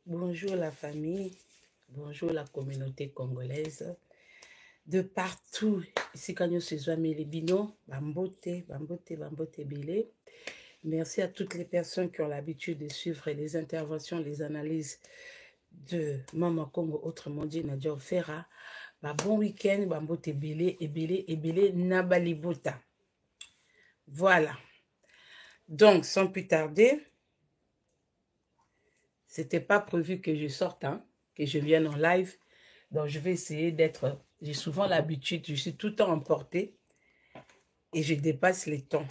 Bonjour la famille, bonjour la communauté congolaise. De partout, ici quand nous sommes les bino, bambote, belé. Merci à toutes les personnes qui ont l'habitude de suivre les interventions, les analyses de Maman Congo, autrement dit Nadia Ofera. Bon week-end, bambote belé, nabalibota. Voilà. Donc, sans plus tarder, c'était pas prévu que je sorte, hein, que je vienne en live. Donc, je vais essayer d'être... J'ai souvent l'habitude, je suis tout le temps emportée et je dépasse les temps.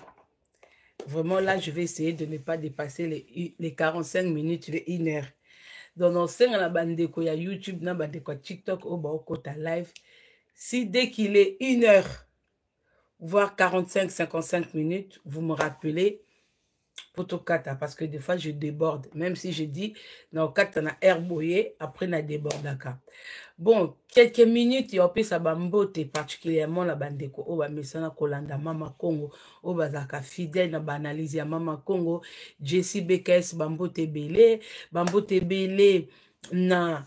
Vraiment, là, je vais essayer de ne pas dépasser les 45 minutes, les 1 heure. Donc, on sait la bande de YouTube, na bande de TikTok, au kota live. Si dès qu'il est 1 heure, voire 45-55 minutes, vous me rappelez, Potokata, parce que des fois je déborde, même si je dis dans le cas na herboyer, après na débordaka. Bon, quelques minutes, il y a ça bambote, particulièrement la bandeko, oba mesana kolanda Mama Congo, oba zaka fidèle na banalize ya Mama Congo, Jessie BKS bambote belé na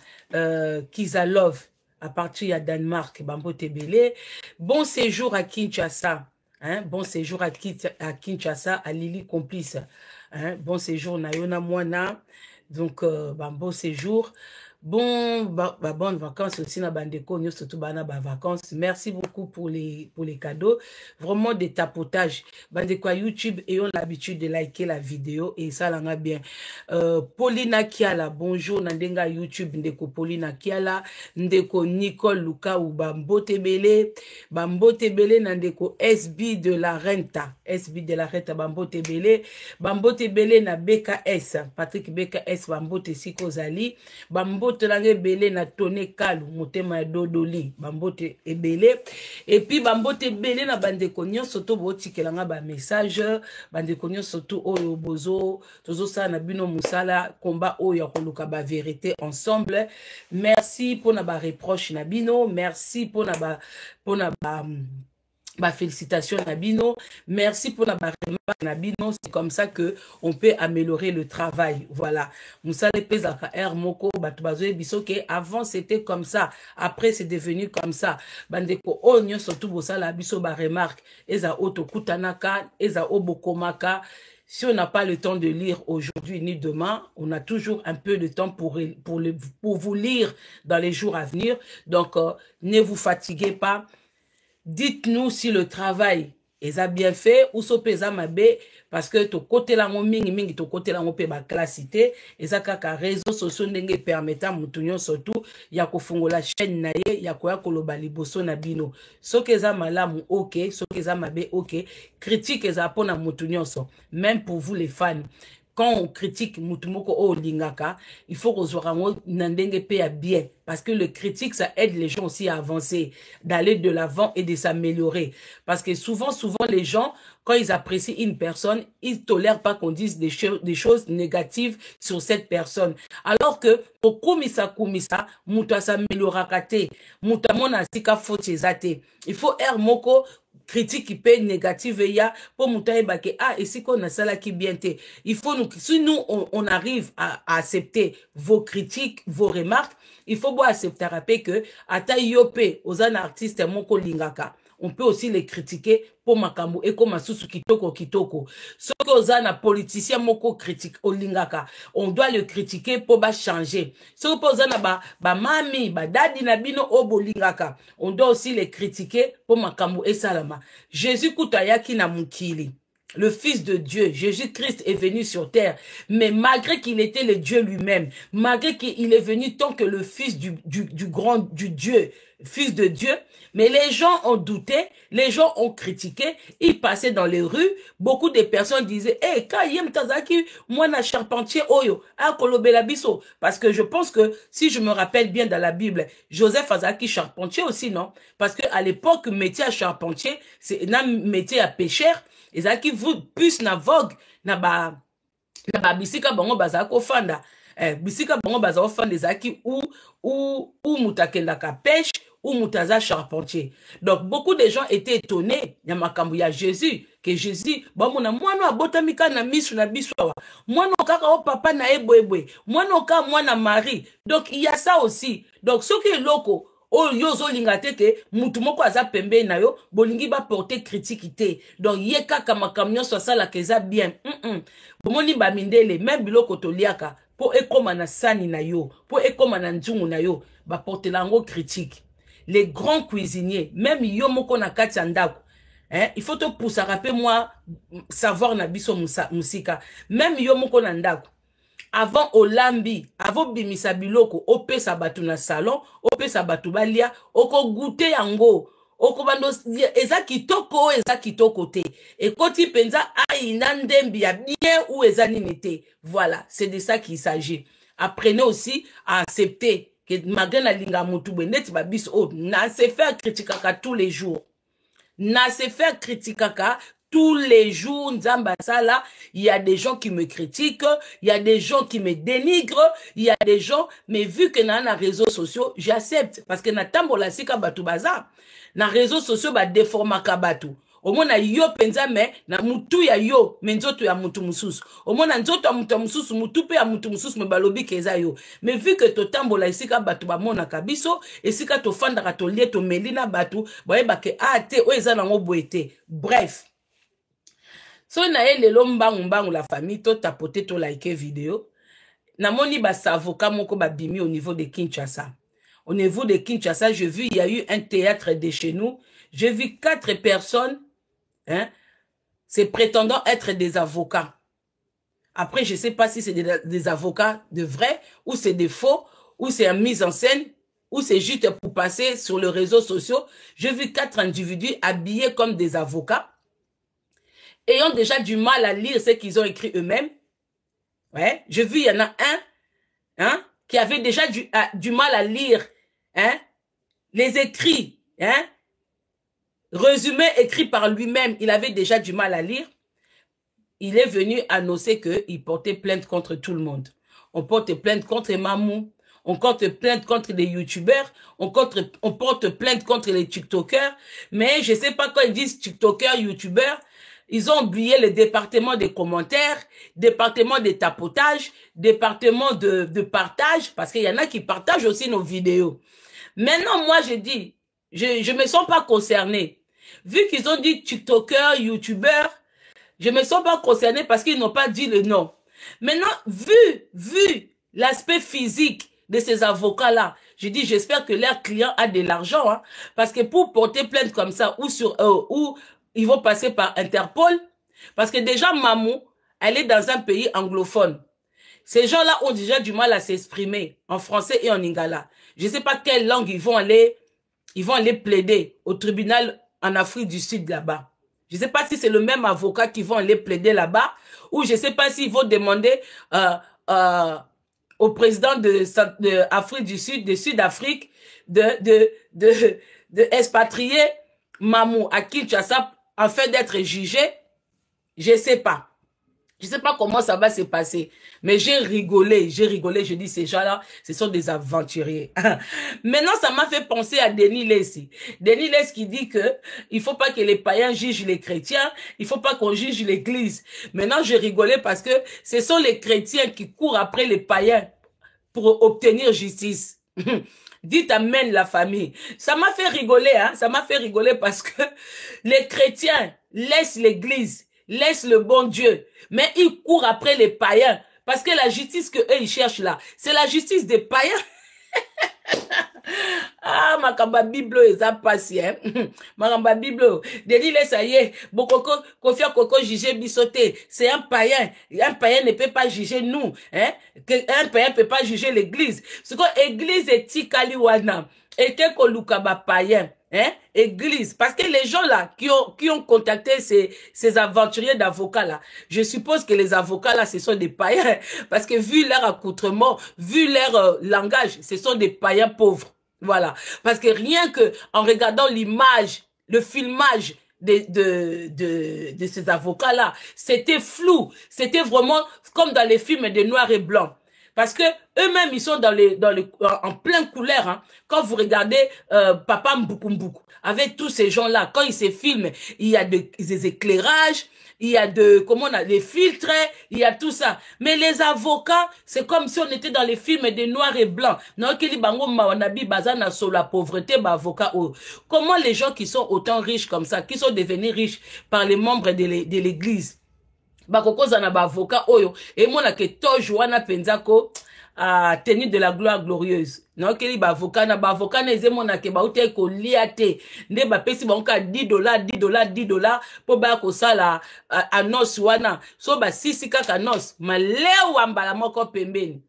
Kizalov, à partir de Danemark, bambote belé. Bon séjour à Kinshasa. Hein? Bon séjour à Kinshasa, à Lili Complice. Hein? Bon séjour, Nayona Moana. Donc, bon séjour. Bonnes vacances aussi, na bandeko, surtout bana vacances. Merci beaucoup pour les cadeaux. Vraiment des tapotages. Bandeko YouTube ayons l'habitude de liker la vidéo et ça l'en a bien. Paulina Kiala, bonjour, Nandenga YouTube, ndeko Paulina Kiala, ndeko Nicole Luka ou bambote belé, nandeko SB de la Renta, bambote belé na BKS, Patrick BKS, bambote Sikozali, bambote lange belé na Tone Kalu, motema Dodoli, bambote belé, et puis bambote belé na bandeko nyon soto botikelanga ba message, bandeko nyon soto oyo bozo, tozo sa na bino musala, combat oyo koluka ba vérité ensemble. Merci pour na ba reproche na bino, merci pour na ba félicitations Nabino, merci pour la remarque Nabino, c'est comme ça que on peut améliorer le travail. Voilà. Moussa Lepezaka R Moko Batubazoe Bisoke, avant c'était comme ça, après c'est devenu comme ça. Bandeko Onyo surtout bossa la biso ba remarque, eza Oto Kutanaka, eza Obokomaka. Si on n'a pas le temps de lire aujourd'hui ni demain, on a toujours un peu de temps pour vous lire dans les jours à venir. Donc, ne vous fatiguez pas. Dites-nous si le travail est bien fait ou so pesa mabe parce que to côté la mingi to côté la pe ba classité eza kaka réseaux sociaux ndenge permettant mutunyo surtout ya kofungola chaîne na ye ya koya koloba liboso na bino soki eza malamu OK soki eza mabe OK critique eza pona mutunyo so même pour vous les fans. Quand on critique Mutumoko o Lingaka, il faut qu'on soit nandenge pe bien. Parce que le critique, ça aide les gens aussi à avancer, d'aller de l'avant et de s'améliorer. Parce que souvent, les gens, quand ils apprécient une personne, ils ne tolèrent pas qu'on dise des choses négatives sur cette personne. Alors que, pour kumisa, muta s'améliorera kate, muta mona sika faute zate. Il faut moko critique qui peut négative ya pour mouta ebake et si qu'on a ça là qui bien te il faut nous si nous on arrive à accepter vos critiques vos remarques il faut bien accepter rappeler que ata yope aux artistes moko lingaka on peut aussi les critiquer pour makambo et comme asusu kitoko soki ozana politicien moko critique olingaka on doit le critiquer pour ba changer soki ozana ba mami ba dadi na bino obolingaka on doit aussi les critiquer pour makambo et salama. Jésus kutayaki na mukili. Le Fils de Dieu, Jésus-Christ est venu sur terre, mais malgré qu'il était le Dieu lui-même, malgré qu'il est venu tant que le Fils du Dieu, Fils de Dieu, mais les gens ont douté, les gens ont critiqué, ils passaient dans les rues, beaucoup de personnes disaient, hey, Kayem Tazaki, moi na charpentier oyo, a kolobela biso, parce que je pense que, si je me rappelle bien dans la Bible, Joseph Azaki charpentier aussi, non? Parce que à l'époque, métier à charpentier, c'est un métier à pêcheur, et ça qui vous plus na vogue, na ba bisika bango bazako fanda, bisika bango bazako fanda, zaki ou mutakenda ka pêche, ou Moutaza charpentier. Donc, beaucoup de gens étaient étonnés. Il y a Makambu, il y a Jésus, que Jésus, bon, mon moi, no abotamika na misu na biswawa. Moi, no kaka o papa na ebwebwe. Moi, no ka moi na Marie. Donc, il y a ça aussi. Donc, ce qui est loco, oh, yozo lingate ke, mutu moko aza pembe na yo, bolingi ba porter critique te. Donc, yeka kama kamyon so ça la keza bien. Bomoni ba mindele, même biloko to liaka, po ekoma na sani na yo, po ekoma na nzungu na yo, ba porter lango critique. Les grands cuisiniers, même yo moko na kati andako, hein, il faut te pousser, rappelle-moi, savoir na biso musika, même yo moko na ndako. Avant Olambi, avant bimisa biloko, ope sabatu na salon, ope sabatu balia, oko goûter yango, oko bando, eza kitoko te. Et koti penza, inandembi ya bien ou eza ninete. Voilà, c'est de ça qu'il s'agit. Apprenez aussi à accepter que malgré la linga mutube, net babis, oh, na se faire critiquer tous les jours. Na se faire critiquer tous les jours, Nzambasala, il y a des gens qui me critiquent, il y a des gens qui me dénigrent, il y a des gens, mais vu que dans les réseaux sociaux, j'accepte. Parce que na tambola sika batu baza, na réseaux sociaux, ba déforma kabatu. Au moins, na yo penza me, na mutu ya yo, menzoto ya mutu mususu. Au moins, na nzoto ya mutu mususu, mutu pe ya mutu mususu, me balobi keza yo. Mais vu que to tambola sika batu ba mona kabiso, et sika to fanda katolie to melina batu, boye bake ate, o eza nango boete. Bref. So na lelo mbangu la famille to tapoter to like vidéo. Na moni ba savoka moko ba bimi au niveau de Kinshasa. Au niveau de Kinshasa, j'ai vu il y a eu un théâtre de chez nous. J'ai vu 4 personnes, hein, c'est prétendant être des avocats. Après, je sais pas si c'est des avocats de vrai ou c'est des faux ou c'est une mise en scène ou c'est juste pour passer sur les réseaux sociaux. J'ai vu 4 individus habillés comme des avocats, ayant déjà du mal à lire ce qu'ils ont écrit eux-mêmes. Ouais, j'ai vu, il y en a un, hein, qui avait déjà du mal à lire, hein, les écrits, hein, résumés écrits par lui-même, il avait déjà du mal à lire. Il est venu annoncer qu'il portait plainte contre tout le monde. On porte plainte contre Mamou, on porte plainte contre les youtubeurs, on porte plainte contre les tiktokers, mais je sais pas quand ils disent tiktokers, youtubeurs, ils ont oublié le département des commentaires, département des tapotages, département de partage, parce qu'il y en a qui partagent aussi nos vidéos. Maintenant, moi, je dis, je me sens pas concernée. Vu qu'ils ont dit tiktokers, youtubeurs, je me sens pas concernée parce qu'ils n'ont pas dit le nom. Maintenant, vu l'aspect physique de ces avocats-là, je dis, j'espère que leur client a de l'argent, hein, parce que pour porter plainte comme ça, ou ils vont passer par Interpol, parce que déjà, Mamou, elle est dans un pays anglophone. Ces gens-là ont déjà du mal à s'exprimer en français et en lingala. Je ne sais pas quelle langue ils vont aller plaider au tribunal en Afrique du Sud là-bas. Je ne sais pas si c'est le même avocat qui vont aller plaider là-bas, ou je ne sais pas s'ils vont demander au président de Afrique du Sud, de Sud-Afrique, de expatrier Mamou à Kinshasa afin d'être jugé. Je ne sais pas. Je ne sais pas comment ça va se passer. Mais j'ai rigolé, je dis, ces gens-là, ce sont des aventuriers. Maintenant, ça m'a fait penser à Denis Lessi. Denis Lessi qui dit que il faut pas que les païens jugent les chrétiens, il faut pas qu'on juge l'église. Maintenant, j'ai rigolé parce que ce sont les chrétiens qui courent après les païens pour obtenir justice. Dites amen la famille. Ça m'a fait rigoler, hein. Ça m'a fait rigoler parce que les chrétiens laissent l'église, laissent le bon Dieu, mais ils courent après les païens. Parce que la justice que eux ils cherchent là, c'est la justice des païens. Ah, makamba Bible eza pasi, hein. Makamba Bible. Denis les ça y est, bokoko, kofia koko juger bisoté. C'est un païen. Un païen ne peut pas juger nous, hein. Un païen ne peut pas juger l'église. Ce que l'église est tikaliwana. Et que kolukaba païen. Hein, église, parce que les gens là qui ont contacté ces aventuriers d'avocats là, je suppose que les avocats là ce sont des païens, parce que vu leur accoutrement, vu leur langage, ce sont des païens pauvres, voilà, parce que rien que en regardant l'image, le filmage de ces avocats là, c'était flou, c'était vraiment comme dans les films de noir et blanc. Parce que eux-mêmes, ils sont en plein couleur. Hein. Quand vous regardez Papa Mboukou, avec tous ces gens-là, quand ils se filment, il y a des éclairages, il y a des filtres, il y a tout ça. Mais les avocats, c'est comme si on était dans les films de noir et blanc. Non, qui bango mawanabi bazana sur la pauvreté, bah avocat. Comment les gens qui sont autant riches comme ça, qui sont devenus riches par les membres de l'église, bakoko zana ba avocat oyo et mona ke tojo wana penzako a tenu de la gloire glorieuse non keli ba avocat na ezemona ke ba uté ko liate nde ba pesi ba onka $10 po ba ko sala annonce wana so ba sisi kaka annonce malewa mbala moko pembeni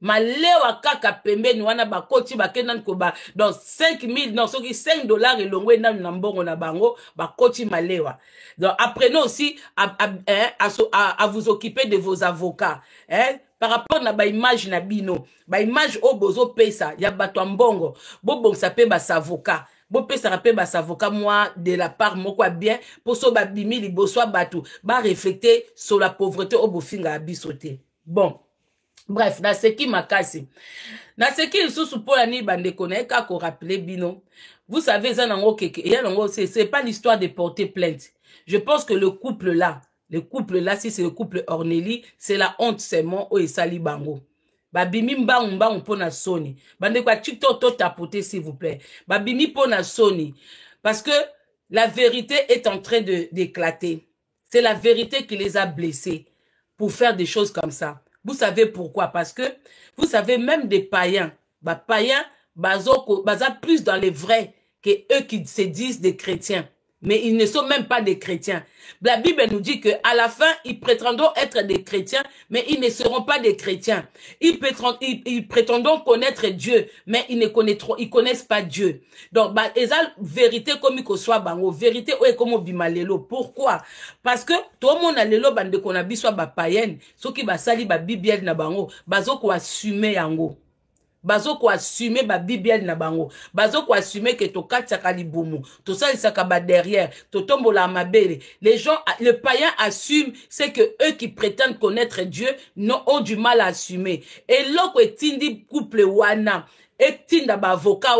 malewa kaka pembeni wana bakoti bakenda ko ba donc 5000 non soki $5 elongwe na mbongo na bango bakoti malewa. Donc apprenez aussi à vous occuper de vos avocats hein par rapport na ba image na bino ba image o bozo pesa ya bato mbongo bo ça pe ba avocat bo pesa rapé ba avocat moi de la part moko bien pour so ba bimi liboso bato ba refléter sur la pauvreté o bofinga abisoté. Bon bref, na seki makasi. Na seki lisusu pour la ni bande connaît ka ko rappeler bino. Vous savez c'est pas l'histoire de porter plainte. Je pense que le couple là, si c'est le couple Ornélie, c'est la honte seulement au Sali Bango. Babimi mbang pona Sony. Bande kwa TikTok to tapoter s'il vous plaît. Babimi pona Sony parce que la vérité est en train d'éclater. C'est la vérité qui les a blessés pour faire des choses comme ça. Vous savez pourquoi? Parce que, vous savez, même des païens, païens, baza plus dans les vrais que eux qui se disent des chrétiens. Mais ils ne sont même pas des chrétiens. La Bible nous dit que à la fin, ils prétendront être des chrétiens, mais ils ne seront pas des chrétiens. Ils prétendront connaître Dieu, mais ils connaissent pas Dieu. Donc, eza vérité comme il soit bango, vérité ou comme bimalelo. Pourquoi? Parce que tout le monde a lelo bande qu'on a bi soit païenne, ceux qui sali bibiel na bango, bazo ko assumer yango. Bazo ko assumer ba bibiel na bango. Bazo ko assumer que to katsaka libumu. To salisaka ba derrière. To tombola mabele. Les gens, le païen assume, c'est que eux qui prétendent connaître Dieu ont du mal à assumer. Et l'autre est couple wana. Et tinda ba avocat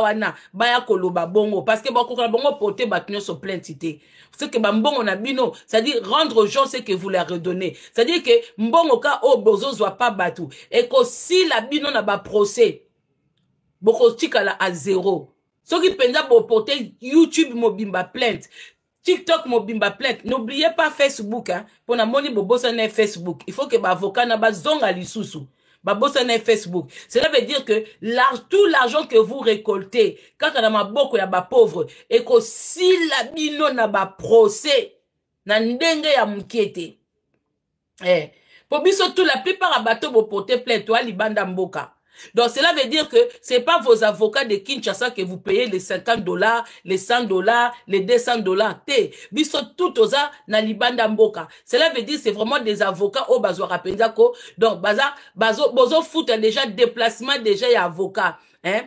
wana baya koloba bongo parce que bako bongo porter batunyo so plaintité. C'est que mbongo na bino, c'est-à-dire rendre aux gens ce que vous leur redonnez. C'est-à-dire que mbongo ka o bozo zwa pas batu et que si la bino na ba procès boko tika la à zéro. Ce qui penza bo porter YouTube mobimba plainte. TikTok mobimba plainte. N'oubliez pas Facebook hein. Pour na moni bo bossa na Facebook. Il faut que ba avocat na ba zonga lisusu. Babosa na Facebook. Cela veut dire que tout l'argent que vous récoltez, quand on a ma boko ya ba pauvre, et que si la bino na ba procès, na ndenge ya mkiete. Pour biso tout la plupart à bateau bo porter plainte, toi libanda mboka. Donc cela veut dire que c'est pas vos avocats de Kinshasa que vous payez les $50, les $100, les $200. Biso tout oza na libanda mboka. Cela veut dire c'est vraiment des avocats au bazo rapenzako. Donc bazo fout déjà déplacement déjà y avocat, hein.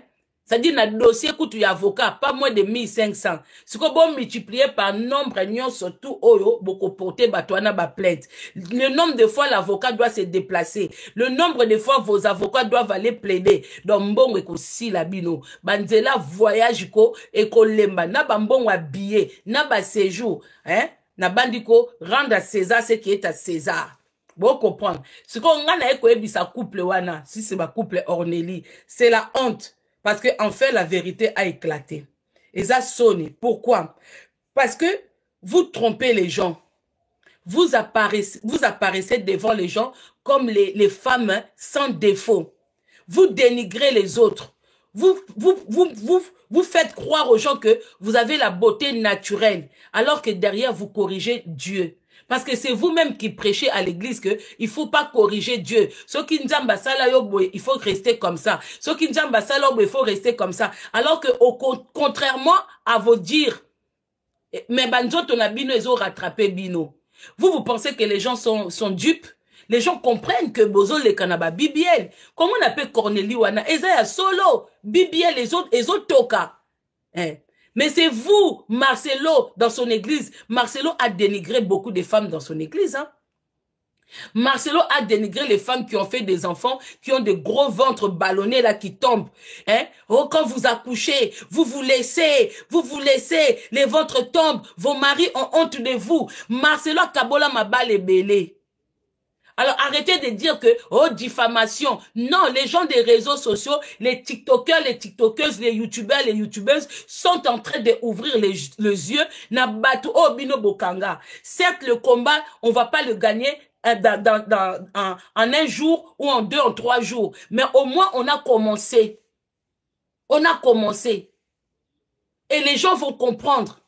C'est-à-dire, na dossier coûte y avocat, pas moins de 1500. Ce qu'on bon multiplier par nombre, nyon surtout, oyo, beaucoup porter, batouana, ba plainte. Le nombre de fois l'avocat doit se déplacer. Le nombre de fois vos avocats doivent aller plaider. Donc, bon, eko si la bino. Banzela voyage ko, eko lemba. Na bambon wa billet, na ba séjour, hein. Na bandiko, rendre à César ce qui est à César. Bon, comprendre. Ce qu'on a na eko ebisa couple wana, si c'est ma couple Ornélie, c'est la honte. Parce que en fait, la vérité a éclaté. Et ça sonne. Pourquoi? Parce que vous trompez les gens. Vous apparaissez devant les gens comme les femmes sans défaut. Vous dénigrez les autres. Vous faites croire aux gens que vous avez la beauté naturelle, alors que derrière, vous corrigez Dieu. Parce que c'est vous-même qui prêchez à l'église que il faut pas corriger Dieu. Ceux qui n'jamba sala yobo, il faut rester comme ça. Ceux qui n'jamba sala yobo, il faut rester comme ça. Alors que contrairement à vos dires, mais banjoto na bino ils ont rattrapé bino. Vous pensez que les gens sont dupes? Les gens comprennent que bozo le kanaba bibiel. Comment on appelle Cornélie wana? Ezaya solo bibiel les autres toka. Hein? Mais c'est vous, Marcelo, dans son église. Marcelo a dénigré beaucoup de femmes dans son église. Hein? Marcelo a dénigré les femmes qui ont fait des enfants, qui ont des gros ventres ballonnés là qui tombent. Hein? Oh, quand vous accouchez, vous vous laissez, les ventres tombent, vos maris ont honte de vous. Marcelo Kabola Mabal est belé. Alors arrêtez de dire que, oh, diffamation. Non, les gens des réseaux sociaux, les TikTokers, les TikTokeuses, les YouTubeurs, les YouTubeuses sont en train d'ouvrir les yeux. Nabatu, oh, Bino Bokanga. Certes, le combat, on va pas le gagner en un jour ou en 2, en 3 jours. Mais au moins, on a commencé. On a commencé. Et les gens vont comprendre.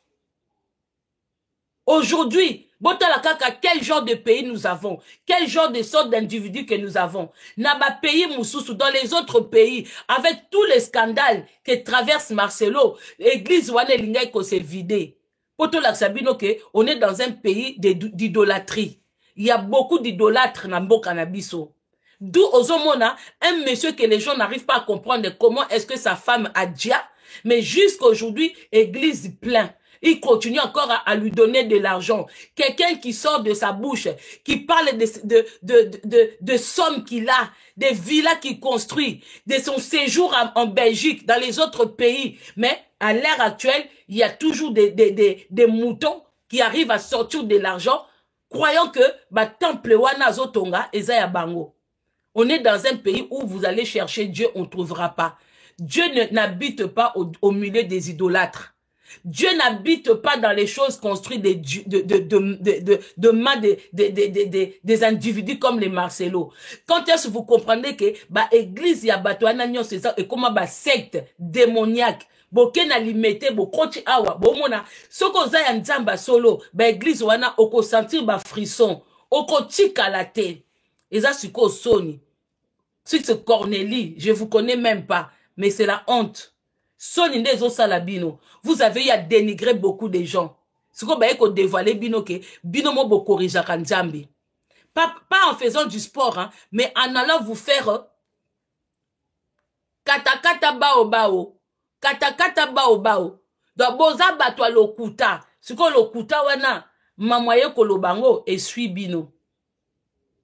Aujourd'hui, Botalakaka, quel genre de pays nous avons? Quel genre de sorte d'individus que nous avons? Naba pays Moussoussou, dans les autres pays, avec tous les scandales que traverse Marcelo, l'église Wane Lingaiko s'est vidée. Botalakabino, on est dans un pays d'idolâtrie. Il y a beaucoup d'idolâtres dans le Canabiso. D'où Ozomona, un monsieur que les gens n'arrivent pas à comprendre comment est-ce que sa femme a dia, mais jusqu'à aujourd'hui, église plein. Il continue encore à lui donner de l'argent. Quelqu'un qui sort de sa bouche, qui parle de sommes qu'il a, des villas qu'il construit, de son séjour en Belgique, dans les autres pays. Mais à l'heure actuelle, il y a toujours des moutons qui arrivent à sortir de l'argent, croyant que temple wana zotonga eza ya bango. On est dans un pays où vous allez chercher Dieu, on ne trouvera pas. Dieu n'habite pas au milieu des idolâtres. Dieu n'habite pas dans les choses construites de mains des individus comme les Marcelo. Quand est-ce que vous comprenez que l'église y a batouana c'est ça et comment secte démoniaque boke na limité bo koti awa bo mona soko za ya nzamba solo église wana oko sentir ba frisson oko tika la te eza siko soni c'est Cornélie je vous connais même pas mais c'est la honte. Soni ndezo salabino. Vous avez eu à dénigrer beaucoup de gens. Ce qu'on va dévoiler bino que bino mo bo corrija kanjambi. Pas en faisant du sport, hein, mais en allant vous faire katakata bao bao. Katakata bao bao. Donc boza batwa lokuta. Ce qu'on lokuta wana mamoye ko lobango et suit bino.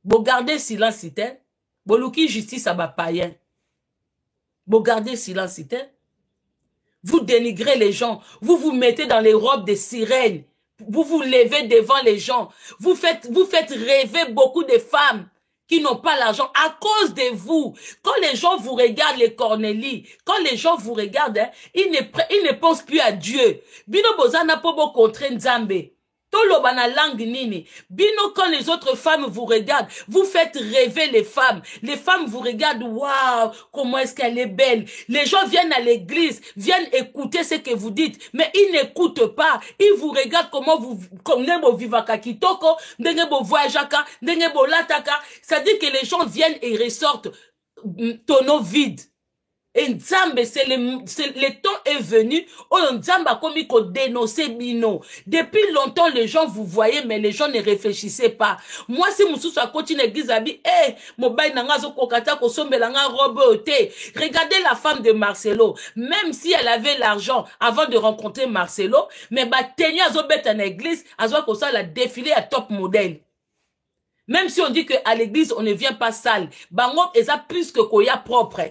Bo garder silence c'était. Bo luki justice à ba païen. Bo garder silence c'était. Vous dénigrez les gens. Vous vous mettez dans les robes des sirènes. Vous vous levez devant les gens. Vous faites rêver beaucoup de femmes qui n'ont pas l'argent à cause de vous. Quand les gens vous regardent, les Cornélie, quand les gens vous regardent, hein, ils ne pensent plus à Dieu. Bino bozana pobo contre Nzambe. Tolobana langue nini. Bino, quand les autres femmes vous regardent, vous faites rêver les femmes. Les femmes vous regardent, waouh, comment est-ce qu'elle est belle. Les gens viennent à l'église, viennent écouter ce que vous dites, mais ils n'écoutent pas. Ils vous regardent comment vous, comme nebo vivaka kitoko, nebo voyageaka, nebo lataka. Ça dit que les gens viennent et ressortent tonneau vide. Et Nzambe, le temps est venu, où Nzambe a commis qu'on dénoncer bino. Depuis longtemps, les gens vous voyaient, mais les gens ne réfléchissaient pas. Moi, si Moussous a continué à dire, regardez la femme de Marcelo. Même si elle avait l'argent avant de rencontrer Marcelo, mais tenir à l'église, à la défilé à top modèle. Même si on dit qu'à l'église, on ne vient pas sale. Bango, ils a plus que Koya propre.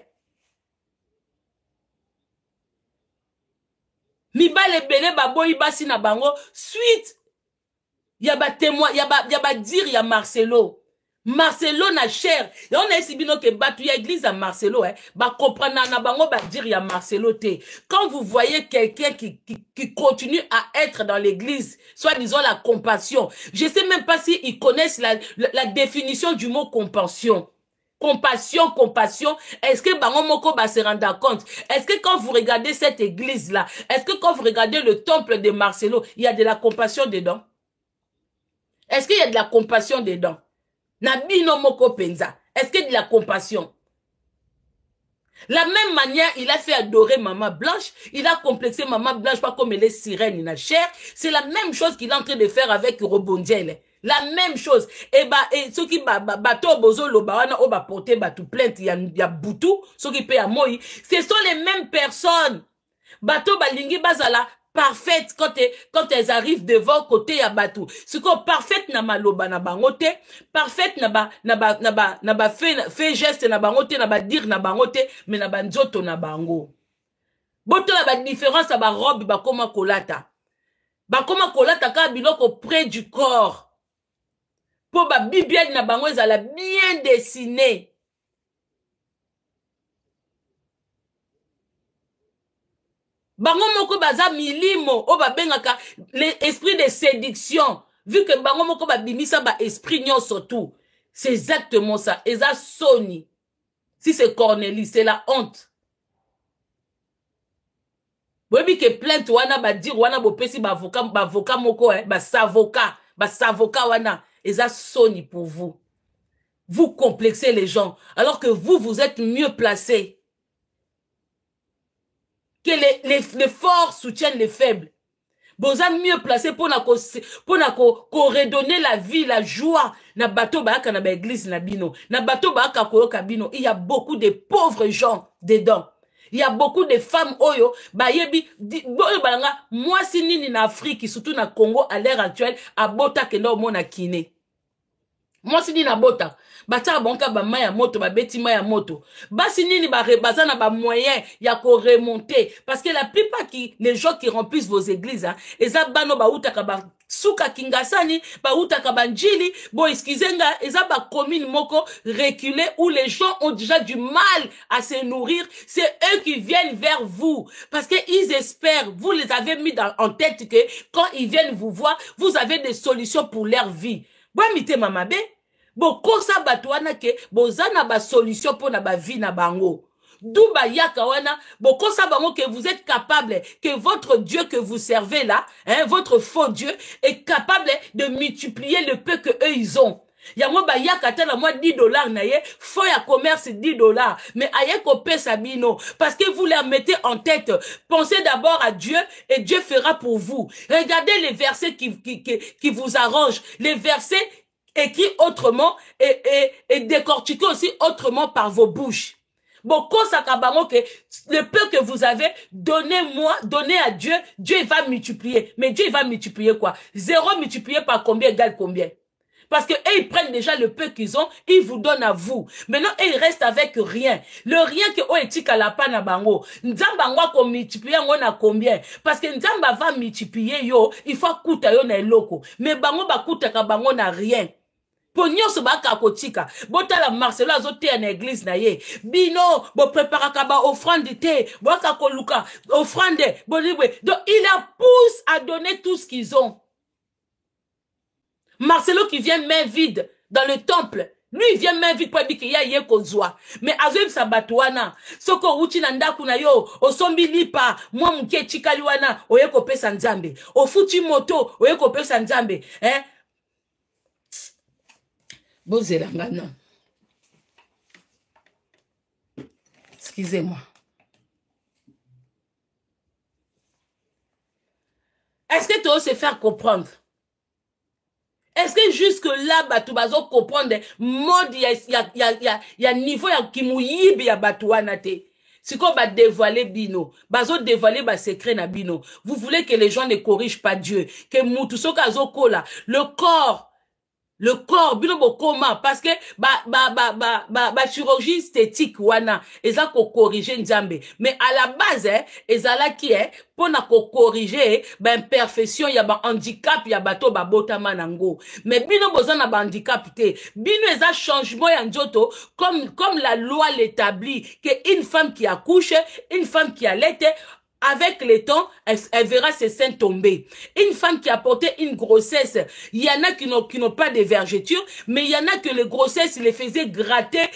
Mibale belé baboyi basi na bango suite yaba témoin yaba dire ya Marcelo na cher et on a ici bino que batu ya église à Marcelo ba comprendre na bango ba dire ya Marcelo te. Quand vous voyez quelqu'un qui continue à être dans l'église, soit disons la compassion, je sais même pas si ils connaissent la définition du mot compassion. Compassion, est-ce que Bango Moko se rendre compte? Est-ce que quand vous regardez cette église-là, est-ce que quand vous regardez le temple de Marcelo, il y a de la compassion dedans? Est-ce qu'il y a de la compassion dedans? Nabino Moko Penza, est-ce qu'il y a de la compassion? La même manière, il a fait adorer Maman Blanche, il a complexé Maman Blanche, pas comme elle est sirène, il a chair. C'est la même chose qu'il est en train de faire avec Robondiel. La même chose. Et ceux qui bateau bozo lo bawana o ba porter tout plainte il y a Boutou, ceux qui paient à Moï, ce sont les mêmes personnes. Bateau balingi bazala parfaite quand elles arrivent devant côté ya batu. Ce qu'on parfaite na maloba na bangote, parfaite na ba fait geste na bangote, na ba dire na bangote, mais na ba nzoto na bango. Boto la ba différence à ba robe ba koma kolata. Ba koma kolata ka biloko près du corps. Po ba bibienne na bango ezala bien dessiné. Bango moko baza milimo o ba bengaka l'esprit de séduction vu que bango moko ba bimisa ba esprit nyonso tout. C'est exactement ça. Eza soni. Si c'est Cornélie, c'est la honte. Webi que plainte wana ba dire wana bo pesi ba avocat moko ba savoka wana eza soni pour vous. Vous complexez les gens alors que vous êtes mieux placés. Que les forts soutiennent les faibles. Vous êtes mieux placés pour redonner la vie, la joie. Na bateau baaka na ba église na bino. Na bateau baaka koyoka bino. Il y a beaucoup de pauvres gens dedans. Il y a beaucoup de femmes oyo bayebi balanga moi si nini na Afrique surtout na Congo à l'heure actuelle abota kendo mona kiné. Moi si nini na bota bata bonka ba maya moto ba beti maya moto. Basi nini ba rebaza na ba moyen ya ko remonter parce que la plupart les gens qui remplissent vos églises eza bano ba utaka ba suka kingasani ba utaka banjili bon excusenga eza ba commune moko reculée où les gens ont déjà du mal à se nourrir, c'est eux qui viennent vers vous parce que ils espèrent, vous les avez mis en tête que quand ils viennent vous voir, vous avez des solutions pour leur vie. Bon mité mamabe bon kosa batwana ke bozana ba solution pour na ba vie na bango. Douba yaka wana, boko sabango que vous êtes capable, que votre Dieu que vous servez là, hein, votre faux Dieu, est capable de multiplier le peu que eux ils ont. Yango ba yaka tala moi $10 na ye, faut ya commerce $10, mais aye kopé sabino, parce que vous leur mettez en tête, pensez d'abord à Dieu et Dieu fera pour vous. Regardez les versets qui vous arrangent, les versets écrits autrement et décortiqués aussi autrement par vos bouches. Bon, que le peu que vous avez, donnez-moi, donnez à Dieu, Dieu va multiplier. Mais Dieu va multiplier quoi? 0 multiplié par combien égale combien? Parce que eux, ils prennent déjà le peu qu'ils ont, ils vous donnent à vous. Maintenant, ils restent avec rien. Le rien que eux éthique à la panne à bango. Nzamba qu'on multiplie, on a combien? Parce que Nzamba va multiplier yo, il faut coûter yo na loko. Mais bango ba coûte ka bango na rien. Pognon se baka kotika. Bota la Marcelo azote en église na ye. Bino, bo préparaka ba offrande te. Boka koluka, offrande, bonibwe. Donc, il a pousse à donner tout ce qu'ils ont. Marcelo qui vient main vide dans le temple. Lui, il vient main vide pour dire qu'il y a yé kozwa. Mais azoib sabatouana. Soko uchi nandaku na yo. Osombi lipa. Mwa mke chikaliwana. Oye kope sanzambe. Ofuchi moto. Oye kope sanzambe. Hein? Bozelangana. Excusez-moi. Est-ce que tu oses se faire comprendre? Est-ce que jusque-là, tu vas comprendre mode y a niveau qui mouyibi ya batouana te? Si qu'on va dévoiler bino, bazo dévoiler ba secret na bino. Vous voulez que les gens ne corrigent pas Dieu, que mutuso kazo kola, le corps, bino bokoma, parce que chirurgie esthétique wana, eza ko corriger nzambe. Mais à la base, ezala ki pour na ko corriger, imperfection, ya ba handicap, ya bato ba botama nango. Mais bino bozana ba handicap te. Bino eza changement ya njoto, comme la loi l'établit, que une femme qui accouche, une femme qui allait, avec le temps, elle verra ses seins tomber. Une femme qui a porté une grossesse, il y en a qui n'ont pas de vergeture, mais il y en a que les grossesses les faisaient gratter.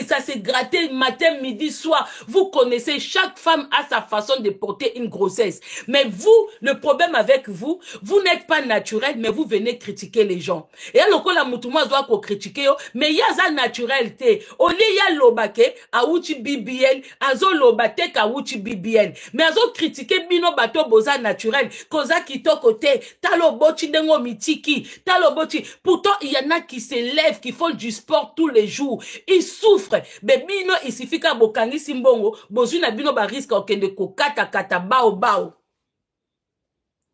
Ça s'est gratté matin, midi, soir. Vous connaissez, chaque femme a sa façon de porter une grossesse. Mais vous, le problème avec vous, vous n'êtes pas naturel, mais vous venez critiquer les gens. Et alors, quand la moutouma doit critiquer, mais il y a ça naturalité. Au lieu, il y a l'obake, à ouchi BBL, azo l'obate, à ouchi BBL. Mais azo critiquer bino bato boza naturel koza kitoko te talo boti ndengo mitiki talo boti pourtant il y en a qui se lèvent qui font du sport tous les jours ils souffrent mais bino il suffit ka bokangi simbongo bozuna bino ba risque okende ko kata bao bao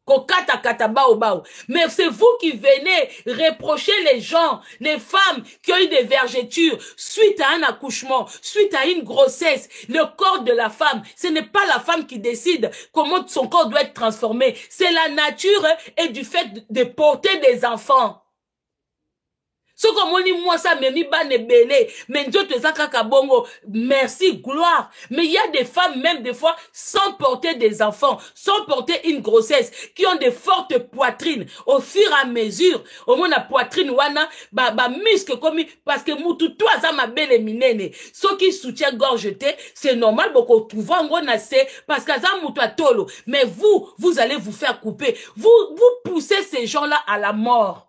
kokata kata bao bao. Mais c'est vous qui venez reprocher les gens, les femmes qui ont eu des vergetures suite à un accouchement, suite à une grossesse. Le corps de la femme, ce n'est pas la femme qui décide comment son corps doit être transformé. C'est la nature et du fait de porter des enfants. Ce comme on dit, moi, ça me mis bas belé, mais Dieu te zakaka bongo, merci, gloire. Mais il y a des femmes, même des fois, sans porter des enfants, sans porter une grossesse, qui ont des fortes poitrines. Au fur et à mesure, au moins la poitrine, wana, muscle comme, parce que moutou, toi, ça m'a belle et minene. Ceux qui soutiennent gorge, c'est normal, beaucoup, trouver un gros nassé, parce que ça moutou tolo. Mais vous allez vous faire couper. Vous poussez ces gens-là à la mort.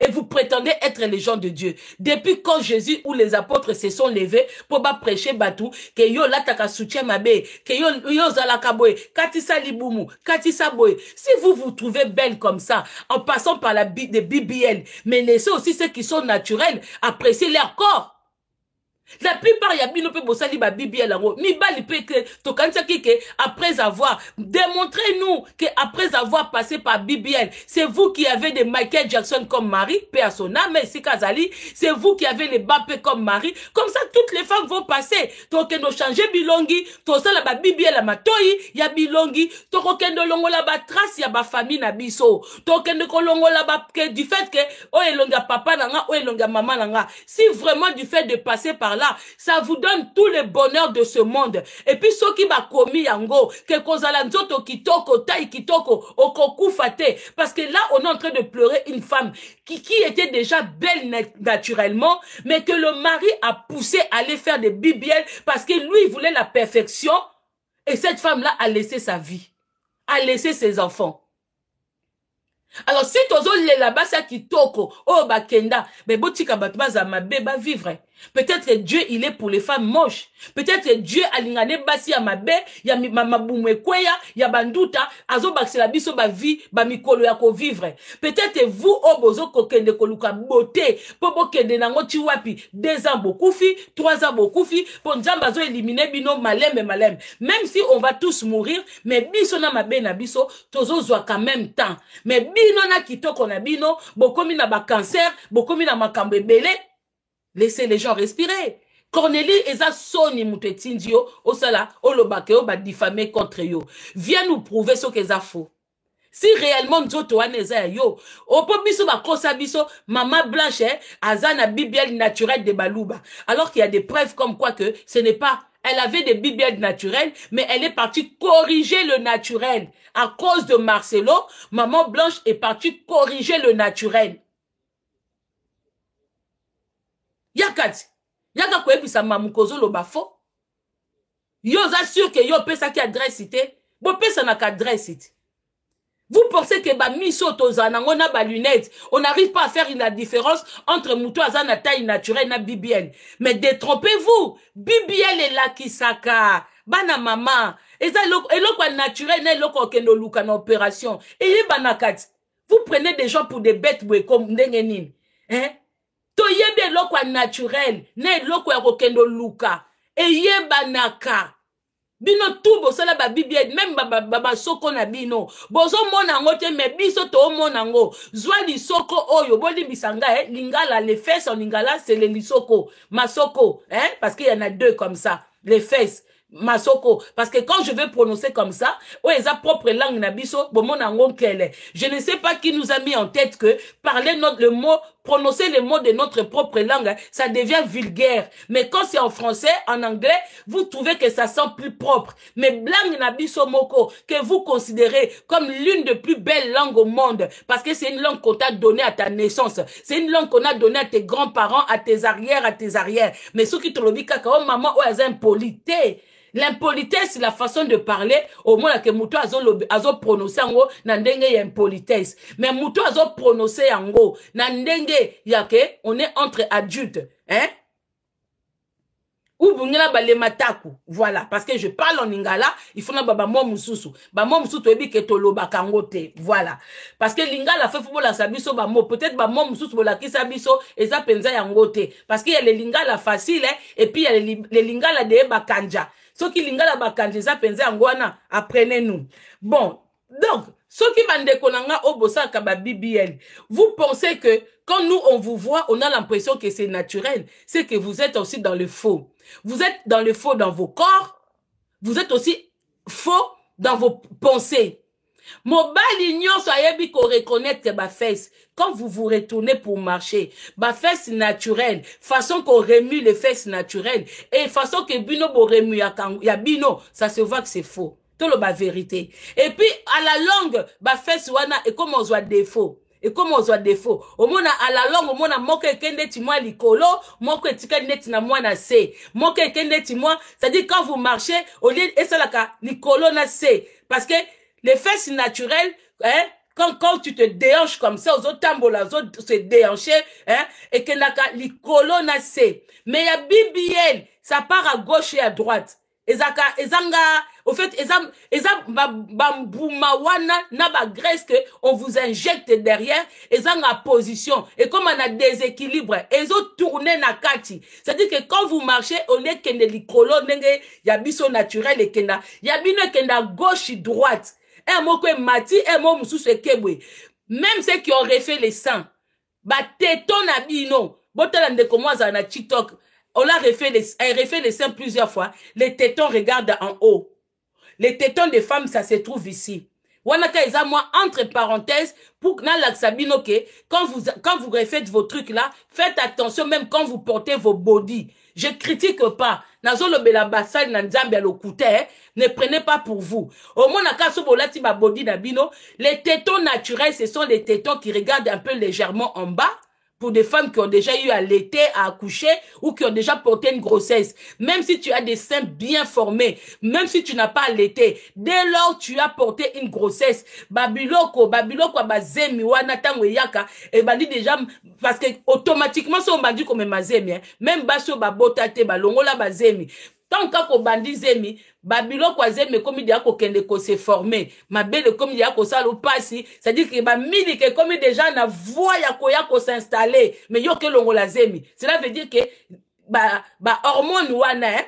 Et vous prétendez être les gens de Dieu. Depuis quand Jésus ou les apôtres se sont levés pour prêcher batou, que yo la taka soutien mabe, que yo zalaka boy, katisa libumu, katisa boy. Si vous vous trouvez belle comme ça, en passant par la des BBL, mais laissez aussi ceux qui sont naturels apprécier leur corps. La plupart ya bino pe bosali ba BBL ango mi bali pe que to kanisa que après avoir démontrez-nous que après avoir passé par BBL, c'est vous qui avez des Michael Jackson comme mari, paix à son âme, mais si Kazali, c'est vous qui avez les Mbappé comme mari, comme ça toutes les femmes vont passer. To kendo changer bilongi, to sala ba BBL ma toyi ya bilongi, to kendo longo la ba trace ya ba famille na biso, to kendo kolongo la ba que du fait que o elonga papa nanga o elonga maman nanga. Si vraiment du fait de passer par là, ça vous donne tout le bonheur de ce monde. Et puis ceux qui m'a commis yango, que kozala nzoto kitoko, taille kitoko, okoku fate. Parce que là, on est en train de pleurer une femme qui était déjà belle naturellement, mais que le mari a poussé à aller faire des BBL parce que lui, il voulait la perfection. Et cette femme-là a laissé sa vie, a laissé ses enfants. Alors, si tozo le là-bas, ça qui toko, oh bakenda, mais botika batba zamabe ba vivre. Peut-être Dieu, il est pour les femmes moches. Peut-être Dieu, alingane basi ya mabe, ya mabumwe kweya, ya banduta, azo baksela biso ba vie, ba mikolo ya ko vivre. Peut-être vous, oh bozo kokende koluka beauté, popo kende nango chiwapi, 2 ans bokufi, 3 ans bokufi, pour nzamba zo éliminer bino malem. Même si on va tous mourir, mais biso na mabe na biso, tozo zwa quand même temps. Mais bino na kitoko na bino, bokomi na ba cancer, bokomi na makambo ebele. Laissez les gens respirer. Cornélie eza soni mutetindio yo, osala, olobakeo ba diffamer contre yo. Viens nous prouver ce qu'eza faux. Si réellement nzoto wana eza yo, opo biso ba kosa biso, maman Blanche, azana BBL naturel de Balouba. Alors qu'il y a des preuves comme quoi que ce n'est pas. Elle avait des BBL naturels, mais elle est partie corriger le naturel. À cause de Marcelo, maman Blanche est partie corriger le naturel. Yakati, yaka kwebisa mamukozo lo bafo. Yo assure que yo pesa ki adresse ite, bo pesa na ka adresse ite. Vous pensez que ba miso tozana ngona ba lunettes, on n'arrive pas à faire la différence entre muto azana taille naturelle na BBL. Mais détrompez-vous, BBL est là qui saka, bana mama, eza eloko naturel na eloko kendo luka na opération. Et banakati, vous prenez des gens pour des bêtes comme ndengenin, hein? To yebe loko naturel, ne loko ya kokendo luka, e yeba naka. Bino tout bosala ba BBL, même ba soko na bino. Bozo mona ngote me biso to mona ngo. Zwa li soko oyo, boli bisanga, lingala, les fesses en lingala, c'est les lisoko. Masoko, hein, parce qu'il y en a 2 comme ça, les fesses. Masoko, parce que quand je vais prononcer comme ça, sa propre langue nabiso, je ne sais pas qui nous a mis en tête que parler le mot, prononcer les mots de notre propre langue, ça devient vulgaire. Mais quand c'est en français, en anglais, vous trouvez que ça sent plus propre. Mais langue nabiso moko, que vous considérez comme l'une des plus belles langues au monde, parce que c'est une langue qu'on t'a donnée à ta naissance. C'est une langue qu'on a donnée à tes grands-parents, à tes arrières. Mais ceux qui te l'ont dit, oh maman, impolité. L'impolitesse, c'est la façon de parler, au moins que muto azo prononcer ango, na ndenge ya impolitesse. Mais muto azo prononcer ango, na ndenge ya ke, on est entre adultes, hein? Ou bungela ba le mataku, voilà, parce que je parle en lingala, il faut na baba mo mususu. Ba mo mususu ebi ke toloba kangote, voilà. Parce que lingala fait football la sabiso ba mo, peut-être ba mo mususu bola ki sabiso et ça penza yangote. Parce qu'il y a les lingala facile, hein, et puis il y a les lingala de ba kanja. Ce qui lingala bakandisa penza angwana, apprenez-nous. Bon, donc, Ce qui bande konanga obosa kaba BBL. Vous pensez que quand nous on vous voit, on a l'impression que c'est naturel. C'est que vous êtes aussi dans le faux. Vous êtes dans le faux dans vos corps. Vous êtes aussi faux dans vos pensées. Mobali nyonso ayebi ko reconnaître ba fesse. Quand vous vous retournez pour marcher, ba fesse naturelle, façon qu'on remue les fesses naturelles et façon que bino bo remue ya bino, ça se voit que c'est faux. Tout le ba vérité. Et puis à la longue, ba fesse wana et comme on voit défaut. Et comme on voit défaut, au mona à la longue, au mona moke kende ti moi likolo, moke tika net na moi na se. Moke kende ti moi, c'est-à-dire quand vous marchez, au lieu et ça la ka likolo na se, parce que les fesses naturelles, hein, quand tu te déhanches comme ça, aux autres tambola, aux autres se déhancher, hein, et que naka likolo na se. Mais il y a BBL, ça part à gauche et à droite. Ezanga, au fait, bamboumawana, na ba graisse que on vous injecte derrière, ezanga position. Et comme on a déséquilibre, ezo tourner na kati. C'est-à-dire que quand vous marchez, au lieu que ne likolo nenge, yabiso naturel et kenda, yabino kenda gauche et droite. Un mot que mati, un mot moussou se kebwe. Même ceux qui ont refait les seins, ba téton na bino, botalande comme moi na TikTok, on a refait les seins plusieurs fois. Les tétons regardent en haut. Les tétons des femmes, ça se trouve ici. Wanaka eza moi entre parenthèses pour na laxabino que quand vous refaites vos trucs là, faites attention même quand vous portez vos body. Je critique pas. Nazolo bela basal na nzambe lokuté, ne prenez pas pour vous. Au moins naka so bolati ba body na bino, les tétons naturels ce sont les tétons qui regardent un peu légèrement en bas. Pour des femmes qui ont déjà eu à allaiter, à accoucher ou qui ont déjà porté une grossesse. Même si tu as des seins bien formés, même si tu n'as pas allaité, dès lors tu as porté une grossesse, babiloko bazemi wana tango yaka et bandi déjà parce que automatiquement so bandi comme mazemi, même baso babotate balongola bazemi. Tant qu'on bandi zemi, babiloko zemi comme il y a kokende ko se former, ma belle comme il y a ko salo passi, c'est-à-dire que ba mili que comme déjà na voix ya ko s'installer, mais yo ke longola zemi. Cela veut dire que ba hormone wana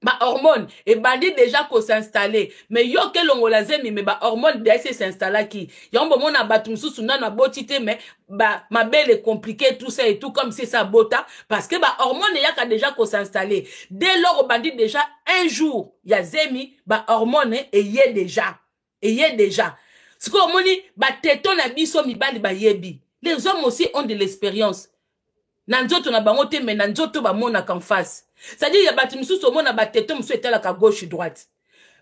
ba hormone et bandi déjà ko s'installer, mais yo ke longola zemi mais ba hormone déjà s'installer qui. Yombo mona batumsusu na botité mais ma belle est compliqué tout ça et tout comme si ça bota parce que ba hormone ya ka déjà ko s'installer. Dès lors bandi déjà un jour ya zemi ba hormone et yé déjà. Ce qu'on moni ba téton na biso mibali ba yebi. Les hommes aussi ont de l'expérience. Nanzoto na bangote mais nanzoto ba mona qu'en face. C'est-à-dire il y a batimsusu mona ba téton musu etala ka gauche droite.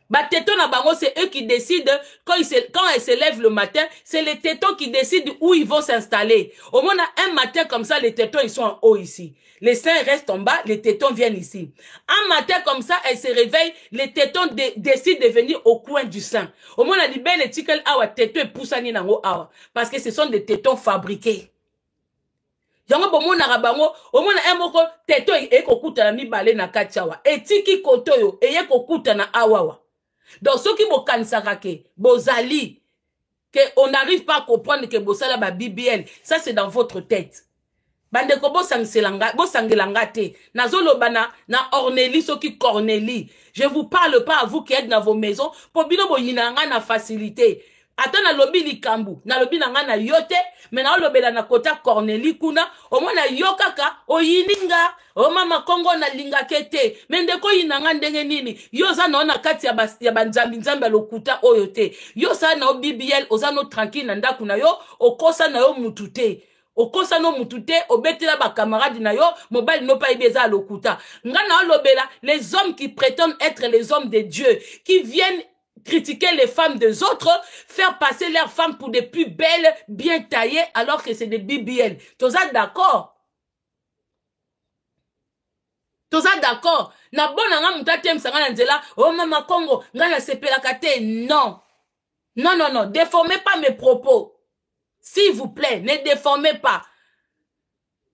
Bah, tétons na bango, c'est eux qui décident, quand ils se lèvent le matin, c'est les tétons qui décident où ils vont s'installer. Au moins, un matin comme ça, les tétons, ils sont en haut ici. Les seins restent en bas, les tétons viennent ici. Un matin comme ça, elle se réveille, les tétons décident de venir au coin du sein. Au moins, la libelle et tikel awa, tétons et poussani nango awa. Parce que ce sont des tétons fabriqués. Yango bomo na rabango, au moins, un moko, téton et kokuta na mi balé na kachawa. Et tiki kotoyo, et ye kokuta na awawa. Donc, ceux qui m'ont kansarake, bozali, qu'on n'arrive pas à comprendre que bosala ba BBL, ça c'est dans votre tête. Bande ko bosangelanga te. Nazolo bana, na orneli, ceux qui corneli. Je vous parle pas à vous qui êtes dans vos maisons, pour bino bo yinanga na facilité. Attends na lobi likambu, na lobi nanga na yote, mais na lobela na kota corneli kuna, au moins na yokaka, o yininga, o mama Kongo na linga kete, mendeko yinanga ndenge nini, yoza na ona kati ya banzambi nzambe lokuta oyote, yoza na o BBL, oza no tranquille na ndaku na yo, okosa na yo mutute. Okosa no mutute, obetela ba camarade na yo, mobile no pa ibeza lokuta. Ngana lobela, les hommes qui prétendent être les hommes de Dieu, qui viennent critiquer les femmes des autres, faire passer leurs femmes pour des plus belles, bien taillées, alors que c'est des BBL. Toza d'accord? Toza d'accord? Na bona nga mutatem sanga nzela, oh mama Kongo, nga na sepela kate, non. Non, non, non, déformez pas mes propos. S'il vous plaît, ne déformez pas.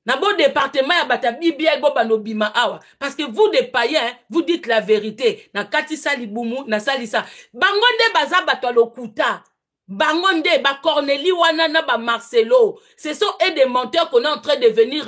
Na bon département ya bata BBL bo banobima awa parce que vous des païens vous dites la vérité na katisa libumu na salisa bangonde baza bato lokuta bangonde ba Cornélie wana na ba Marcelo ce sont eux des menteurs qu'on est en train de venir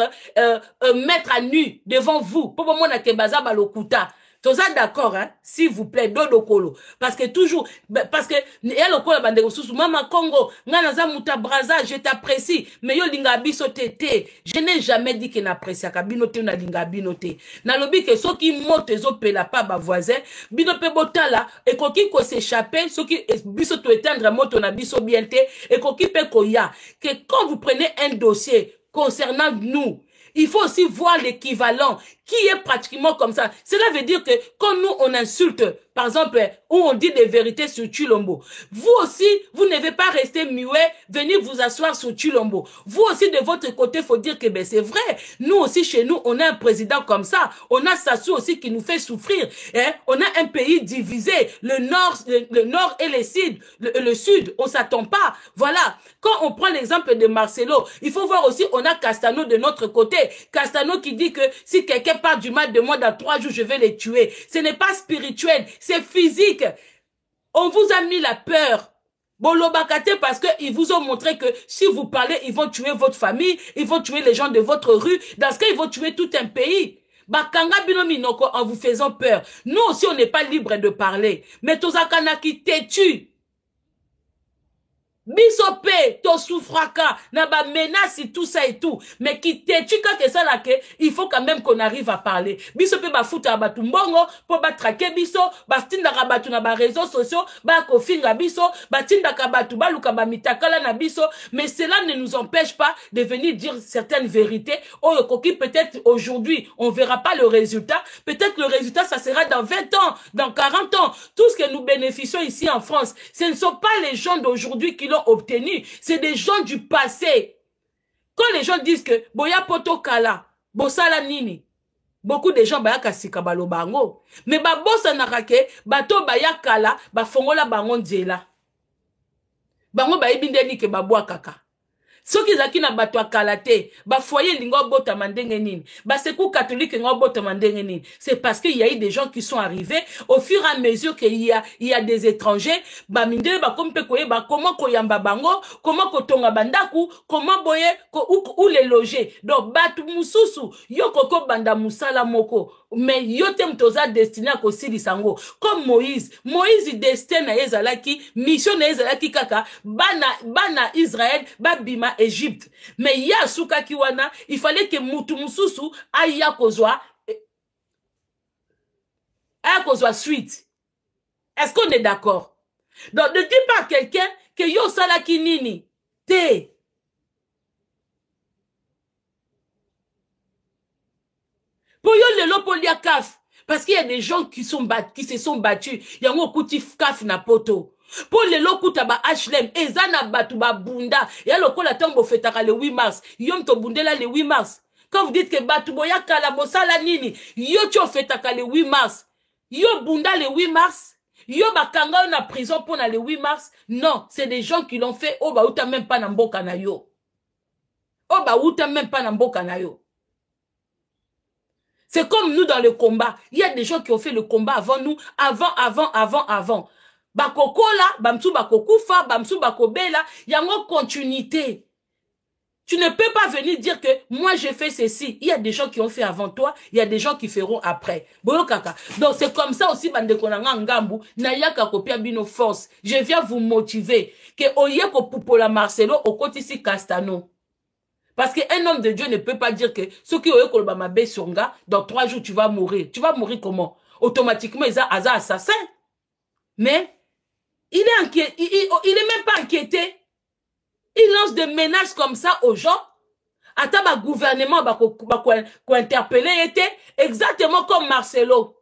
mettre à nu devant vous pour mona ke baza ba lokuta Toza d'accord, hein? S'il vous plaît, Dodo Kolo. Parce que toujours, parce que, y'a le Kolo bande sous Mama Congo, Nganaza Mouta Braza, je t'apprécie. Mais yo linga biso tete. Je n'ai jamais dit que n'apprécie à binote na linga binote. Na lobi que ceux qui montent zo pela pas ba voisin, binope botala, et koki ko s'échapper, ceux qui biso to éteindre moto na biso bienté, et koki pe koya. Que quand vous prenez un dossier concernant nous, il faut aussi voir l'équivalent qui est pratiquement comme ça. Cela veut dire que quand nous, on insulte, par exemple, où on dit des vérités sur Chilombo, vous aussi, vous ne devez pas rester muet, venir vous asseoir sur Chilombo. Vous aussi, de votre côté, il faut dire que ben, c'est vrai. Nous aussi, chez nous, on a un président comme ça. On a Sassou aussi qui nous fait souffrir. Hein? On a un pays divisé. Le nord et le sud, on ne s'attend pas. Voilà. Quand on prend l'exemple de Marcelo, il faut voir aussi, on a Castano de notre côté. Castano qui dit que si quelqu'un part du mal de moi dans 3 jours, je vais les tuer. Ce n'est pas spirituel, c'est physique. On vous a mis la peur. Bolobakate parce qu'ils vous ont montré que si vous parlez, ils vont tuer votre famille, ils vont tuer les gens de votre rue. Dans ce cas, ils vont tuer tout un pays. Bakanga Binominoko en vous faisant peur. Nous aussi, on n'est pas libre de parler. Mais Tozakana qui têtu. Bisope, to souffraka, na ba menace tout ça et tout. Mais qui têtu quand ça là que il faut quand même qu'on arrive à parler. Bisope ba fouta ba tumbongo, po ba traquer biso, ba stinda ka batu na ba réseaux sociaux, ba kofinga biso, ba tinda ka batu ba luka ba mitakala na biso. Mais cela ne nous empêche pas de venir dire certaines vérités. Oh, coquille, peut-être aujourd'hui, on verra pas le résultat. Peut-être le résultat, ça sera dans 20 ans, dans 40 ans. Tout ce que nous bénéficions ici en France, ce ne sont pas les gens d'aujourd'hui qui l'ont obtenu, c'est des gens du passé. Quand les gens disent que boya poto kala, bosala nini, beaucoup de gens baya kasika balo bango, mais ba bosa narake, bato baya kala, ba fongola bango nzela. Bango ba ibindeni ke babwa kaka. Soki zaki na bato akala te, ba foyer lingo bota mandenge nini, ba sekou catholique ngo bota mandenge nini. C'est parce qu'il y a eu des gens qui sont arrivés au fur et à mesure qu'il y a des étrangers, ba mindele ba kompe koye ba comment koyamba bango, comment kotonga bandaku, comment boye où les loger. Donc batu mususu yo koko banda musala moko. Mais yo tem toza destiné à kosili sango. Comme Moïse destin na ezalaki, mission na ezalaki kaka, bana Israël, babima Égypte. Mais ya suka kiwana, il fallait que mutu mususu aya kozwa suite. Est-ce qu'on est d'accord? Donc ne dis pas à quelqu'un que yo salaki nini. Te. Pour yo lelo poliakaf. Parce qu'il y a des gens qui se sont battus. Yango kuti kaf na poto. Pour les lokuta ba HLM, ezana batu ba bunda. Ya lokola tango fetaka le 8 mars. Yom to bundela le 8 mars. Quand vous dites que batu boya kala bosala nini, yo cho fetaka le 8 mars. Yo bunda le 8 mars. Yo bakanga na prison pour le 8 mars. Non, c'est des gens qui l'ont fait. Oh ba uta même pas na mboka na yo. Oh ba uta même pas na mboka na yo. C'est comme nous dans le combat. Il y a des gens qui ont fait le combat avant nous. Avant. Bakoko là, bamsou bakokufa, bamsou bakobela, yango continuité. Tu ne peux pas venir dire que moi j'ai fait ceci. Il y a des gens qui ont fait avant toi, il y a des gens qui feront après. Boyo kaka. Donc c'est comme ça aussi bande konanga ngambu, na yaka kopia bino force. Je viens vous motiver que oye ko pupola Marcelo au côté ici Castano. Parce qu'un homme de Dieu ne peut pas dire que ceux qui ont kolba mabe songa, dans 3 jours tu vas mourir. Tu vas mourir comment? Automatiquement ils ont assassin. Mais il est inquiet, il est même pas inquiété. Il lance des menaces comme ça aux gens. Attends, le gouvernement va interpeller était exactement comme Marcelo.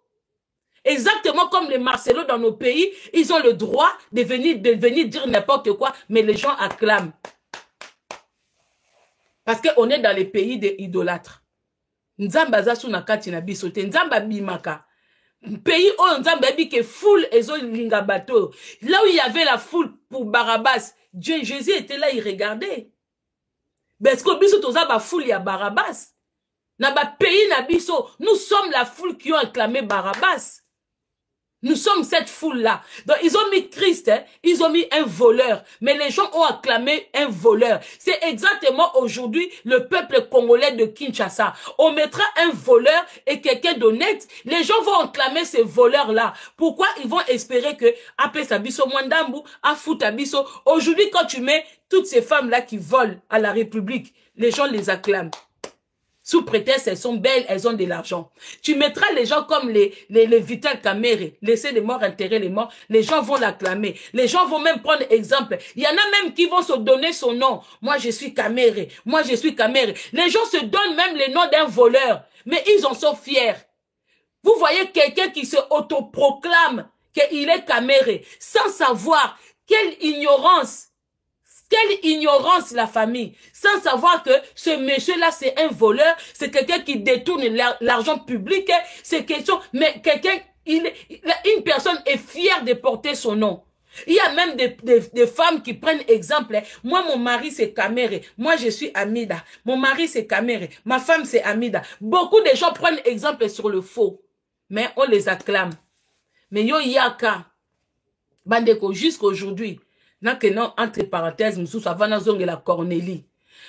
Exactement comme les Marcelo dans nos pays, ils ont le droit de venir dire n'importe quoi, mais les gens acclament. Parce qu'on est dans les pays des idolâtres. Nzamba zasu na kati na bisote, nzamba bimaka. Pays où on dit que foule et linga bateau. Là où il y avait la foule pour Barabbas, Jésus était là, il regardait. Parce que biso toza ba foule ya Barabbas. Na ba pays na biso, nous sommes la foule qui ont acclamé Barabbas. Nous sommes cette foule-là. Donc, ils ont mis Christ, hein, ils ont mis un voleur. Mais les gens ont acclamé un voleur. C'est exactement aujourd'hui le peuple congolais de Kinshasa. On mettra un voleur et quelqu'un d'honnête. Les gens vont acclamer ces voleurs-là. Pourquoi ils vont espérer que, après Sabiso Mwandambu, Afutabiso, aujourd'hui, quand tu mets toutes ces femmes-là qui volent à la République, les gens les acclament. Sous prétexte, elles sont belles, elles ont de l'argent. Tu mettras les gens comme les Vital Kamere, laisser les morts enterrer les morts, les gens vont l'acclamer. Les gens vont même prendre exemple. Il y en a même qui vont se donner son nom. Moi, je suis Kamere. Moi, je suis Kamere. Les gens se donnent même le nom d'un voleur. Mais ils en sont fiers. Vous voyez quelqu'un qui se autoproclame qu'il est Kamere, sans savoir quelle ignorance la famille, sans savoir que ce monsieur-là, c'est un voleur, c'est quelqu'un qui détourne l'argent public, c'est question, mais quelqu'un, une personne est fière de porter son nom. Il y a même des femmes qui prennent exemple. Moi, mon mari, c'est Kamere. Moi, je suis Amida. Mon mari, c'est Kamere. Ma femme, c'est Amida. Beaucoup de gens prennent exemple sur le faux, mais on les acclame. Mais yo yaka, bandeko, jusqu'aujourd'hui, non, entre parenthèses, nous sommes avant la Cornélie.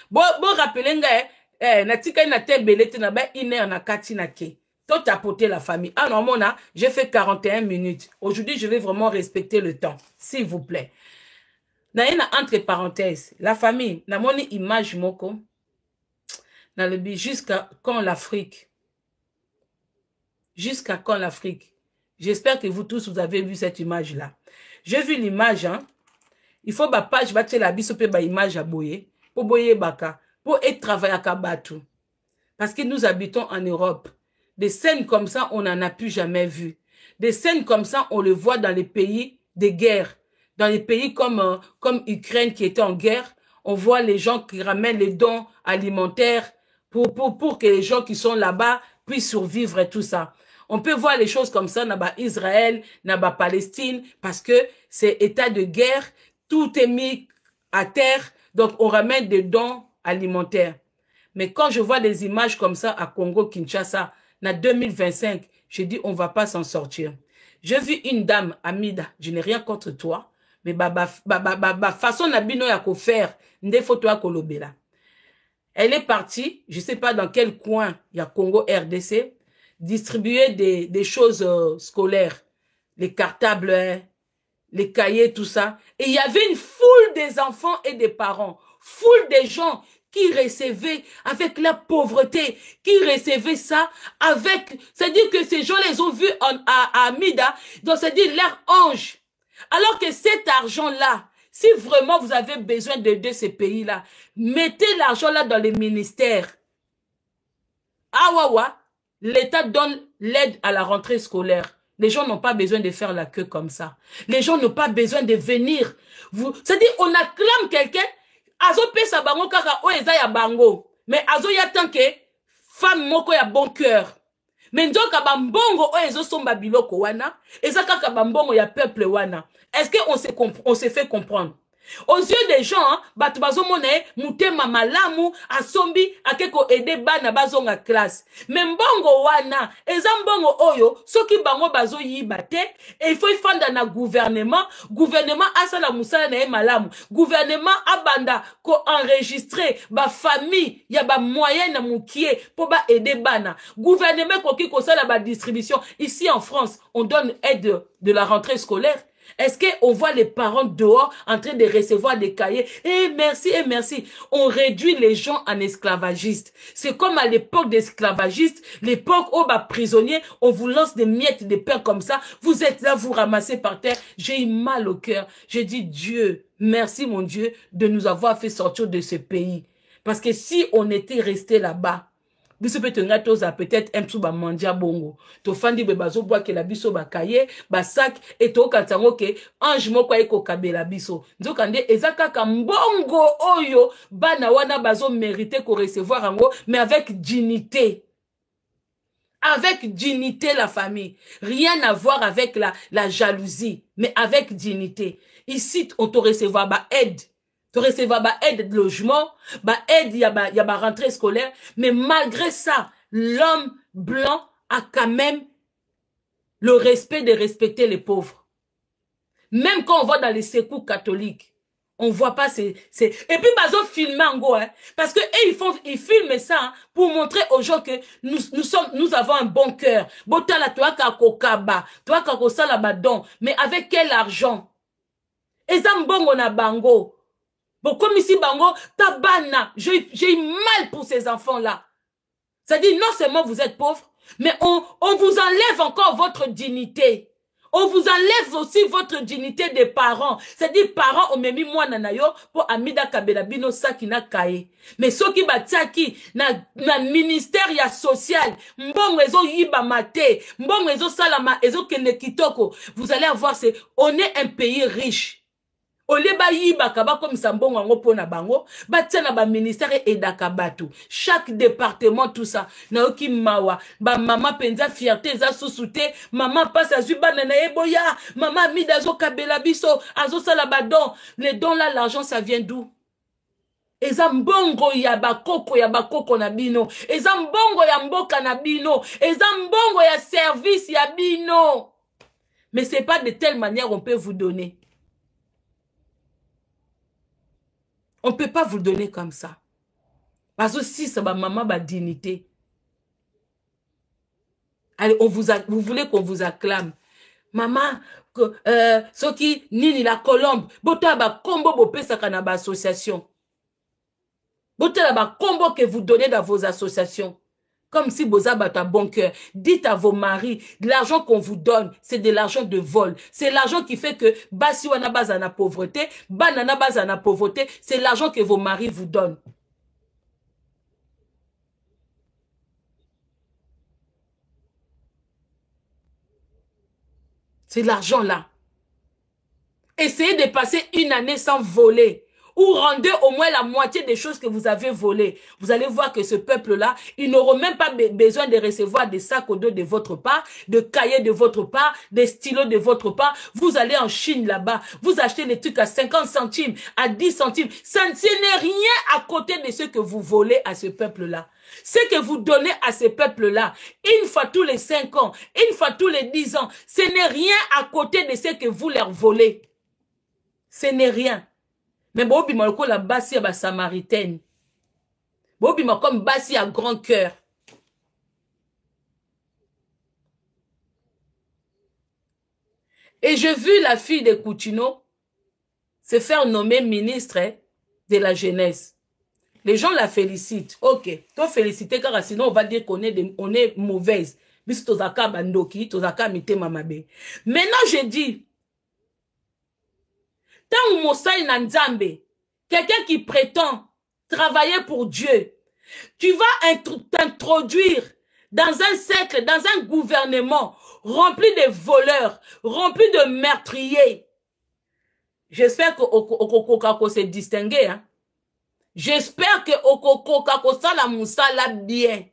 Bon, rappelez nga, natika na te belete na ba iner na kati na ke. Toi, tapoter la famille. Ah non, mona, j'ai fait 41 minutes. Aujourd'hui, je vais vraiment respecter le temps. S'il vous plaît. Na entre parenthèses, la famille, na moni image moko, na le bi, jusqu'à quand l'Afrique? Jusqu'à quand l'Afrique? J'espère que vous tous, vous avez vu cette image-là. J'ai vu l'image, hein. Il faut ba page ba la biso pe ba image à boyer pour boyer baka pour être travailler à Kabatu parce que nous habitons en Europe. Des scènes comme ça on n'en a plus jamais vu. Des scènes comme ça on le voit dans les pays de guerre, dans les pays comme Ukraine qui était en guerre. On voit les gens qui ramènent les dons alimentaires pour que les gens qui sont là-bas puissent survivre et tout ça. On peut voir les choses comme ça dans Israël, dans Palestine parce que c'est état de guerre. Tout est mis à terre, donc on ramène des dons alimentaires. Mais quand je vois des images comme ça à Congo, Kinshasa, en 2025, je dis on ne va pas s'en sortir. J'ai vu une dame, Amida, je n'ai rien contre toi, mais façon nabino ya ko faire, nde photo à kolobela. Elle est partie, je ne sais pas dans quel coin, il y a Congo RDC, distribuer des choses scolaires, les cartables, les cahiers, tout ça. Et il y avait une foule des enfants et des parents, foule des gens qui recevaient avec la pauvreté, qui recevaient ça avec... C'est-à-dire que ces gens les ont vus à Amida, donc c'est-à-dire leur ange. Alors que cet argent-là, si vraiment vous avez besoin d'aider ces pays-là, mettez l'argent là dans les ministères. Ah ouais, ouais, l'État donne l'aide à la rentrée scolaire. Les gens n'ont pas besoin de faire la queue comme ça. Les gens n'ont pas besoin de venir. C'est-à-dire, on acclame quelqu'un, azo pesa bango kaka o eza ya bango. Mais azo ya tant que femme moko ya bon cœur. Mais ndoka bambongo o ezo somba biloko wana, eza kaka bambongo ya peuple wana. Est-ce qu'on se fait comprendre? Aux yeux des gens, bato bazomone mutema malamu asombi akeko ede bana bazonga classe. Mais mbongo wana, eza mbongo oyo, soki bango bazo yibate, et il faut y fanda na gouvernement asala musala na malamu. Gouvernement abanda ko enregistrer ba famille, ya ba moyen na mukie pour ba ede bana. Gouvernement koki ko sala ba distribution. Ici en France, on donne aide de la rentrée scolaire. Est-ce qu'on voit les parents dehors en train de recevoir des cahiers? Eh merci, eh merci. On réduit les gens en esclavagistes. C'est comme à l'époque des esclavagistes, l'époque où prisonniers, on vous lance des miettes de pain comme ça. Vous êtes là, vous ramassez par terre. J'ai eu mal au cœur. J'ai dit, Dieu, merci mon Dieu de nous avoir fait sortir de ce pays. Parce que si on était resté là-bas, biso peut-être un peu mandia bongo to fandi be bazo bois que la biso ba kaye ba sac et to kantango ke ange moko eko kabela biso nzokande ezaka ka mbongo oyo bana wana bazo mériter ko recevoir ango mais avec dignité. Avec dignité la famille. Rien à voir avec la jalousie, mais avec dignité. Ici on te recevoir ba aide. Tu recevras aide de logement, aide, il y a rentrée scolaire, mais malgré ça, l'homme blanc a quand même le respect de respecter les pauvres. Même quand on va dans les secours catholiques, on voit pas ces... Et puis, bazo filmer en go, hein, parce que ils filment ça hein, pour montrer aux gens que nous avons un bon cœur. Botala, toi, kakokaba, toi, kakosala badon, mais avec quel argent? Et ça mbongo na bango. Bon, comme ici, bango, tabana, j'ai eu mal pour ces enfants-là. C'est-à-dire, non seulement vous êtes pauvres, mais on vous enlève encore votre dignité. On vous enlève aussi votre dignité des parents. C'est-à-dire, parents, on m'a mis moi nanayo pour Amida Kabelabino Sakina Kaye. Mais ceux qui bataki, na ministère ya social, mbong ezo yiba mate, mbong ezo salama, ezo kene kitoko. Vous allez avoir, on est un pays riche. Ole ba yiba kaba comme sambongo ngo pona bango ba tsena ba ministère et dakabatu chaque département tout ça na oki mawa ba mama penza fierté za susute mama passe à zubana na eboya mama midazo kabela biso azo sala badon les dons là l'argent ça vient d'où? Eza mbongo ya bakoko na bino eza mbongo ya mboka na bino eza mbongo ya service ya bino, mais c'est pas de telle manière on peut vous donner. On ne peut pas vous donner comme ça. Parce que si ça va maman, ma dignité. Allez, vous voulez qu'on vous acclame. Maman, ce qui nini la colombe, bota ba combo bo pesa kana ba association. Bota ba combo que vous donnez dans vos associations. Comme si vous avez un bon cœur. Dites à vos maris, l'argent qu'on vous donne, c'est de l'argent de vol. C'est l'argent qui fait que, basi wana baza na pauvreté, banana baza na pauvreté, c'est l'argent que vos maris vous donnent. C'est l'argent là. Essayez de passer une année sans voler. Ou rendez au moins la moitié des choses que vous avez volées. Vous allez voir que ce peuple-là, ils n'auront même pas besoin de recevoir des sacs au dos de votre part, de cahiers de votre part, des stylos de votre part. Vous allez en Chine là-bas, vous achetez des trucs à 50 centimes, à 10 centimes. Ça n'est rien à côté de ce que vous volez à ce peuple-là. Ce que vous donnez à ce peuple-là, une fois tous les 5 ans, une fois tous les 10 ans, ce n'est rien à côté de ce que vous leur volez. Ce n'est rien. Mais bobi malko la basi à la samaritaine. Bobi ma comme basi à grand cœur. Et j'ai vu la fille de Coutinho se faire nommer ministre de la jeunesse. Les gens la félicitent. Ok, toi féliciter car sinon on va dire qu'on est mauvaise. Bis tozaka bandoki, tozaka mite mamabe. Maintenant je dis tant Mosai Nanzambe, quelqu'un qui prétend travailler pour Dieu, tu vas t'introduire dans un cercle, dans un gouvernement rempli de voleurs, rempli de meurtriers. J'espère que Okokokako s'est distingué. Hein? J'espère que Okokokako sala musala bien.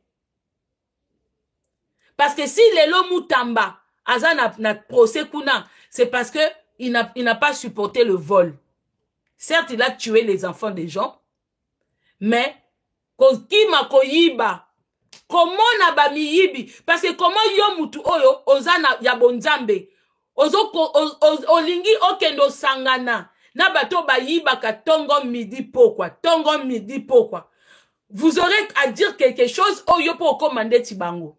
Parce que si Lelo Moutamba, Azan na procès kuna, c'est parce que il n'a pas supporté le vol. Certes, il a tué les enfants des gens, mais Kima Koyiba, comment na ba miyibi? Parce que comment yo mutu oyo ozana ya bonzambe, olingi okendo sangana, na bato ba yiba ka tongo midi pourquoi? Tongo midi pourquoi? Vous aurez à dire quelque chose oyo pour commander Tibango.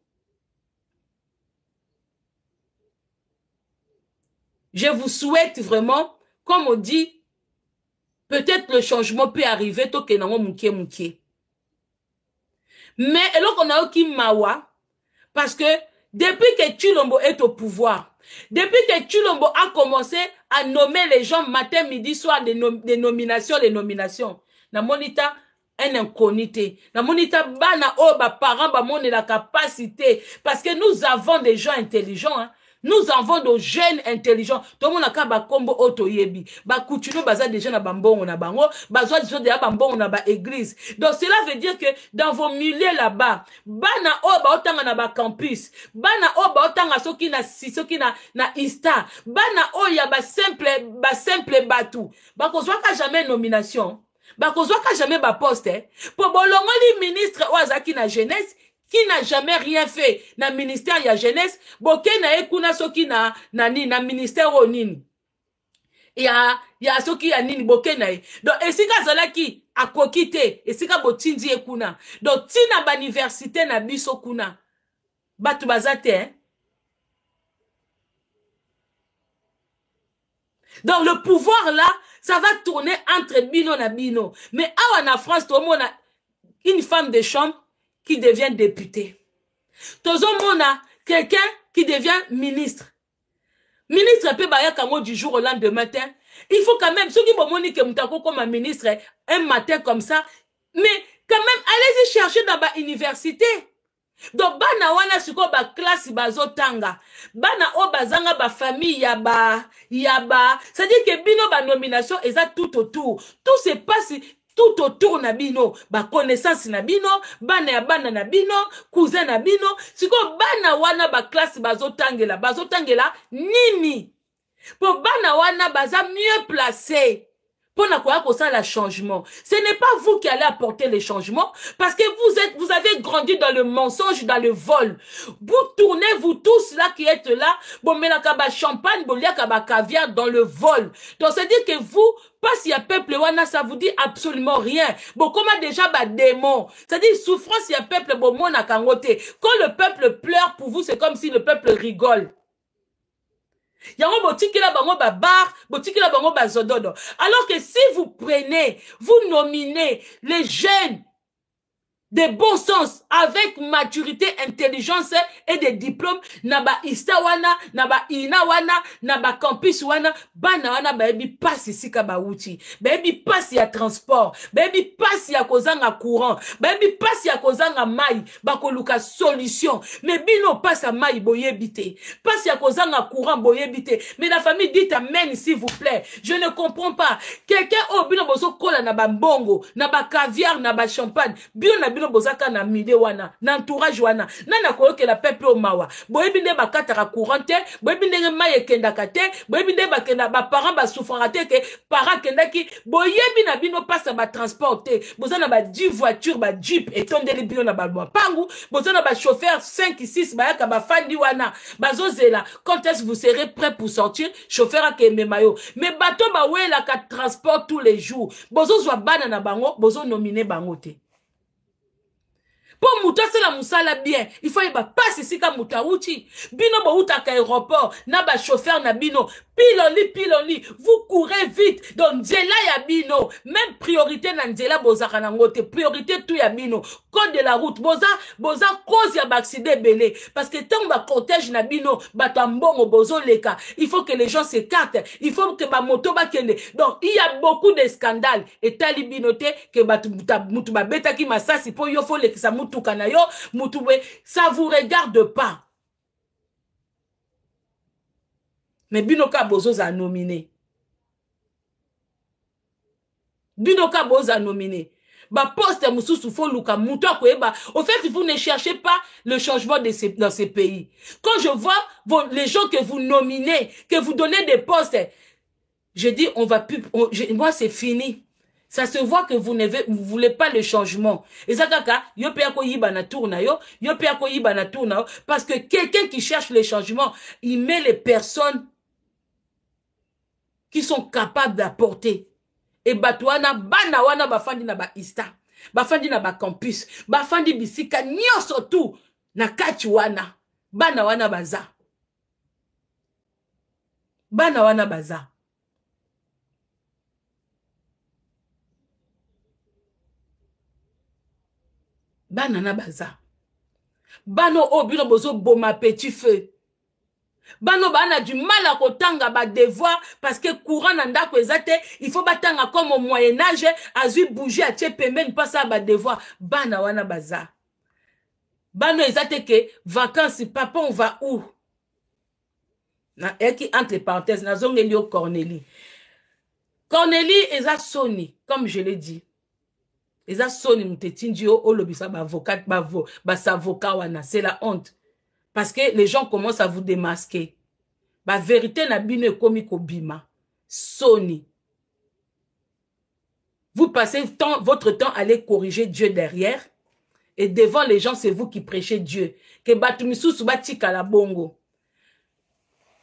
Je vous souhaite vraiment, comme on dit, peut-être le changement peut arriver, mais alors qu'on a aucun mawa, parce que depuis que Tshilombo est au pouvoir, depuis que Tshilombo a commencé à nommer les gens matin, midi, soir, des nominations, na monita un inconité, na monita bana oba parents ba mon la capacité, parce que nous avons des gens intelligents, hein. Nous avons des jeunes intelligents. Tout le monde a ba kombo auto yebi. Ba Coutinho baza déjà na bambon na bango. Baza déjà bambon na ba église. Donc cela veut dire que dans vos milieux là-bas, bana oba otanga na ba campus, bana oba otanga soki na ista, bana oya ba simple batu. Ba kozwaka jamais nomination. Ba kozwaka jamais ba poste. Po bolongoli ministre oazaki na jeunesse. Qui qui n'a jamais rien fait na ministère ya jeunesse, boke na ekuna soki na ministère onini. Ya soki ya nini boke na e. Donc esika zalaki akoki te, esika botindi ekuna. Donc tina ba université na biso kuna. Batu bazate hein. Donc le pouvoir là, ça va tourner entre bino na bino. Mais awa en France, tout le monde a une femme de chambre qui devient députée. Tout le monde a quelqu'un qui devient ministre. Ministre peut baya kamo du jour au lendemain. Il faut quand même, ceux qui vont moniquer moutako comme un ministre un matin comme ça, mais quand même, allez-y chercher dans la université. Donc, bana wana suko ba classe bazo tanga. Bana o bazanga ba famille yaba. C'est-à-dire que bino ba nomination eza tout autour. Tout se passe tout autour na bino. Ba connaissance na bino. Bana ya bana na bino. Cousin na bino. Suko bana wana ba classe bazo tangela. Bazo tangela nini. Pour bana wana baza mieux placé. Pour la changement. Ce n'est pas vous qui allez apporter les changements parce que vous avez grandi dans le mensonge, dans le vol. Vous tournez, vous tous là qui êtes là, bon, mais la kaba champagne, bon, la kaba caviar dans le vol. Donc, c'est dire que vous, pas s'il y a peuple wana, ça vous dit absolument rien. Bon, comment déjà, bah, démon. C'est-à-dire, souffrance, il y a peuple, bon, mon akangote. Quand le peuple pleure pour vous, c'est comme si le peuple rigole. Yango botiki la bango ba bar, botiki la bango ba zododo. Alors que si vous prenez, vous nominez les jeunes de bon sens, avec maturité, intelligence et des diplômes, naba istawana, naba inawana, naba campus wana, bana wana baby passe ici kaba uti, baby passe ya transport, baby passe ya kozanga courant, baby passe ya kozanga mai, bakoluka solution, mais bino passe à mai boyebite, passe ya kozanga courant boyebite, mais la famille dit amen s'il vous plaît, je ne comprends pas, quelqu'un oh bino bozo kola naba mbongo, naba caviar, naba champagne, bino na bino bozaka na mide wana na entourage wana nana koyoke la peuple o mawa boyebi nde bakataka courante boyebi ndenge mai ekendaka te boyebi nde bakenda ba parents ba souffrira te ke parents kendaki boyebi na bino pasa ba transporter bozana ba 10 voitures ba jeep etondeli bino na ba pangu bozana ba chauffeur 5 6 bayaka ba fandi wana bazozela quand est-ce que vous serez prêt pour sortir chauffeur akembe mayo mais bato ba wela ka transport tous les jours bozozwa bana na bango bozo nominer bango te. Pour mouta c'est la moussala bien. Il faut y ba passe ici comme mouta outi. Bino ba outa ka aéroport. Na ba chauffeur na bino. Piloli. Vous courez vite. Donc Nzela ya bino. Même priorité na Nzela bozaka nangote. Priorité tout ya bino. Code de la route. Boza cause ya ba accident belé. Parce que tant ba cortège na bino. Ba tambongo bozo leka. Il faut que les gens s'écartent. Il faut que ba moto ba kende. Donc il y a beaucoup de scandales. Et tali binote que ba mutu ba beta ki masasi po yo fo leka sa mutu kanayo. Mutu ça vous regarde pas. Mais binoka bozo a nominé. Binoka bozo a nominé. Ba poste mususu fo luka muto akoyeba. Au fait, vous ne cherchez pas le changement dans ces pays. Quand je vois les gens que vous nominez, que vous donnez des postes, je dis on va plus moi c'est fini. Ça se voit que vous ne voulez pas le changement. Et ça, kaka, yo pe ako yiba na tourna yo pe ako yiba na tourna yo, parce que quelqu'un qui cherche le changement, il met les personnes qui sont capables d'apporter. Et batouana, bana wana bafandi na ba ista, bafandi na ba campus, bafandi bisika, nyoso tout, na kati wana, bana wana baza. Bana wana baza. Banana baza. Bano obino bozo boma petit feu. Bano bana du mal à kotanga ba devoir parce que courant nanda ko ezate, il faut batanga comme au Moyen Âge, azu bouger à tie pemben pas ça ba devoir. Bana wana baza. Bano ezate que vacances papa on va où? Na eki entre parenthèses na zongelio Cornélie. Cornélie eza soni comme je l'ai dit. Eza soni mutetindio olobisa ba avocat ba savoka wana, c'est la honte. Parce que les gens commencent à vous démasquer. La vérité n'a bino komi kobima. Soni. Vous passez votre temps à aller corriger Dieu derrière. Et devant les gens, c'est vous qui prêchez Dieu. Que Batumisusu batika la bongo.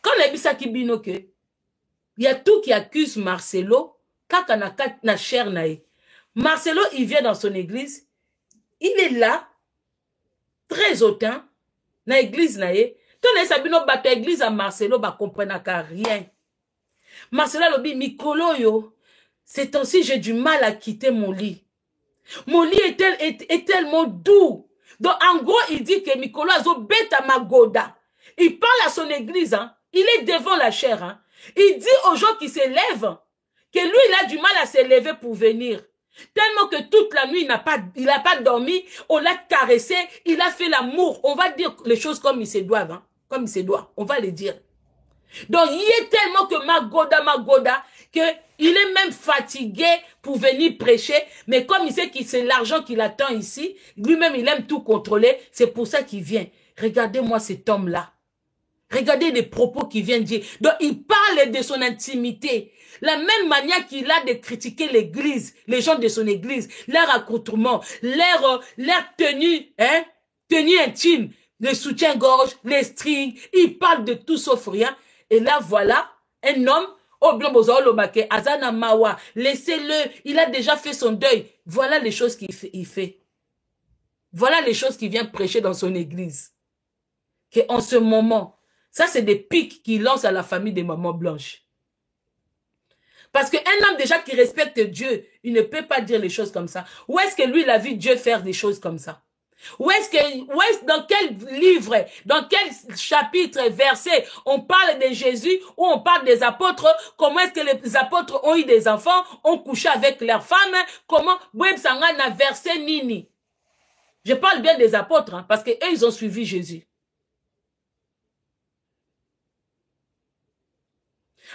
Quand on a vu ça qui bino que, il y a tout qui accuse Marcelo, kaka na chair nae. Marcelo, il vient dans son église, il est là, très hautain, na église nae. Quand on a bino bato église à Marcelo, ba comprenne rien. Marcelo lobi mikolo yo, c'est temps-ci j'ai du mal à quitter mon lit. Mon lit est tellement doux. Donc, en gros, il dit que Mikolo Azo beta magoda. Il parle à son église, hein. Il est devant la chair, hein. Il dit aux gens qui s'élèvent que lui, il a du mal à s'élever pour venir. Tellement que toute la nuit, il n'a pas dormi, on l'a caressé, il a fait l'amour. On va dire les choses comme il se doivent, hein. Comme il se doit. On va les dire. Donc, il est tellement que Magoda, qu'il est même fatigué pour venir prêcher, mais comme il sait que c'est l'argent qu'il attend ici, lui-même, il aime tout contrôler, c'est pour ça qu'il vient. Regardez-moi cet homme-là. Regardez les propos qu'il vient dire. Donc, il parle de son intimité. La même manière qu'il a de critiquer l'église, les gens de son église, leur accoutrement, leur tenue, hein, tenue intime, le soutien-gorge, les strings, il parle de tout sauf rien. Et là, voilà, un homme, Azana Mawa, laissez-le, il a déjà fait son deuil. Voilà les choses qu'il fait. Voilà les choses qu'il vient prêcher dans son église. En ce moment, ça c'est des pics qu'il lance à la famille des mamans blanches. Parce qu'un homme déjà qui respecte Dieu, il ne peut pas dire les choses comme ça. Où est-ce que lui, il a vu Dieu faire des choses comme ça? Dans quel livre, dans quel chapitre, verset, on parle de Jésus ou on parle des apôtres? Comment est-ce que les apôtres ont eu des enfants, ont couché avec leurs femmes? Comment? Verset nini. Je parle bien des apôtres, hein, parce qu'eux, ils ont suivi Jésus.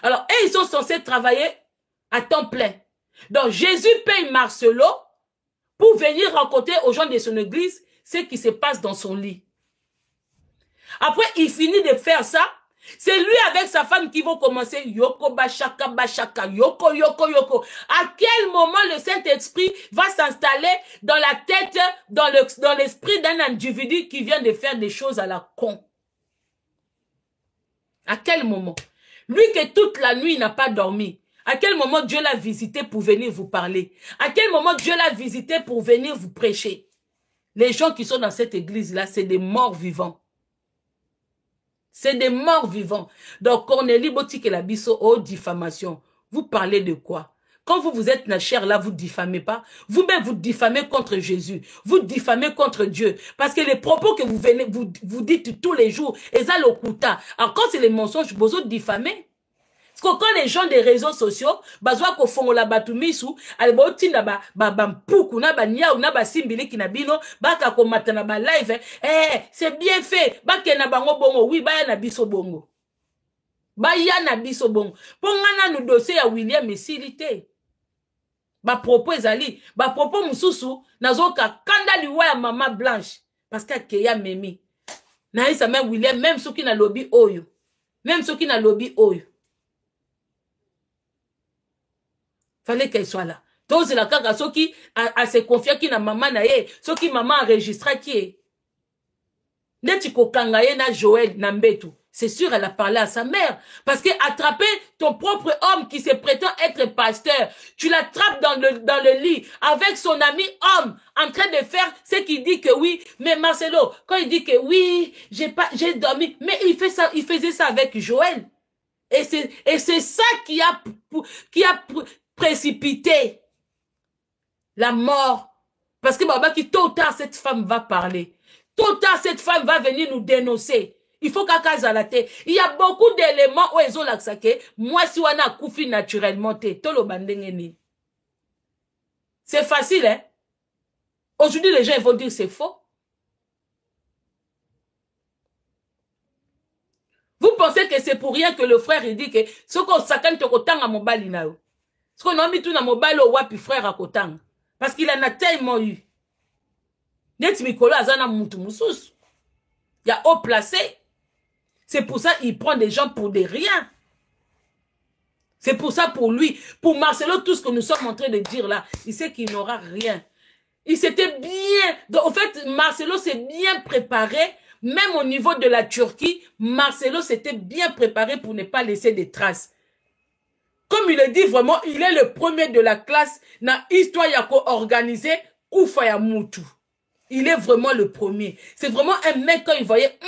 Alors, eux, ils sont censés travailler à temps plein. Donc, Jésus paye Marcelo pour venir rencontrer aux gens de son église ce qui se passe dans son lit. Après, il finit de faire ça. C'est lui avec sa femme qui vont commencer yoko bashaka bashaka, yoko yoko yoko. À quel moment le Saint-Esprit va s'installer dans la tête, dans l'esprit d'un individu qui vient de faire des choses à la con? À quel moment? Lui que toute la nuit n'a pas dormi. À quel moment Dieu l'a visité pour venir vous parler? À quel moment Dieu l'a visité pour venir vous prêcher? Les gens qui sont dans cette église-là, c'est des morts vivants. C'est des morts vivants. Donc, Cornélie Botique et la Bisso, oh, diffamation. Vous parlez de quoi? Quand vous êtes la chair là, vous diffamez pas. Vous-même, vous diffamez contre Jésus. Vous diffamez contre Dieu. Parce que les propos que vous dites tous les jours, et ça l'okuta. Alors, quand c'est les mensonges, vous autres diffamez. Parce que quand les gens des réseaux sociaux, bazwa ko fongola batumisu, alebo tinda ba mpuku na ba niaou na ba simbili kinabino, baka ko matana ba live, c'est bien fait, baka na bango bongo, oui, baya na biso bongo. Baya na biso bongo. Pongana nous dossier ya William Esilité. Ba propos ezali, ba propos mususu, nazoka kanda liwa ya mama blanche, parce que ya memi. Na isa même William, même ceux qui na lobby oyo. Même ceux qui na lobby oyo. Fallait qu'elle soit là. Donc, c'est la caca, ceux qui a se confier qui na maman na ye, ceux qui maman enregistra qui est. Neti ko kangaye na Joël Nambetou. C'est sûr, elle a parlé à sa mère. Parce que attraper ton propre homme qui se prétend être pasteur, tu l'attrapes dans le lit avec son ami homme en train de faire ce qu'il dit que oui. Mais Marcelo, quand il dit que oui, j'ai dormi, mais il faisait ça avec Joël. Et c'est ça qui a précipité la mort. Parce que Baba, qui tôt ou tard, cette femme va parler. Tôt ou tard, cette femme va venir nous dénoncer. Il faut qu'à Kazalate. Il y a beaucoup d'éléments où ils ont l'accès. Moi, si on a koufi naturellement, c'est facile, hein? Aujourd'hui, les gens ils vont dire c'est faux. Vous pensez que c'est pour rien que le frère il dit que ce qu'on s'accante au tang à mobali na yo. Ce qu'on a mis tout dans mobile au wapi frère à kotang. Parce qu'il en a tellement eu. Net Mikolo azana mutu musus. Il y a haut placé. C'est pour ça qu'il prend des gens pour des riens. C'est pour ça pour lui, pour Marcelo, tout ce que nous sommes en train de dire là, il sait qu'il n'aura rien. Il s'était bien... Donc, en fait, Marcelo s'est bien préparé. Même au niveau de la Turquie, Marcelo s'était bien préparé pour ne pas laisser des traces. Comme il le dit vraiment, il est le premier de la classe dans l'histoire yako organisé Koufa ya Moutou. Il est vraiment le premier. C'est vraiment un mec quand il voyait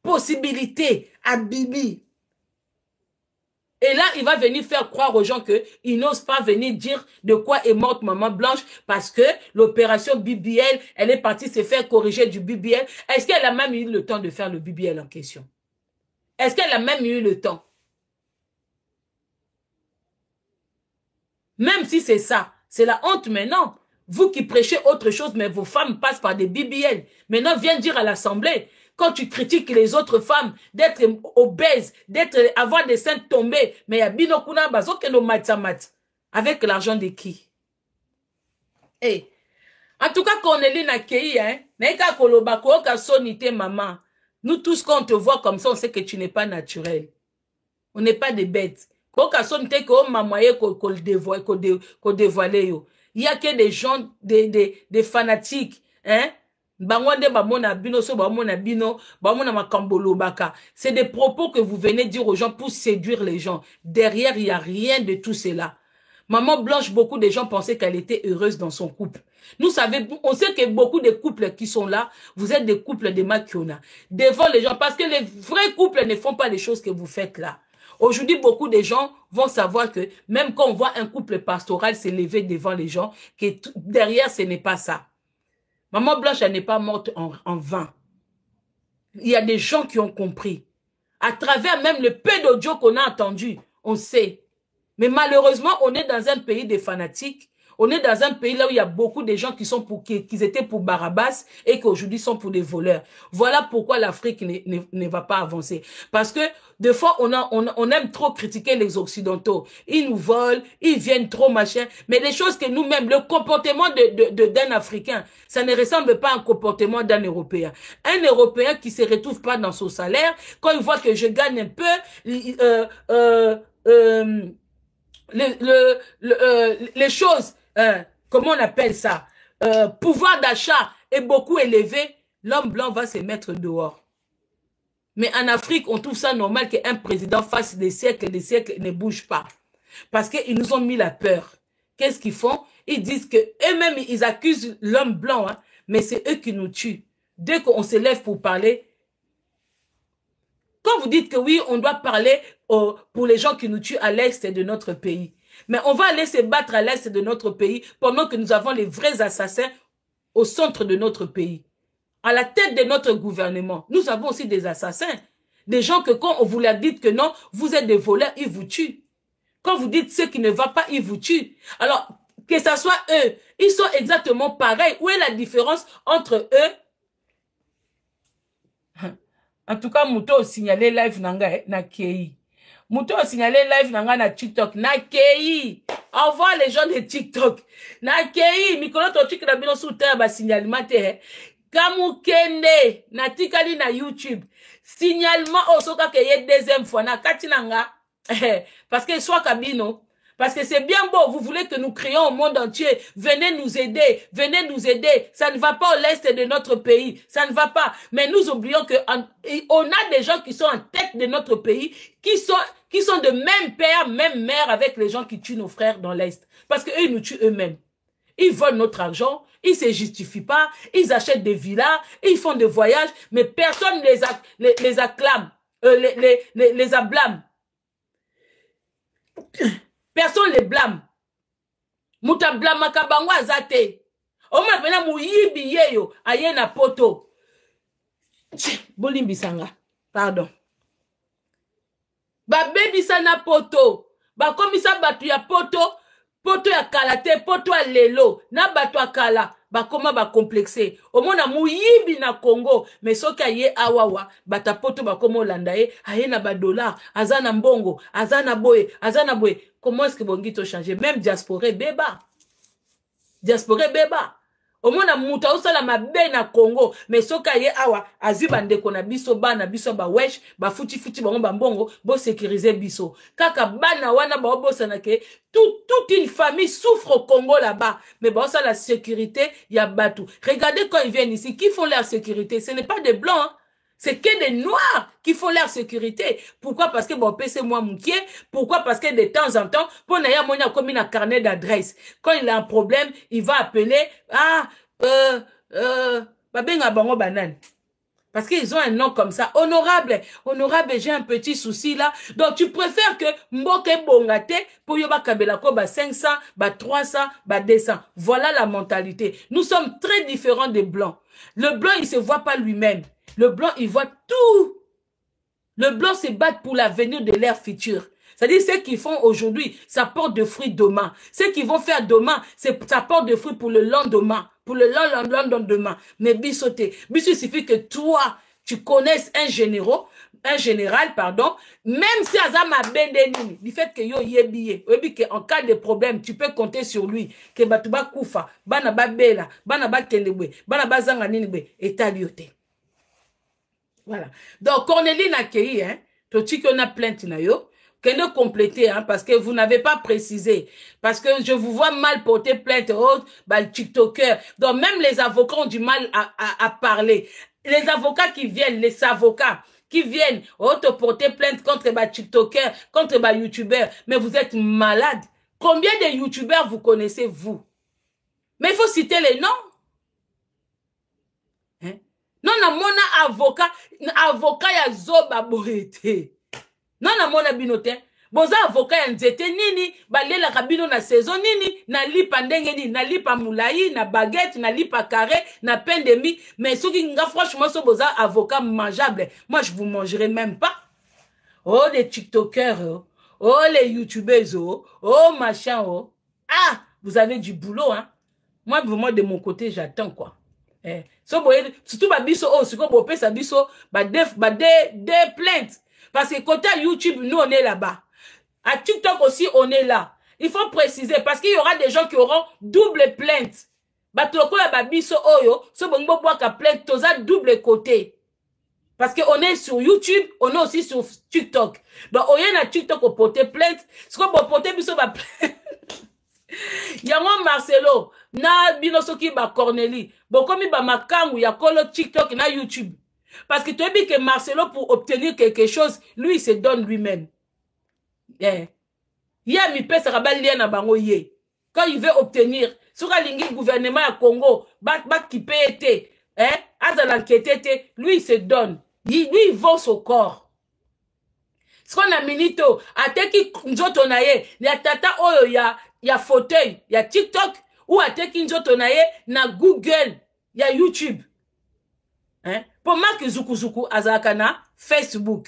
possibilité à Bibi. Et là, il va venir faire croire aux gens qu'il n'ose pas venir dire de quoi est morte Maman Blanche parce que l'opération BBL, elle est partie se faire corriger du BBL. Est-ce qu'elle a même eu le temps de faire le BBL en question? Est-ce qu'elle a même eu le temps? Même si c'est ça, c'est la honte maintenant. Vous qui prêchez autre chose, mais vos femmes passent par des BBL. Maintenant, viens dire à l'Assemblée, quand tu critiques les autres femmes, d'être obèses, avoir des seins tombés, mais il y a binokuna bazo que no matzamat. Avec l'argent de qui? Eh. En tout cas, Cornélie Nakei, hein, neka kolobako ka sonité maman. Nous tous, quand on te voit comme ça, on sait que tu n'es pas naturel. On n'est pas des bêtes. Koka sonité ko mamoye ko dévoiler yo. Il y a que des gens, des fanatiques, hein? C'est des propos que vous venez dire aux gens pour séduire les gens. Derrière, il n'y a rien de tout cela. Maman Blanche, beaucoup de gens pensaient qu'elle était heureuse dans son couple. On sait que beaucoup de couples qui sont là, vous êtes des couples de Makiona. Devant les gens, parce que les vrais couples ne font pas les choses que vous faites là. Aujourd'hui, beaucoup de gens vont savoir que même quand on voit un couple pastoral s'élever devant les gens, que derrière, ce n'est pas ça. Maman Blanche, elle n'est pas morte en vain. Il y a des gens qui ont compris. À travers même le peu d'audio qu'on a entendu, on sait. Mais malheureusement, on est dans un pays de fanatiques. On est dans un pays là où il y a beaucoup de gens qui étaient pour Barabbas et qui aujourd'hui sont pour des voleurs. Voilà pourquoi l'Afrique ne va pas avancer. Parce que des fois, on aime trop critiquer les Occidentaux. Ils nous volent, ils viennent trop machin. Mais les choses que nous-mêmes, le comportement d'un Africain, ça ne ressemble pas à un comportement d'un Européen. Un Européen qui ne se retrouve pas dans son salaire, quand il voit que je gagne un peu, les choses, comment on appelle ça, pouvoir d'achat est beaucoup élevé, l'homme blanc va se mettre dehors. Mais en Afrique, on trouve ça normal qu'un président fasse des siècles ne bouge pas. Parce qu'ils nous ont mis la peur. Qu'est-ce qu'ils font? Ils disent que eux-mêmes, ils accusent l'homme blanc, hein, mais c'est eux qui nous tuent. Dès qu'on se lève pour parler, quand vous dites que oui, on doit parler pour les gens qui nous tuent à l'est de notre pays, mais on va aller se battre à l'est de notre pays pendant que nous avons les vrais assassins au centre de notre pays. À la tête de notre gouvernement, nous avons aussi des assassins. Des gens que quand on vous leur dit que non, vous êtes des voleurs, ils vous tuent. Quand vous dites ce qui ne va pas, ils vous tuent. Alors, que ce soit eux, ils sont exactement pareils. Où est la différence entre eux? En tout cas, Mouto a signalé live na Kei. Mouto a signalé live na TikTok. Na Kei. Au revoir les gens de TikTok. Na Kei. Mikolo to chik na bino sous terre ba signalement te. Kamu kende. Na tikali na YouTube. Signalement osoka ke ye deuxième fois. Na katinanga. Parce que soit kabino. Parce que c'est bien beau, vous voulez que nous créions au monde entier. Venez nous aider, venez nous aider. Ça ne va pas au l'est de notre pays, ça ne va pas. Mais nous oublions qu'on a des gens qui sont en tête de notre pays, qui sont de même père, même mère avec les gens qui tuent nos frères dans l'est. Parce qu'eux, ils nous tuent eux-mêmes. Ils volent notre argent, ils ne se justifient pas, ils achètent des villas, ils font des voyages, mais personne les acclame, les ablâme. Personne les blâme. Mouta blâme kabango azate. Oma pena muyibi yeyo ayena poto. Bolimbi sanga. Pardon. Ba baby sana poto. Ba komisa batu ya poto. Poto ya kalate, poto ya lelo. Na batu ya kala. Ba koma ba complexé. Omona muyibi na Congo. Mais soki aye awawa. Bata poto ba komo landaye. Ayena ba dollar. Azana mbongo. Azana boye. Azana boye. Comment est-ce que Bongito change? Même diaspora beba. Diaspora beba. omona muta osala mabe na Congo mais soka ye awa azwi bandeko na biso bana biso ba wesh ba futi bango bambongo bo sécuriser biso kaka bana wana ba obosana ke toute une famille souffre au Congo là-bas mais ba osala la sécurité ya batu. Regardez quand ils viennent ici qui font leur sécurité, ce n'est pas des blancs hein? C'est que des noirs qui font leur sécurité. Pourquoi? Parce que bon, c'est moi moukier. Pourquoi? Parce que de temps en temps, pour n'ayant mon comme un carnet d'adresse. Quand il a un problème, il va appeler, babenga bango banane. Parce qu'ils ont un nom comme ça. Honorable. Honorable, j'ai un petit souci là. Donc, tu préfères que Mboke Bongate pour yoba kabelako ba 500, ba 300, ba 200. Voilà la mentalité. Nous sommes très différents des blancs. Le blanc, il se voit pas lui-même. Le blanc, il voit tout. Le blanc se bat pour l'avenir de l'ère future. C'est-à-dire, ce qu'ils font aujourd'hui, ça porte de fruits demain. Ce qu'ils vont faire demain, ça porte de fruits pour le lendemain. Pour le lendemain. Mais Bissoté, il suffit que toi, tu connaisses un général, même si Azama Bendeni, du fait que yo yebiye, en cas de problème, tu peux compter sur lui, que Batuba Koufa, Banaba Bela, Banaba Kendebe, Banaba Zanganinebe, et Taliote. Voilà. Donc, Cornélie Nakei, hein, tu qu'on a plainte na yo, qu'elle est complétée, hein, parce que vous n'avez pas précisé. Parce que je vous vois mal porter plainte autres, bah, le TikToker. Donc, même les avocats ont du mal à parler. Les avocats qui viennent, les avocats qui viennent porter plainte contre bah, TikToker, contre bah, YouTuber, mais vous êtes malade. Combien de YouTubers vous connaissez, vous? Mais il faut citer les noms. Non, na mona avocat ya zoba boete. Non, na mona binote. Boza avocat ya nzete nini, balela kabino na saison nini, na lipa ndenge nini, na lipa moulayi, na baguette, na lipa carré, na pain de mie. Mais ceux qui nga franchement so boza avocat mangeable, moi je vous mangerai même pas. Oh les TikTokers, oh les YouTubers, oh machin, oh. Ah, vous avez du boulot, hein. Moi vraiment de mon côté, j'attends quoi. So surtout babiso oh siko bopé sa biso des plaintes parce que côté YouTube nous on est là-bas, à TikTok aussi on est là. Il faut préciser parce qu'il y aura des gens qui auront double plainte. Batoko ya babiso oyo so bongo boaka plainte toza double côté. Parce que on est sur YouTube, on est aussi sur TikTok. Donc on est na TikTok au porter plainte, siko bo porter biso ba plainte. Yango Marcelo na binosoki ba Cornélie bokomi ba makangu ya kolo TikTok na YouTube parce que tu as dit que Marcelo pour obtenir quelque chose lui il se donne lui-même ya mi pesa kabali lien na bango ye quand il veut obtenir soka lingi gouvernement ya Congo ba qui pété azala nketete lui il se donne lui il vend son corps. Ce qu'on a minito ateki nzoto na ye ya tata oyo ya fauteuil, ya TikTok, ou ateki nzoto na ye na Google, ya YouTube. Hein? Pour Mark Zukuzuku azaka na Facebook.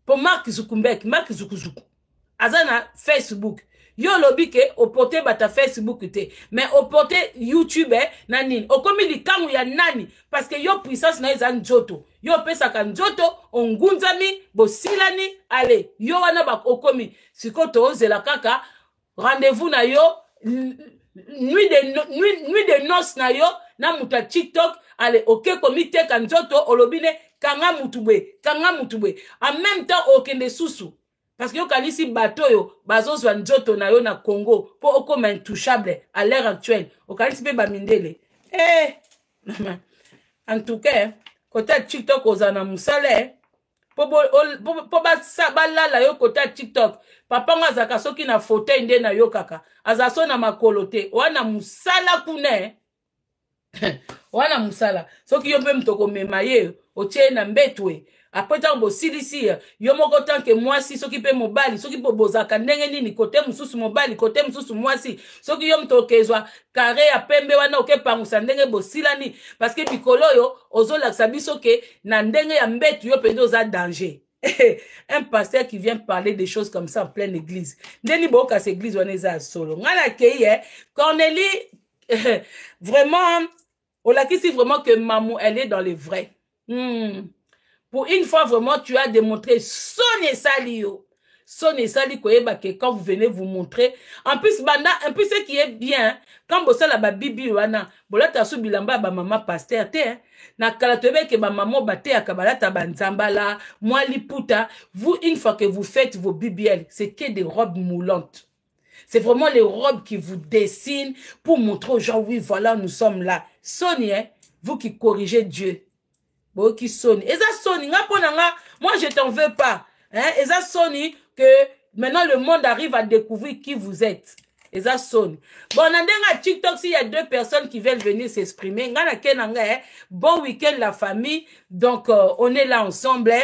Pour Mark Zukumbek, Mark Zukuzuku azana Facebook. Yo lobi ke opote bata Facebook te, mais opote YouTube nani. Okomi li kangu ya nani parce que yo puissance na eza nzoto. Yo pesa ka nzoto ongunzami bosilani ale. Yo wana ba okomi sikoto ozela kaka rendez-vous na yo nuit de noces na yo na muta TikTok ale oke komite ka nzoto olobine kanga mutubwe en même temps okende susu parce que yo kanisi bato yo bazozwa nzoto na yo na Congo po okoma intouchable à l'heure actuelle okanisi pe ba mindele en tout cas côté TikTok ozana musale po balala yo côté TikTok papa nga zaka soki na fauteuil nde na yo kaka azaso na makolo te wana musala kune wana musala soki yo mpe mtoko mema ye otie na mbetwe après tant bo silisi yo moko tanke mwasi soki pe mobali soki po bozaka ndenge nini côté mususu mobali côté mususu mwasi soki yo mtokezwa carré ya pembe wana oke pangusa ndenge bosilani parce que bikolo yo ozolakisa biso ke na ndenge ya mbetu yo pende oza danger. Un pasteur qui vient parler des choses comme ça en pleine église. Ndeni boka cette église on est solo. Ngala keye Cornélie vraiment on l'a dit vraiment que maman elle est dans les vrais. Pour une fois vraiment tu as démontré son salio. son et sali koyeba que quand vous venez vous montrer, en plus banda, en plus ce qui est bien, quand bossa la ba bibi wana, bolata su bilamba ba maman pasteur te, hein, na kala toyeba que ba maman bate akabalata banzambala, moi liputa, vous une fois que vous faites vos bibielles, c'est que des robes moulantes. C'est vraiment les robes qui vous dessinent pour montrer aux gens, oui, voilà, nous sommes là. Soni, hein, vous qui corrigez Dieu. Bon, qui sonne. Et ça sonne. Moi, je t'en veux pas. Hein? Et ça sonne que maintenant le monde arrive à découvrir qui vous êtes. Et ça sonne. Bon, on a un TikTok, s'il y a 2 personnes qui veulent venir s'exprimer. Bon week-end, la famille. Donc, on est là ensemble.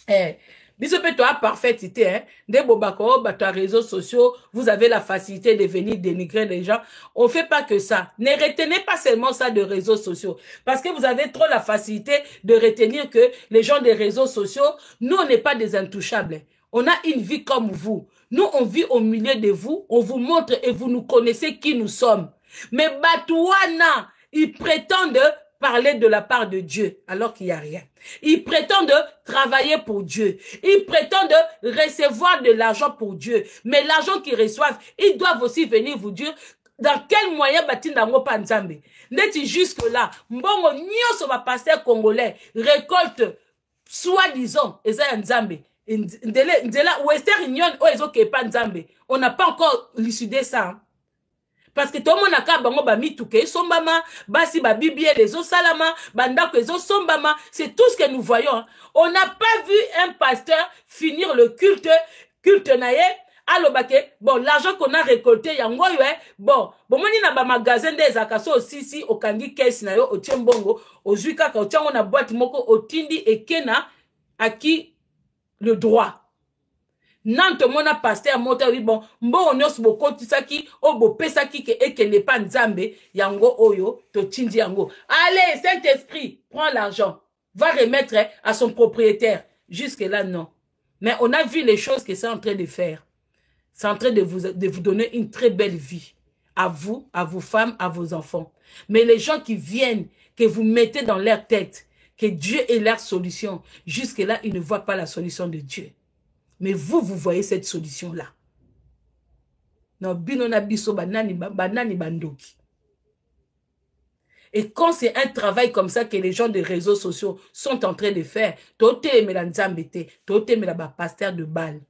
Hein? Bisope toi parfaitité, hein. Des bobako, bateau réseaux sociaux, vous avez la facilité de venir dénigrer les gens. On fait pas que ça. Ne retenez pas seulement ça de réseaux sociaux. Parce que vous avez trop la facilité de retenir que les gens des réseaux sociaux, nous, on n'est pas des intouchables. On a une vie comme vous. Nous, on vit au milieu de vous. On vous montre et vous nous connaissez qui nous sommes. Mais Batouana, ils prétendent parler de la part de Dieu alors qu'il n'y a rien. Ils prétendent travailler pour Dieu. Ils prétendent recevoir de l'argent pour Dieu. Mais l'argent qu'ils reçoivent, ils doivent aussi venir vous dire dans quel moyen bâtir n'ango pas nzambe. N'est-il jusque là, mbongo nyoso ba pasteur congolais récolte soi-disant eza nzambe. Ndela Western Union o ezo kepa nzambe. On n'a pas encore lucidé ça. Hein? Parce que tout le monde a dit bango ba mituke sombama, basi ba bibie les salama, bandako les sombama, c'est tout ce que nous voyons. Hein. On n'a pas vu un pasteur finir le culte naye, alobake, bon, l'argent qu'on a récolté, yango yue, bon, moni na ba magasin des akaso aussi, au kangi kesi na yo, au tiembongo, au juika, au tiango na boîte moko, au tindi et kena, à qui le droit. Nanto mona pasteur mota oui bon mbo nyos boko tisaki o bo pesaki ke ekele pa nzambe yango oyo to tindi yango. Allez Saint-Esprit, prends l'argent, va remettre à son propriétaire. Jusque là non. Mais on a vu les choses que c'est en train de faire. C'est en train de vous donner une très belle vie à vous, à vos femmes, à vos enfants. Mais les gens qui viennent que vous mettez dans leur tête que Dieu est leur solution, jusque là ils ne voient pas la solution de Dieu. Mais vous voyez cette solution-là. Non, binona biso banani bandoki. Et quand c'est un travail comme ça que les gens des réseaux sociaux sont en train de faire, tote me la nzambete, tote me la pasteur de balle.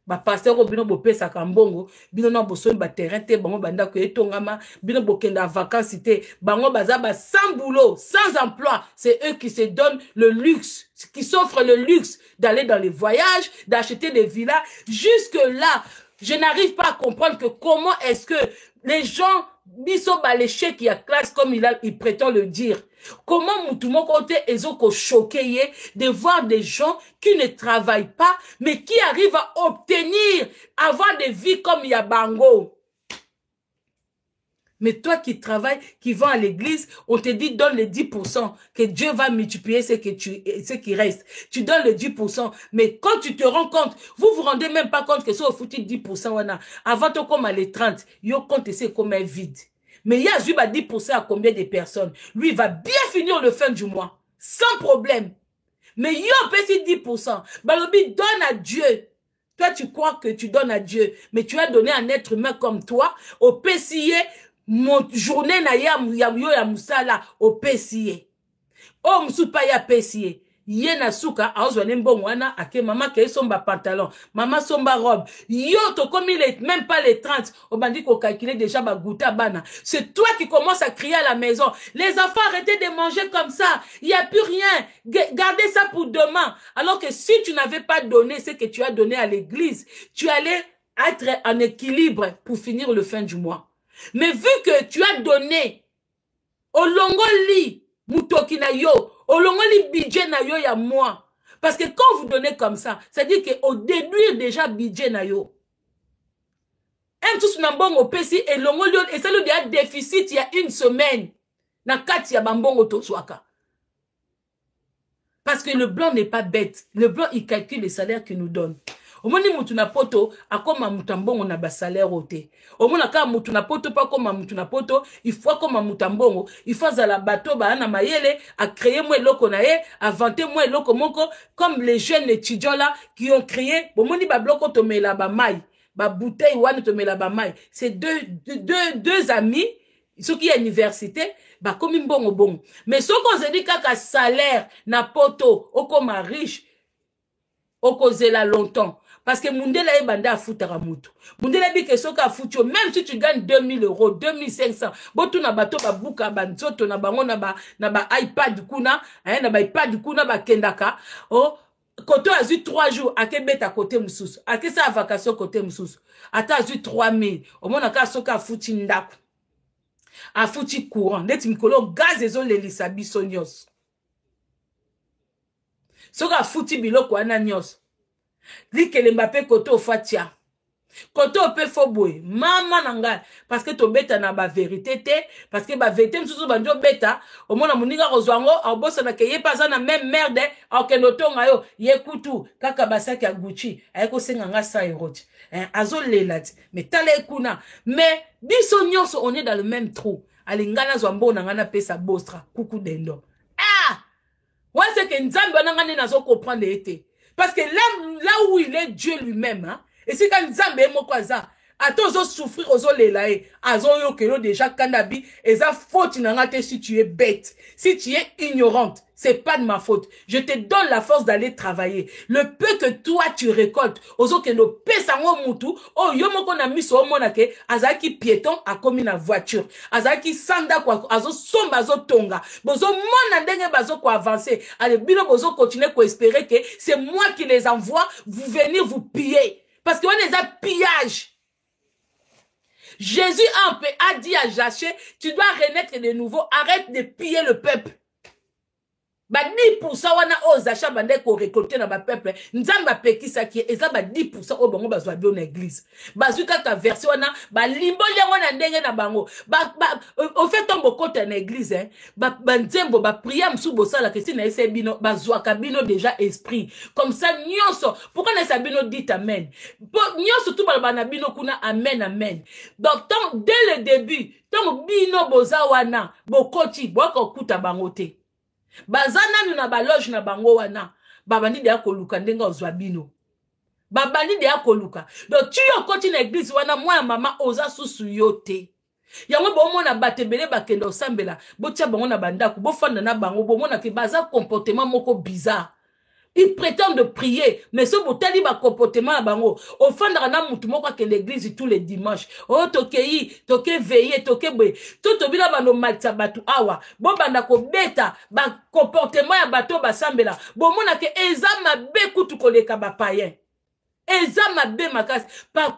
Ba pasteur ko bino bo pesa kambongo, bino na bo so ba terrain te bango banda ko etongama, bino bo kenda vacances te, bango baza ba sans boulot, sans emploi, c'est eux qui se donnent le luxe, qui s'offrent le luxe d'aller dans les voyages, d'acheter des villas. Jusque là, je n'arrive pas à comprendre que comment est-ce que les gens biso baléché qui a classe comme il prétend le dire. Comment tout mon côté ils ont choqué de voir des gens qui ne travaillent pas mais qui arrivent à obtenir avoir des vies comme Yabango. Mais toi qui travailles, qui vas à l'église, on te dit donne les 10%, que Dieu va multiplier ce qui reste. Tu donnes le 10%, mais quand tu te rends compte, vous vous rendez même pas compte que c'est au foutu 10%. Avant toi comme à les 30, yo compte c'est comme un vide. Mais il y a 10% à combien de personnes? Lui, il va bien finir le fin du mois, sans problème. Mais yo peut 10%. Balobi donne à Dieu. Toi, tu crois que tu donnes à Dieu, mais tu as donné à un être humain comme toi, au PCA, mon journée na ya musala au PCA. Oh, msupa ya PCA. Ye na suka, aozwane mbongo wana, ake mama ke somba pantalon, mama somba robe. Yo, to comme il est même pas les 30, on m'a dit qu'on calculait déjà ba gouta bana. C'est toi qui commences à crier à la maison. Les enfants, arrêtez de manger comme ça. Il n'y a plus rien. Gardez ça pour demain. Alors que si tu n'avais pas donné ce que tu as donné à l'église, tu allais être en équilibre pour finir le fin du mois. Mais vu que tu as donné au longoli mutoki na yo, au longoli budget na yo ya moi, parce que quand vous donnez comme ça, ça dit que au déduire déjà budget na yo, un tous nambong au PC et longoli et ça lui a déficit il y a une semaine na kati ya bambongo to swaka. Parce que le blanc n'est pas bête, le blanc il calcule les salaires qu'il nous donne. Omoni mutu na poto akoma mutambongo na basalaire ote. Omona ka mutu na poto pa koma mutu na poto, il faut koma mutambongo, il faut za la bateau ba na mayele a créer moi loko na ye, a vanter moi loko moko comme les jeunes étudiants là qui ont créé bomoni ba bloko to mela ba mai, ba bouteille wana to mela ba mai. C'est deux amis ceux qui à université ba komi mbongo bongo. Mais ceux qu'on se dit kaka salaire na poto okoma riche okozela longtemps. Parce que Mundela est bandé à foutre à moutou. Mundela dit que ce qu'a foutu, même si tu gagnes 2000 euros, 2500, bon, tu n'as pas to ba bouka, banzoto, na bango, na ba iPad kuna, na ba iPad kuna, ba kendaka. Oh, quand tu as eu 3 jours, à quel bête à côté moussous, à quel ça vacation côté moussous, à tu as eu 3000, au moins, à ce qu'a foutu ndaku, à foutu courant, net mikolo, gaz et zone les lisabi sonios. Ce qu'a foutu biloko ananios. Dit que le Mbappé koto fatia. Koto pe foboy. Maman nanga. Parce que to beta na ba vérité te. Parce que ba vérité msusu banjo beta. Au mona muninga rozwango. Au bossa na ke ye pas na même merde. Au ke notonga yo. Ye kutu. Kaka basaki a Gucci. Ayeko senganga sa eroti. Azo lelati. Mais tale kuna. Mais biso nyonso on est dans le même trou. Alingana zwambo nangana pesa bostra. Coucou dendo. Ah! Ouais c'est que nzambe nangane nazo comprendre été. Parce que là où il est Dieu lui-même, hein, et c'est quand Nzambe est mokwaza, attends, ils souffrir aux lelae, azo yo kelo déjà kanabi, et ça faute n'angate si tu es bête, si tu es ignorante, c'est pas de ma faute. Je te donne la force d'aller travailler. Le peu que toi tu récoltes, ozo que no pesango mutu, oh yo moko na miso monake, azaki piéton a commis na voiture, azaki sanda kwa azo somba azo tonga, bozo mona ndenge bazo ko avancer, allez bino bozo continuer ko espérer que c'est moi qui les envoie, vous venir vous piller, parce que on les a pillage. Jésus a dit à Jaché, tu dois renaître de nouveau, arrête de piller le peuple. Ba 10% wana ozacha bande ko récolter na ba peuple nzamba pekisa ki eza ba 10% o bango bazwa bio na église bazuka ka version wana ba limbo yango na ndenge na bango au fait tombo kota na église hein ba nzembo ba prière msu bosala ke si na ese bino bazwa ka bino déjà esprit comme ça nyonso pourquoi na sabino dit amen nyonso tout ba na bino kuna amen amen donc dès le début tant bino boza wana bokoti boko kuta bango te bazana nuna baloge na bango wana babandi de akoluka ndenga ozwabino babandi de akoluka donc tu yo koti na église wana moi mama oza susu yote yango bo mona batebele bakendo sambela botia bango na bandako bo fanda na bango bo mona ke baza comportement moko bizarre. Ils prétendent prier, mais ce botali ba comportement à bango. Au fond de la mutu moko ke l'église tous les dimanches. Oh toke veiller, toke boye. Tout obila bano matsa batu awa. Bo banda ko beta ba comportement ya bato basambela. Bo mona ke eza mabe kutu koleka ba païen. Eza mabe makas.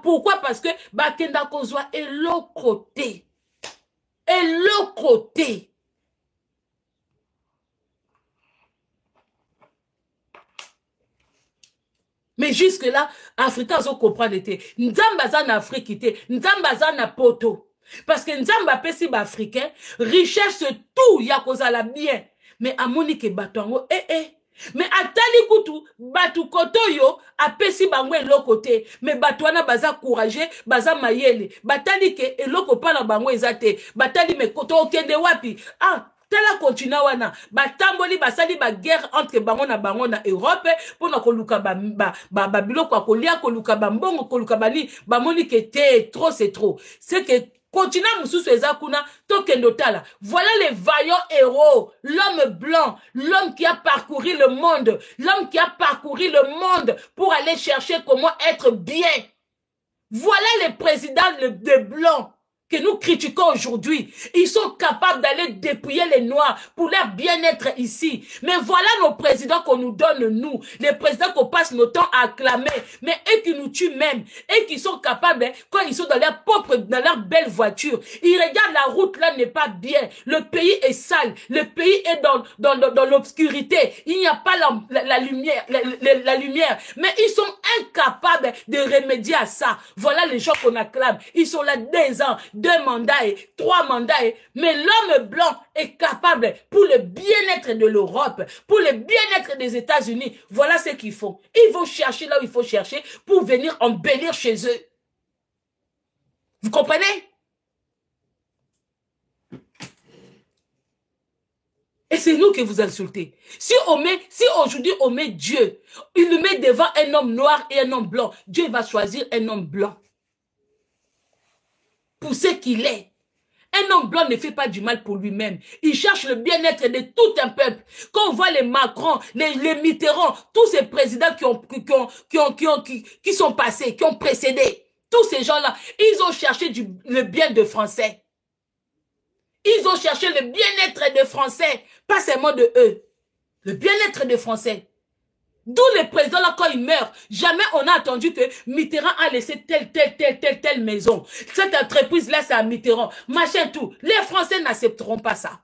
Pourquoi? Parce que ba kenda kozwa eloko te. Eloko te. Mais jusque-là, Africains ont compris. Nzamba en Afrique, Nzamba na poto. Parce que Nzamba pesi ba africain, richesse tout, ya kozala bien. Mais amoni ke batango, Mais atali kutu, batu koto yo, apesi bangwe lokote. Mais batuana baza courageux, baza mayele. Batali ke eloko pala bangwe ezate. Batali me koto okende wapi. Ah, tela continua wana batamboli basali ba guerre entre bango na Europe pour na koluka ba biloko kolia koluka ba mbongo koluka bani bamoni ke te trop c'est trop c'est que continue mususu ezakuna tokendo tala voilà les vaillants héros l'homme blanc l'homme qui a parcouru le monde pour aller chercher comment être bien voilà les présidents de blancs que nous critiquons aujourd'hui, ils sont capables d'aller dépouiller les Noirs pour leur bien-être ici. Mais voilà nos présidents qu'on nous donne, nous. Les présidents qu'on passe notre temps à acclamer. Mais eux qui nous tuent même. Et qui sont capables, quand ils sont dans leur belle voiture, ils regardent la route là n'est pas bien. Le pays est sale. Le pays est dans l'obscurité. Il n'y a pas la lumière. La lumière. Mais ils sont incapables capable de remédier à ça. Voilà les gens qu'on acclame. Ils sont là 2 ans, 2 mandats et 3 mandats. Mais l'homme blanc est capable pour le bien-être de l'Europe, pour le bien-être des États-Unis. Voilà ce qu'ils font. Ils vont chercher là où il faut chercher pour venir embellir chez eux. Vous comprenez? Et c'est nous que vous insultez. Si aujourd'hui on met Dieu, il le met devant un homme noir et un homme blanc, Dieu va choisir un homme blanc. Pour ce qu'il est. Un homme blanc ne fait pas du mal pour lui-même. Il cherche le bien-être de tout un peuple. Quand on voit les Macron, les Mitterrand, tous ces présidents qui sont passés, qui ont précédé, tous ces gens-là, ils ont cherché le bien de Français. Ils ont cherché le bien-être des Français, pas seulement de eux. Le bien-être des Français. D'où les présidents là, quand ils meurent, jamais on a attendu que Mitterrand a laissé telle maison. Cette entreprise-là, c'est à Mitterrand. Machin tout. Les Français n'accepteront pas ça.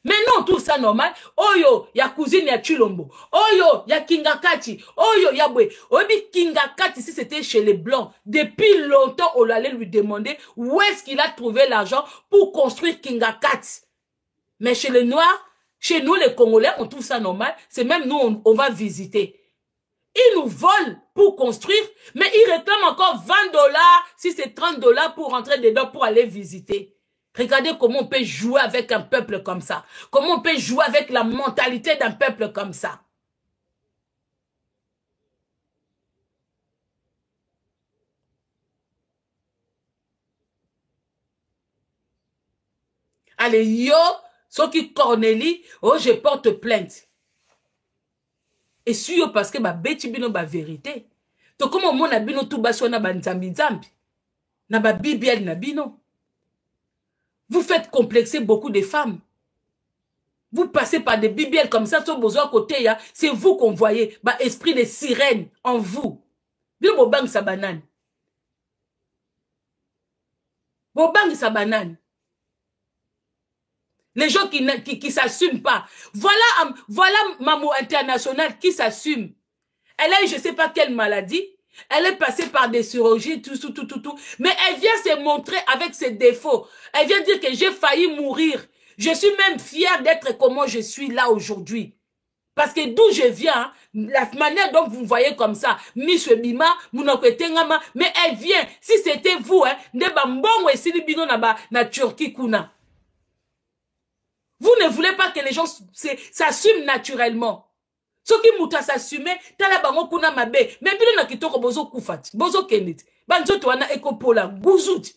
Mais non, tout ça normal. Oyo, ya cousine, ya Chulombo. Oyo, ya Kingakati. Oyo, ya Bwe. Obi Kingakati, si c'était chez les Blancs, depuis longtemps, on allait lui demander où est-ce qu'il a trouvé l'argent pour construire Kingakati. Mais chez les Noirs, chez nous, les Congolais, on trouve ça normal. C'est même nous, on va visiter. Ils nous volent pour construire, mais ils réclament encore 20 $, si c'est 30 $ pour rentrer dedans, pour aller visiter. Regardez comment on peut jouer avec un peuple comme ça. Comment on peut jouer avec la mentalité d'un peuple comme ça. Allez, yo, ceux qui Cornélie, oh, je porte plainte. Et si parce que ma bête bino ba vérité. To comment mon abino tout baso na ba nzambi nzambi. Na ba bibiel na bino. Vous faites complexer beaucoup de femmes. Vous passez par des bibiels comme ça, sur besoin côté, c'est vous qu'on voyait, bah, esprit de sirène en vous. Bien, vos banques, sa banane. Vos banques, sa banane. Les gens qui s'assument pas. Voilà Maman International qui s'assume. Elle a eu je sais pas quelle maladie. Elle est passée par des chirurgies, tout. Mais elle vient se montrer avec ses défauts. Elle vient dire que j'ai failli mourir. Je suis même fière d'être comment je suis là aujourd'hui. Parce que d'où je viens, la manière dont vous me voyez comme ça, Miss Bima, Mounoketengama, mais elle vient. Si c'était vous, na Turquie kuna. Vous ne voulez pas que les gens s'assument naturellement. Ce qui mouta s'assumer, tala bango kuna mabe. Mais bilo na kitoko bozo kufati, bozo kenit. Banzo toana ekopola, gouzout.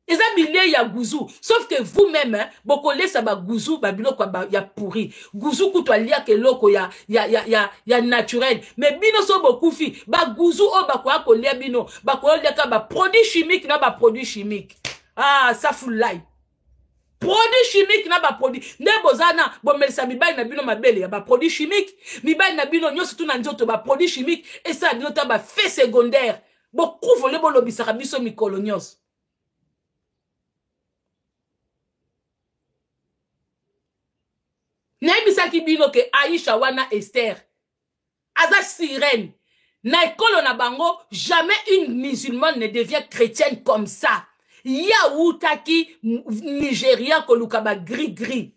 Eza bilé ya gouzou. Sauf que vous-même, hein, bokole sa ba gouzou, ba bilo kwa ba ya pourri. Gouzou kutwa lia ke loko ya naturel. Mais bino so bokufi, ba gouzou o ba kwa ko lia bino, ba ko lia ka ba produit chimique na ba produit chimique. Ah, ça fout l'ail. Produit chimique na ba produit ne bozana bomelisa mibali na bino mabele ya ba produit chimique mibali na bino nyoso tu na nzoto ba produit chimique et ça bino ta ba fait secondaire beaucoup volé bo lobisaka biso mikolo nyos na bisaki bino ke Aïcha wana Esther aza sirène na ekolo na bango jamais une musulmane ne devient chrétienne comme ça. Yaoutaki Nigeria kolukaba gris.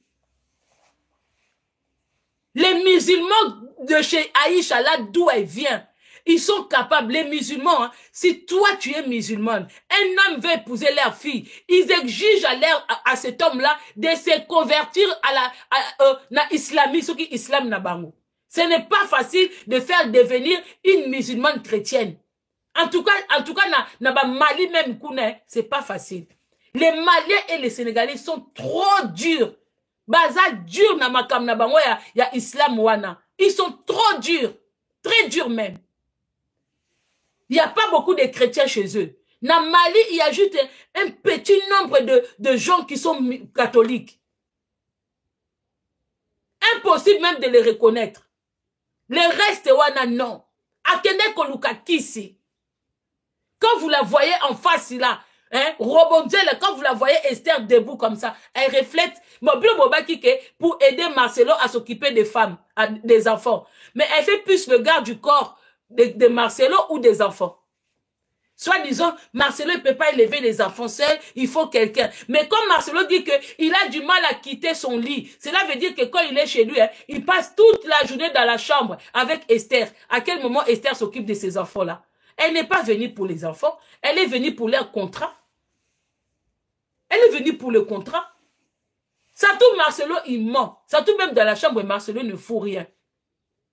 Les musulmans de chez Aïcha, là d'où elle vient, ils sont capables, les musulmans, hein, si toi tu es musulmane, un homme veut épouser leur fille, ils exigent à cet homme-là de se convertir à l'islamisme, qui islam na bango. Ce n'est pas facile de faire devenir une musulmane chrétienne. En tout cas, na Mali même c'est pas facile. Les Maliens et les Sénégalais sont trop durs. Baza dur na makam na bango ya islam wana. Ils sont trop durs. Très durs même. Il n'y a pas beaucoup de chrétiens chez eux. Na Mali, il y a juste un petit nombre de gens qui sont catholiques. Impossible même de les reconnaître. Le reste wana non. Akende koluka kisi. Quand vous la voyez en face là, hein, Robondel, quand vous la voyez Esther debout comme ça, elle reflète pour aider Marcelo à s'occuper des femmes, des enfants. Mais elle fait plus le garde du corps de Marcelo ou des enfants. Soit disant, Marcelo ne peut pas élever les enfants seuls, il faut quelqu'un. Mais comme Marcelo dit qu'il a du mal à quitter son lit, cela veut dire que quand il est chez lui, hein, il passe toute la journée dans la chambre avec Esther. À quel moment Esther s'occupe de ces enfants-là? Elle n'est pas venue pour les enfants, elle est venue pour leur contrat. Elle est venue pour le contrat. Ça tout Marcelo, il ment. Ça tout même dans la chambre, Marcelo ne fout rien.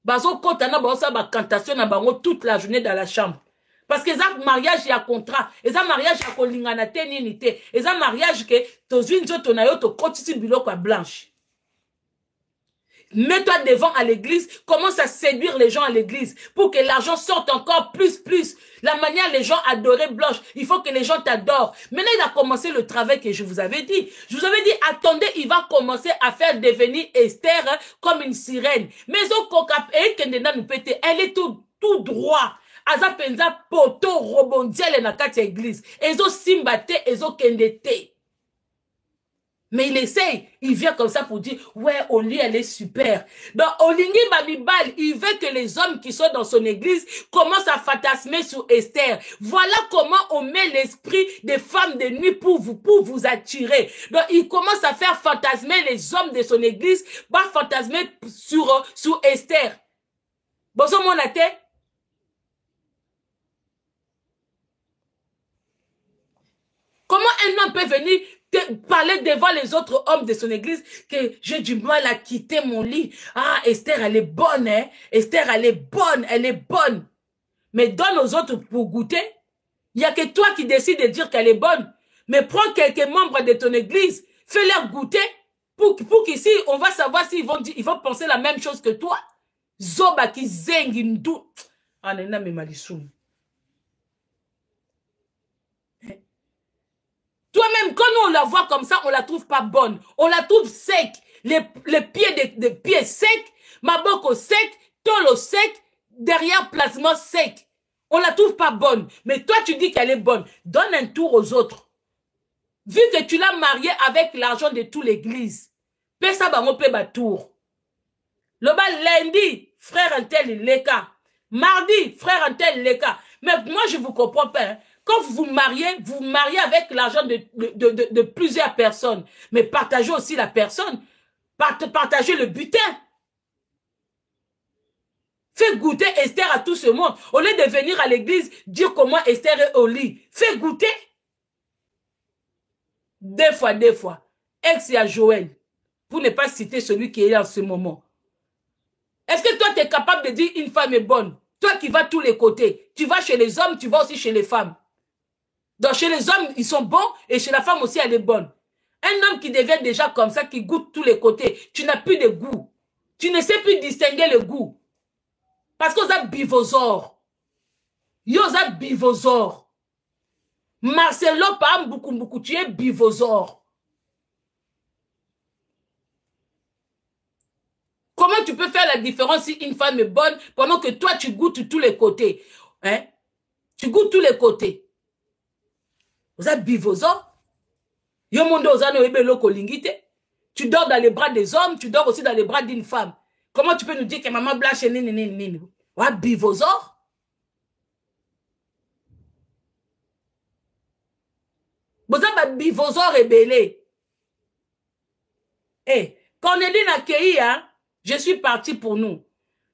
Bazo kotana baosa ba cantation na bango toute la journée dans la chambre. Parce que ça mariage il y a contrat, et ça mariage ya kolingana te nini te, et ça mariage que tozwi nzoto na yo to kotisi biloko ya blanche. Mets-toi devant à l'église, commence à séduire les gens à l'église pour que l'argent sorte encore plus. La manière les gens adoraient Blanche, il faut que les gens t'adorent. Maintenant, il a commencé le travail que je vous avais dit. Je vous avais dit, attendez, il va commencer à faire devenir Esther hein, comme une sirène. Mais elle est tout droit. Aza penza poto rebondiel na kati ya église. Ezo simbate, ezo kendete. Mais il essaye, il vient comme ça pour dire, ouais, Oli, elle est super. Donc, Olingi Babibal, il veut que les hommes qui sont dans son église commencent à fantasmer sur Esther. Voilà comment on met l'esprit des femmes de nuit pour vous attirer. Donc, il commence à faire fantasmer les hommes de son église, pas fantasmer sur Esther. Bon, ça, mon tête. Comment un homme peut venir parler devant les autres hommes de son église que j'ai du mal à quitter mon lit. Ah, Esther, elle est bonne, hein. Esther, elle est bonne. Mais donne aux autres pour goûter. Il n'y a que toi qui décides de dire qu'elle est bonne. Mais prends quelques membres de ton église, fais-leur goûter pour qu'ici, on va savoir s'ils vont penser la même chose que toi. Zoba qui zengi ndou. Ah, nena me malisum. Toi-même, quand nous on la voit comme ça, on la trouve pas bonne. On la trouve sec. Les pieds des pieds secs, maboko sec, tolo sec, derrière placement sec. On la trouve pas bonne. Mais toi, tu dis qu'elle est bonne. Donne un tour aux autres. Vu que tu l'as mariée avec l'argent de toute l'église, paie ça bango paie ba tour. Le bas lundi, frère Antel Leka. Mardi, frère Antel Leka. Mais moi, je vous comprends pas. Hein. Quand vous mariez avec l'argent de plusieurs personnes. Mais partagez aussi la personne. Partagez le butin. Fais goûter Esther à tout ce monde. Au lieu de venir à l'église, dire comment Esther est au lit. Fais goûter. Des fois. Ex et à Joël. Pour ne pas citer celui qui est là en ce moment. Est-ce que toi, tu es capable de dire une femme est bonne? Toi qui vas tous les côtés. Tu vas chez les hommes, tu vas aussi chez les femmes. Donc chez les hommes, ils sont bons et chez la femme aussi, elle est bonne. Un homme qui devient déjà comme ça, qui goûte tous les côtés, tu n'as plus de goût. Tu ne sais plus distinguer le goût. Parce qu'on a bivosaure. Yo a bivosaure. Marcelo, par beaucoup, tu es bivosaure. Comment tu peux faire la différence si une femme est bonne pendant que toi, tu goûtes tous les côtés? Hein? Tu goûtes tous les côtés. Vous êtes bivosaure. Yo monde ozano ebelo kolingite. Tu dors dans les bras des hommes, tu dors aussi dans les bras d'une femme. Comment tu peux nous dire que maman blanche est nini? Wa bivosaure. Vous êtes bivosaure et belé. Eh, quand on est dit n'accueilli, hein, je suis parti pour nous.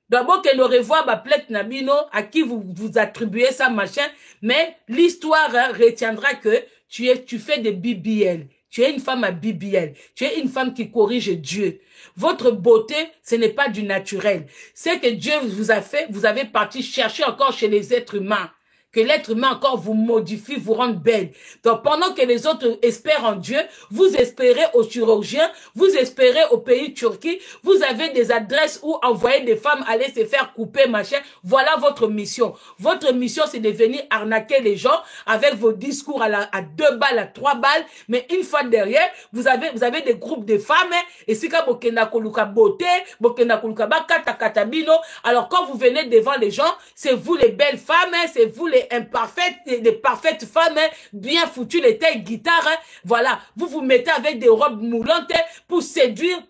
D'abord que le revoir ma plaque Nabino à qui vous attribuez ça machin, mais l'histoire hein, retiendra que tu fais des BBL. Tu es une femme à BBL. Tu es une femme qui corrige Dieu. Votre beauté, ce n'est pas du naturel. C'est que Dieu vous a fait, vous avez parti chercher encore chez les êtres humains. Que l'être humain encore vous modifie, vous rende belle. Donc pendant que les autres espèrent en Dieu, vous espérez aux chirurgiens, vous espérez au pays Turquie, vous avez des adresses où envoyer des femmes aller se faire couper, machin. Voilà votre mission. Votre mission, c'est de venir arnaquer les gens avec vos discours à 2 balles, à 3 balles. Mais une fois derrière, vous avez des groupes de femmes, hein, et c'est comme Bokena Koluka Beauté, Bokena Koluka Bakata Katabino. Alors quand vous venez devant les gens, c'est vous les belles femmes, hein, c'est vous les les imparfaites, les parfaites femmes, hein, bien foutues, les telles guitares, hein, voilà, vous vous mettez avec des robes moulantes hein, pour séduire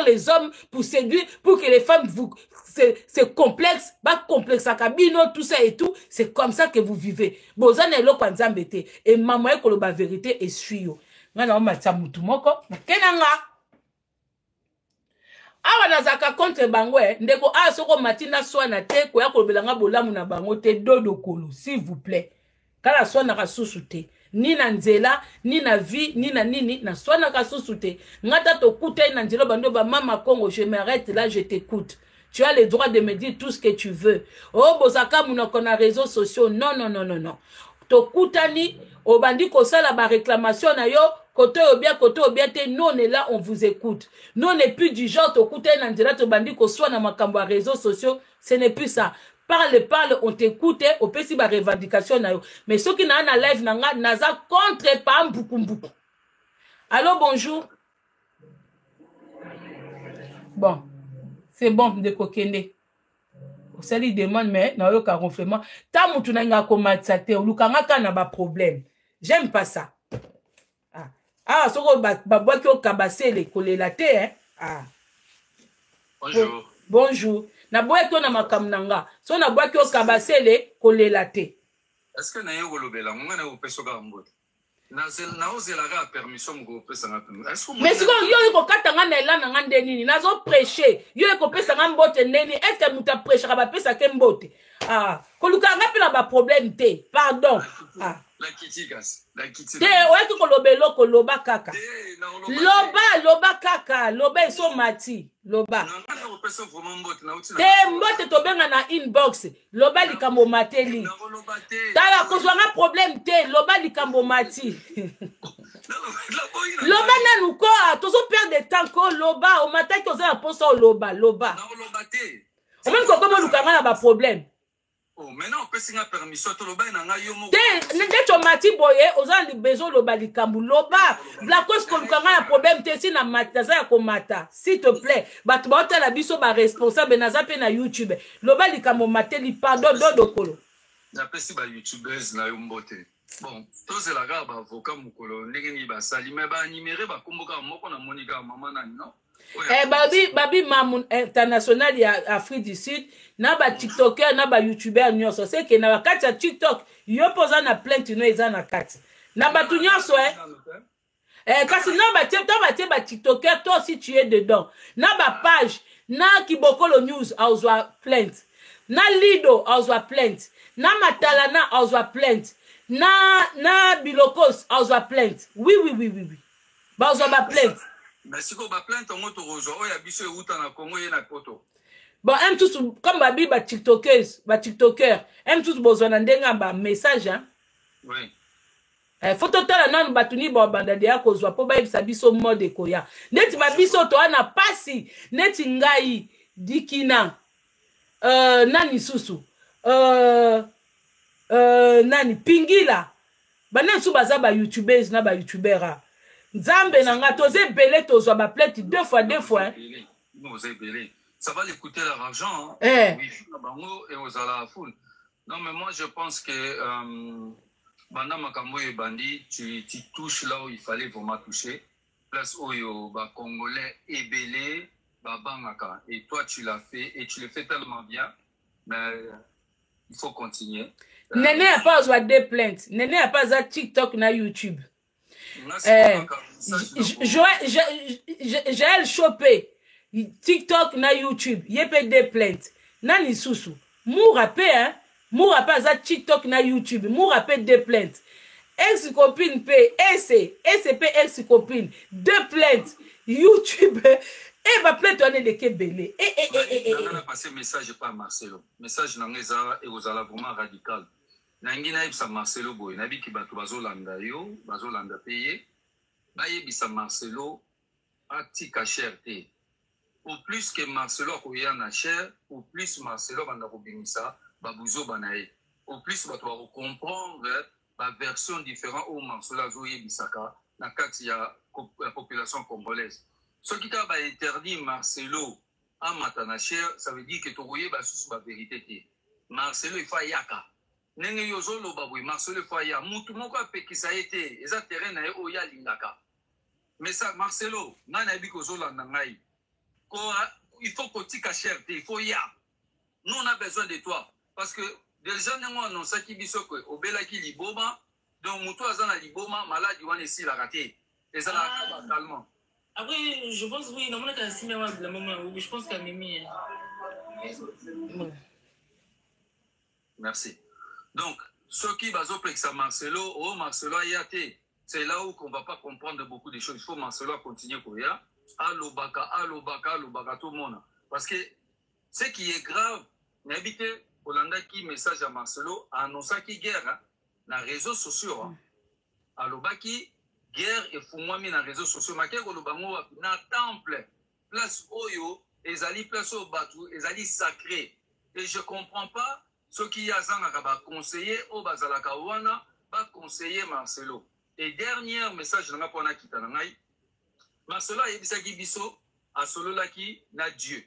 les hommes, pour que les femmes vous, c'est complexe, pas complexe à cabino, tout ça et tout, c'est comme ça que vous vivez. Bozane elo kwa nzambete, et maman ekolo ba vérité et suyo. Ngana matia mutu moko, kenanga. Awa nazaka contre bango ndeko a soko matina swana te ko ya kolobelanga bolamu na bango te dodo kolo s'il vous plaît kala swana ka susu te ni na nzela ni na vie ni na nini na swana ka susu te ngata to kuta na nzela bando ba mama Congo je m'arrête là je t'écoute. Tu as le droit de me dire tout ce que tu veux. Oh bozaka munoko na réseaux sociaux non non non non non. To kutani obandi ko sala ba réclamation na yo côté ou bien te, nous on est là, on vous écoute. Nous on n'est plus du genre, to kute nanzela to bandi ko soit na makambo réseaux sociaux, ce n'est plus ça. Parle, on t'écoute, au peut si ba revendication na yo. Mais ceux qui na live nanga, naza contre pas mbukumbuku. Allô, bonjour. Bon, c'est bon de kokende. Ça lui demande, mais na yo ka ronflement. Ta mutu na nga komatsa te, lukanga ka na ba problème. J'aime pas ça. Ah, soko babwa ki okabasele kolela te hein. Ah. Bonjour. Bonjour. Na boye to na makamnanga. So na boye ki okabasele kolela te. Est-ce que na yo kolobela ngana o pesoka mbote? Na ozela ga permission ngo pesa nga. Est-ce que mais siko yo ko katanga na elana ngande nini? Nazo prêcher. Yo ko pesa nga mbote neni? Est-ce que muta prêcher ba pesa ke mbote? Ah, koluka nga pila ba problème te. Pardon. Ah. La kitikas. La kitikas. Te oye ki kolobelo koloba kaka. Loba kaka. Loba iso mati. Loba. Te mbote to benga na inbox. Loba likambo mateli. Tala kozwanga problème te. Loba likambo mati. Loba nanuko. Tozo perdre de temps ko loba. O mataki oza na posa o loba. Loba. O meni kokomo lukanga na ba problème. Oh, maintenant, on peut signer permission. Tout le monde a eu un te mati boye, oza besoin loba likambu. Loba, la cause qu'on a un problème, te si na mataza ya komata. S'il te plaît, batu ba hôtel abiso ba responsable, na zape na YouTube. Loba likambu mate li pardon, dodo kolo. Na pesi ba YouTubers na yombote. Bon, tous la garde avocat mukolo, ndenge ba sali, mais ba numéro ba kumbuka moko na monika maman na non. Babi Mamoun international ya Afrique du Sud na ba TikToker na ba YouTuber nyonso c'est que na wakati ya TikTok yo poza na plainte no eza na kati na ba tu nyonso kasi na ba TikToker toi aussi tu es dedans na ba page na Kibokolo News auzwa plainte na Lido auzwa plainte na Matalana auzwa plainte na Bilokos auzwa plainte oui ba auzwa ba plainte. Mais si on va plaindre ton moto rojo, il y a biso uta na Congo et na Poto. Bon, aime tous comme babi ba TikTokers, ba TikToker, aime tous besoin ndenga ba message hein. Oui. Photo tala nan batuni ba banda de akozwa po ba ibisa biso mode koya. Neti ba biso to ana pasi, neti ngai dikina. Nani susu. Nani pingila. Bana su baza ba YouTubers na ba YouTubera. Nzambe nanga toze belé tozwa ba plainte deux fois hein. Ça va lui coûter l'argent hein. Oui, et aux à la foule. Non mais moi je pense que banda makambo et bandi tu touches là où il fallait vraiment toucher. Place oyo ba congolais et belé ba bangaka et toi tu l'as fait et tu le fais tellement bien. Mais il faut continuer. Néné a pas besoin de plaintes. Néné a pas besoin de TikTok na YouTube. J'ai chopé TikTok na YouTube yepé des plaintes nani susu mourape hein mourape za TikTok na YouTube mourape des plaintes ex copine p SCP ex copine deux plaintes YouTube et ba plainte on est de kebele on a passé message pas Marcelo message nangeza et aux ala vraiment radical. Nangina ibsa Marcelo boy nabi ki bato bazolanda yo bazolanda payer baye bisa Marcelo atika cherté au plus que Marcelo akoya na cher au plus Marcelo banda ko bimisa babuzo banae au plus bato ba comprendre ba version différente au Marcelo azoye bisaka na kati ya la population congolaise ce qui t'a ba interdit Marcelo à matana cher ça veut dire que tokoye ba susu ba vérité te Marcelo il fa yaka nenge yozo loba boy Marcelo Faya mutu moko apekisa ete eza terrain na ye oya lingaka mais ça Marcelo nana bi kozolanda ngai ko il faut kotika cherté il faut ya nous on a besoin de toi parce que déjà nous annonçons ki biso ko obela ki liboma donc mutu azana liboma maladi wana esi la raté et ça la calmement après je pense oui normalement quand c'est même la maman oui je pense qu'à Mimi merci donc ceux qui bazo plexa Marcelo oh Marcelo ayate c'est là où on va pas comprendre beaucoup de choses il faut Marcelo continuer koya alobaka tout le monde parce que ce qui est grave n'habite Olanda qui message à Marcelo annonça qui guerre dans les réseaux sociaux alobaki guerre et fumwami dans les réseaux sociaux makeko lobango na temple place oyo ezali place au batu ezali sacré et je comprends pas ceux qui yazanga ba conseiller au bazalaka wana ba conseiller Marcelo et dernier message na pona kitana ngai Marcelo a yebisaki biso asololaki na Dieu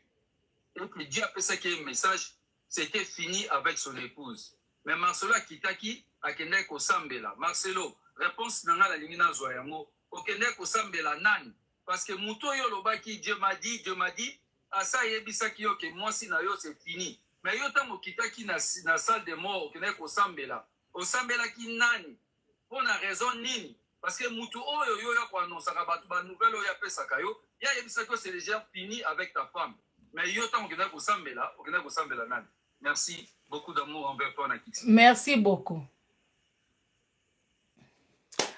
et que Dieu a fait un message c'était fini avec son épouse mais Marcelo a kitaki akende ko sambela Marcelo réponse nanga la limina zoyamo okende ko sambela nani parce que muto yo lobaki Dieu m'a dit asa yebisaki yo que moi si na yo c'est fini mais yo tango kitaki na salle de mort okende ko sambela ki nani pour la raison nini parce que mutu oyo yo ya ko annoncer ba nouvelle oyo ya pesaka yo ya yebisaki c'est déjà fini avec ta femme mais yo tango okende ko sambela nani merci beaucoup d'amour envers toi Nakiti merci beaucoup.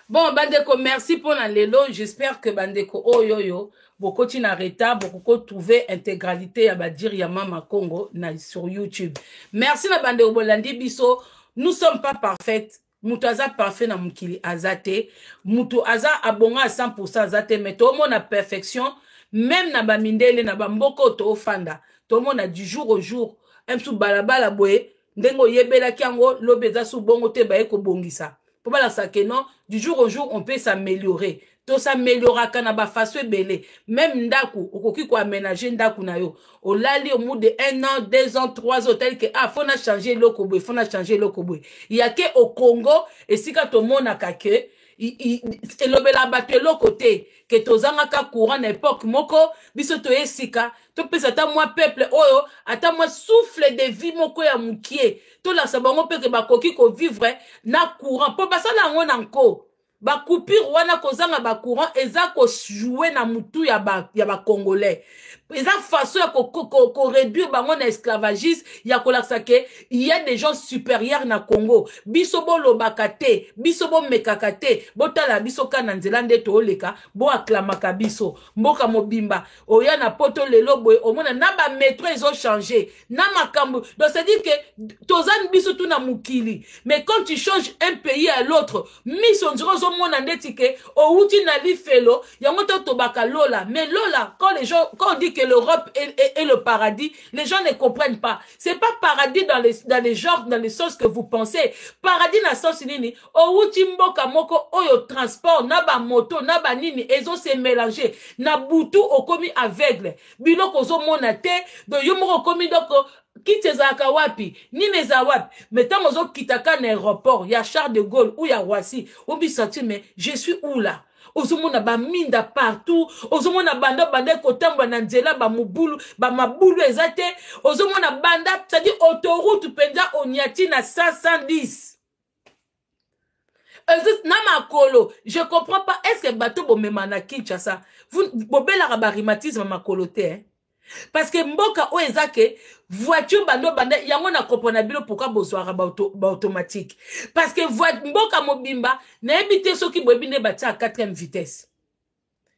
Bon, Bandeko, merci pour la lelo. J'espère que Bandeko, oh yo yo, beaucoup de n'arrêta, beaucoup trouver intégralité à Badir Yamama Congo sur YouTube. Merci la Bandeko Bolandi Biso. Nous sommes pas parfaites. Moutou aza parfait na mukili azate. Moutou aza abonga à 100% azate. Mais tout le monde a perfection. Même na bamindele na bamboko to fanda. Tout le monde a du jour au jour. Msou balabala boye. Ndengo yebela kiango lobeza sou bongo te bae ko bongisa. Pour la non, du jour au jour, on peut s'améliorer. Tout s'améliora quand on a fait belé. Même ndaku, okoki ko aménager ndaku na yo. O lali au bout de 1 an, 2 ans, 3 hôtels que faut na changer l'okobwe, faut na changer l'okobwe. Il y a que au Congo et si quand tout le monde a kake, il lobela battre l'autre côté que tozanga ka courant n'époque moko biso to esika to pesa ta moi peuple oyo ata moi souffle de vie moko ya mukie to la sabango pe ke bakoki ko vivre na courant po basala ngona nko ba coupure wana kozanga ba courant eza ko jouer na mutu ya ba congolais eza façon ya ko réduire bango na esclavagisme ya ko la sake il y a des gens supérieurs na Congo biso bo lobakate biso bo mekakate botala biso kana nzela nde to oleka bo aklamaka biso mboka mobimba oya na poto lelo boy omona na ba métro ils ont changé na makambo donc c'est dire que tozan biso tout na mukili mais quand tu changes un pays à l'autre mission ndiro mona ndetike o uti na lifelo yango to baka lola mais lola quand on dit que l'Europe est le paradis, les gens ne comprennent pas. C'est pas paradis dans les genres, dans les sens que vous pensez. Paradis na sens nini. O utimboka moko oyo transport, naba moto, naba nini, ezo se mélanger. Na butu okomi aveugle. Biloko zo monate, do yomoko komi doko kitezaka wapi, nini za wapi. Mais tant ozo kitaka na aéroport, ya Charles de Gaulle ou ya Roissy, ou bisati mais je suis où là? Ozomona ba minda partout, ozomona banda kotamba na nzela ba mubulu, ba mabulu ezate, ozomona banda, c'est-à-dire autoroute penza onyati na 510. Na makolo, je comprends pas, est-ce que bateau bo memana Kinshasa, vous bobela rhumatisme makolo te, hein? Parce que mboka o ezake voiture bando banda yango na comprendre bilo pourquoi bozwara ba automatique parce que mboka mobimba na ebité soki bobine bati à 4e vitesse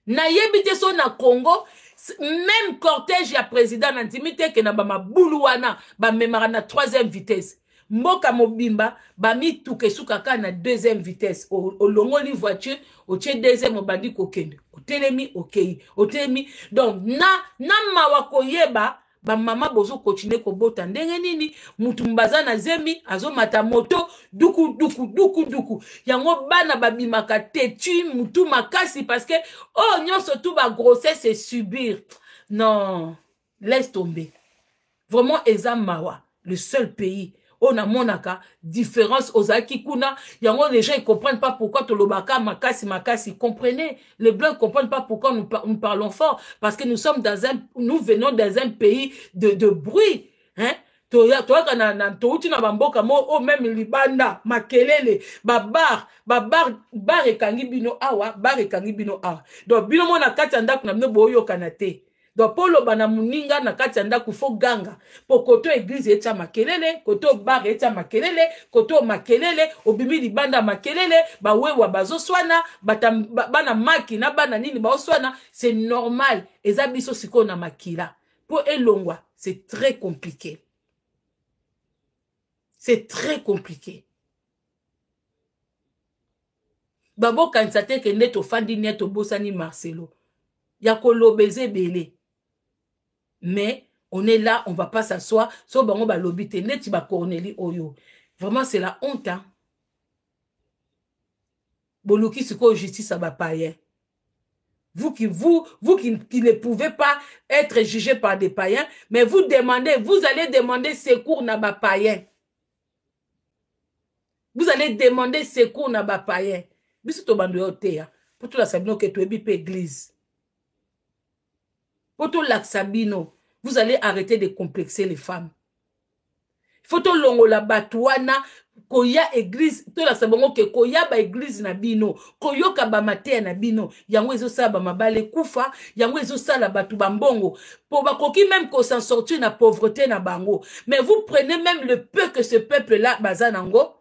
na yebité so na Congo même cortège ya président na ndimité ke na ba mabulu wana ba memara na 3e vitesse mboka mobimba ba mituke sukaka na 2e vitesse o longoli voiture o tie 2e obandi kokende o telemi okei o telemi donc na mawako yeba ba mama bozo continuer ko bota ndenge nini mutu mbaza na zemi azomata moto duku yango bana babimaka tetu mutu makasi parce que oh nyonso tout ba grossesse c'est subir non laisse tomber vraiment ezamawa le seul pays on a monaka différence aux akikuna. Yango les gens ils comprennent pas pourquoi tolobaka makasi makasi. Comprenez, les blancs comprennent pas pourquoi nous parlons fort parce que nous sommes nous venons dans un pays de bruit, hein. Toya na touti na bamboka mo o même libanda makelele bar ekangi bino awa bar ekangi bino awa donc bino mo na kati ndaku na bino boyo kanate donc polo bana muninga na kati ndaku fo ganga po koto église echa makelele koto bar echa makelele koto makelele obimi libanda makelele ba wewa bazo swana bana maki na bana nini ba swana c'est normal eza biso siko na makila po elongwa c'est très compliqué. C'est très compliqué. Babo kansate ke neto fandi neto bosani Marcelo. Yako lobeze belé. Mais on est là, on va pas s'asseoir. So bango ba lobite neti ba Cornélie Oyo. Vraiment c'est la honte hein. Boluki siko justice à ba païen. Vous qui ne pouvez pas être jugé par des païens, mais vous allez demander secours na ba païen. Vous allez demander secours na ba païen. Biso to bando yote pour tout la sabino que tu es bip église. Pour tout la sabino, vous allez arrêter de complexer les femmes. Faut to longo la batouana koya église to la sabongo ke koya ba église na bino koyoka ba matea na bino yango ezo sala ba mabale kufa yango ezo sala batu bambongo pour ba koki même ko s'en sortir na pauvreté na bango mais vous prenez même le peu que ce peuple là bazanango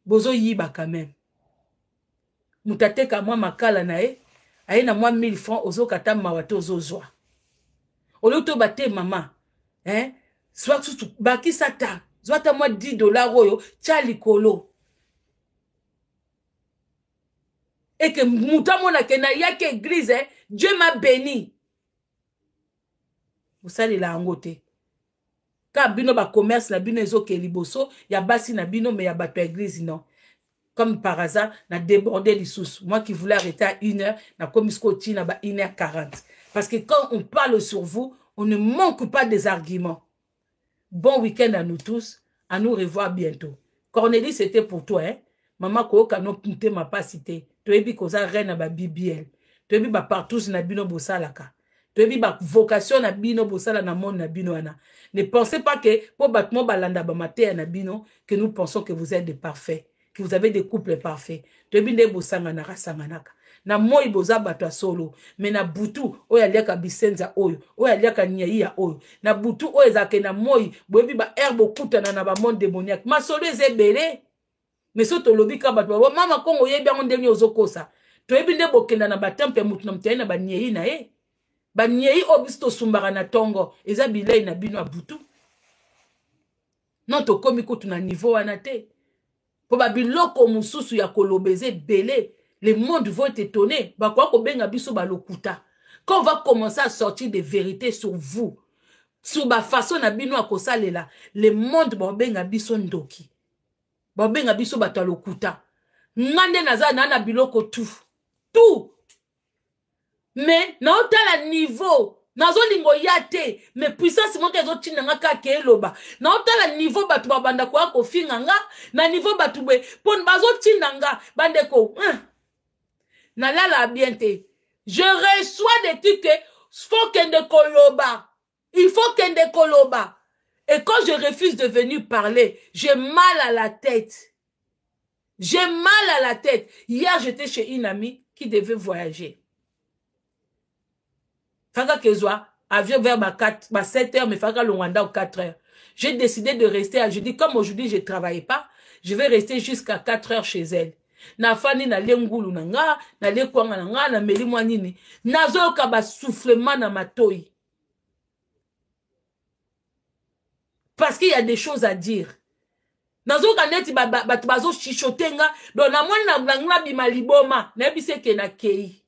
bozo yiba quand même mutate ka moi makala nae aye na moi 1000 francs ozo kata mawato ozo zwa oloto bate mama hein soit tout baki sata soit moi $10 oyo tchali kolo et que mutamona kena yake église hein? Dieu m'a béni vous savez la angote ka bino ba commerce na bino ezo ke liboso ya basi na bino mais ya bato église non comme par hasard na débordé les sous moi qui voulais arrêter à 1h na komisko tina ba 1h40 parce que quand on parle sur vous on ne manque pas des arguments. Bon week-end à nous tous. À nous revoir bientôt. Cornélie, c'était pour toi, hein. Maman, koka no pinte ma pas cité. Tu es bi koza reine ba BBL. Tu es bi ba partout na bino bosalaka. Tu es bi ba vocation na bino bosala na monde na bino ana. Ne pensez pas que pour batmo balanda ba maté na bino que nous pensons que vous êtes des parfaits, que vous avez des couples parfaits. Tu es bi ne bosanga na rasanganaka. Na moi boza batwa solo mais na butu oya liaka bisenza oyo oya liaka nyaiya oyo na butu oyo zake na moi boyebi ba herbe kutana na ba monde démoniaque ma solo ezebele mais soto lobi ka batwa mama kongo yebi ngo ndeni ozokosa to yebi nde bokenda na ba temple mutu na mtena ba nyei na ye ba nyei obisto sumbara na tongo eza bilei na bino butu non to komi kutu na niveau wana te po ba biloko mususu ya kolobeze belé. Les mondes vont être étonnés. Quand on va commencer à sortir des vérités sur vous, sur la façon dont les mondes vont benga biso ndoki. Vont benga biso bato lokuta. Ngande naza nana biloko tout. Tout. Mais na otala niveau nazo lingo yate mais puissance moke zo tinanga ka keloba na otala niveau bato babanda kwa ko finganga na niveau bato be pon bazo tinanga bandeko na la bienté. Je reçois des trucs que faut kende koloba. Il faut kende koloba. Et quand je refuse de venir parler, j'ai mal à la tête. J'ai mal à la tête. Hier, j'étais chez une amie qui devait voyager. Faka Kezwa, avion vers ma 7 heures, mais Faka Longanda aux 4 heures. J'ai décidé de rester. Je dis, comme aujourd'hui, je ne travaillais pas, je vais rester jusqu'à 4 heures chez elle. Na fani na lengulu na nga na lekwanga na nga na meli mwa nini nazoyoka ba soufflement na matoi parce qu'il y a des choses à dire nazoyoka neti batu bazo chichoter nga donc na mwana na nga bima liboma na bise ke na kei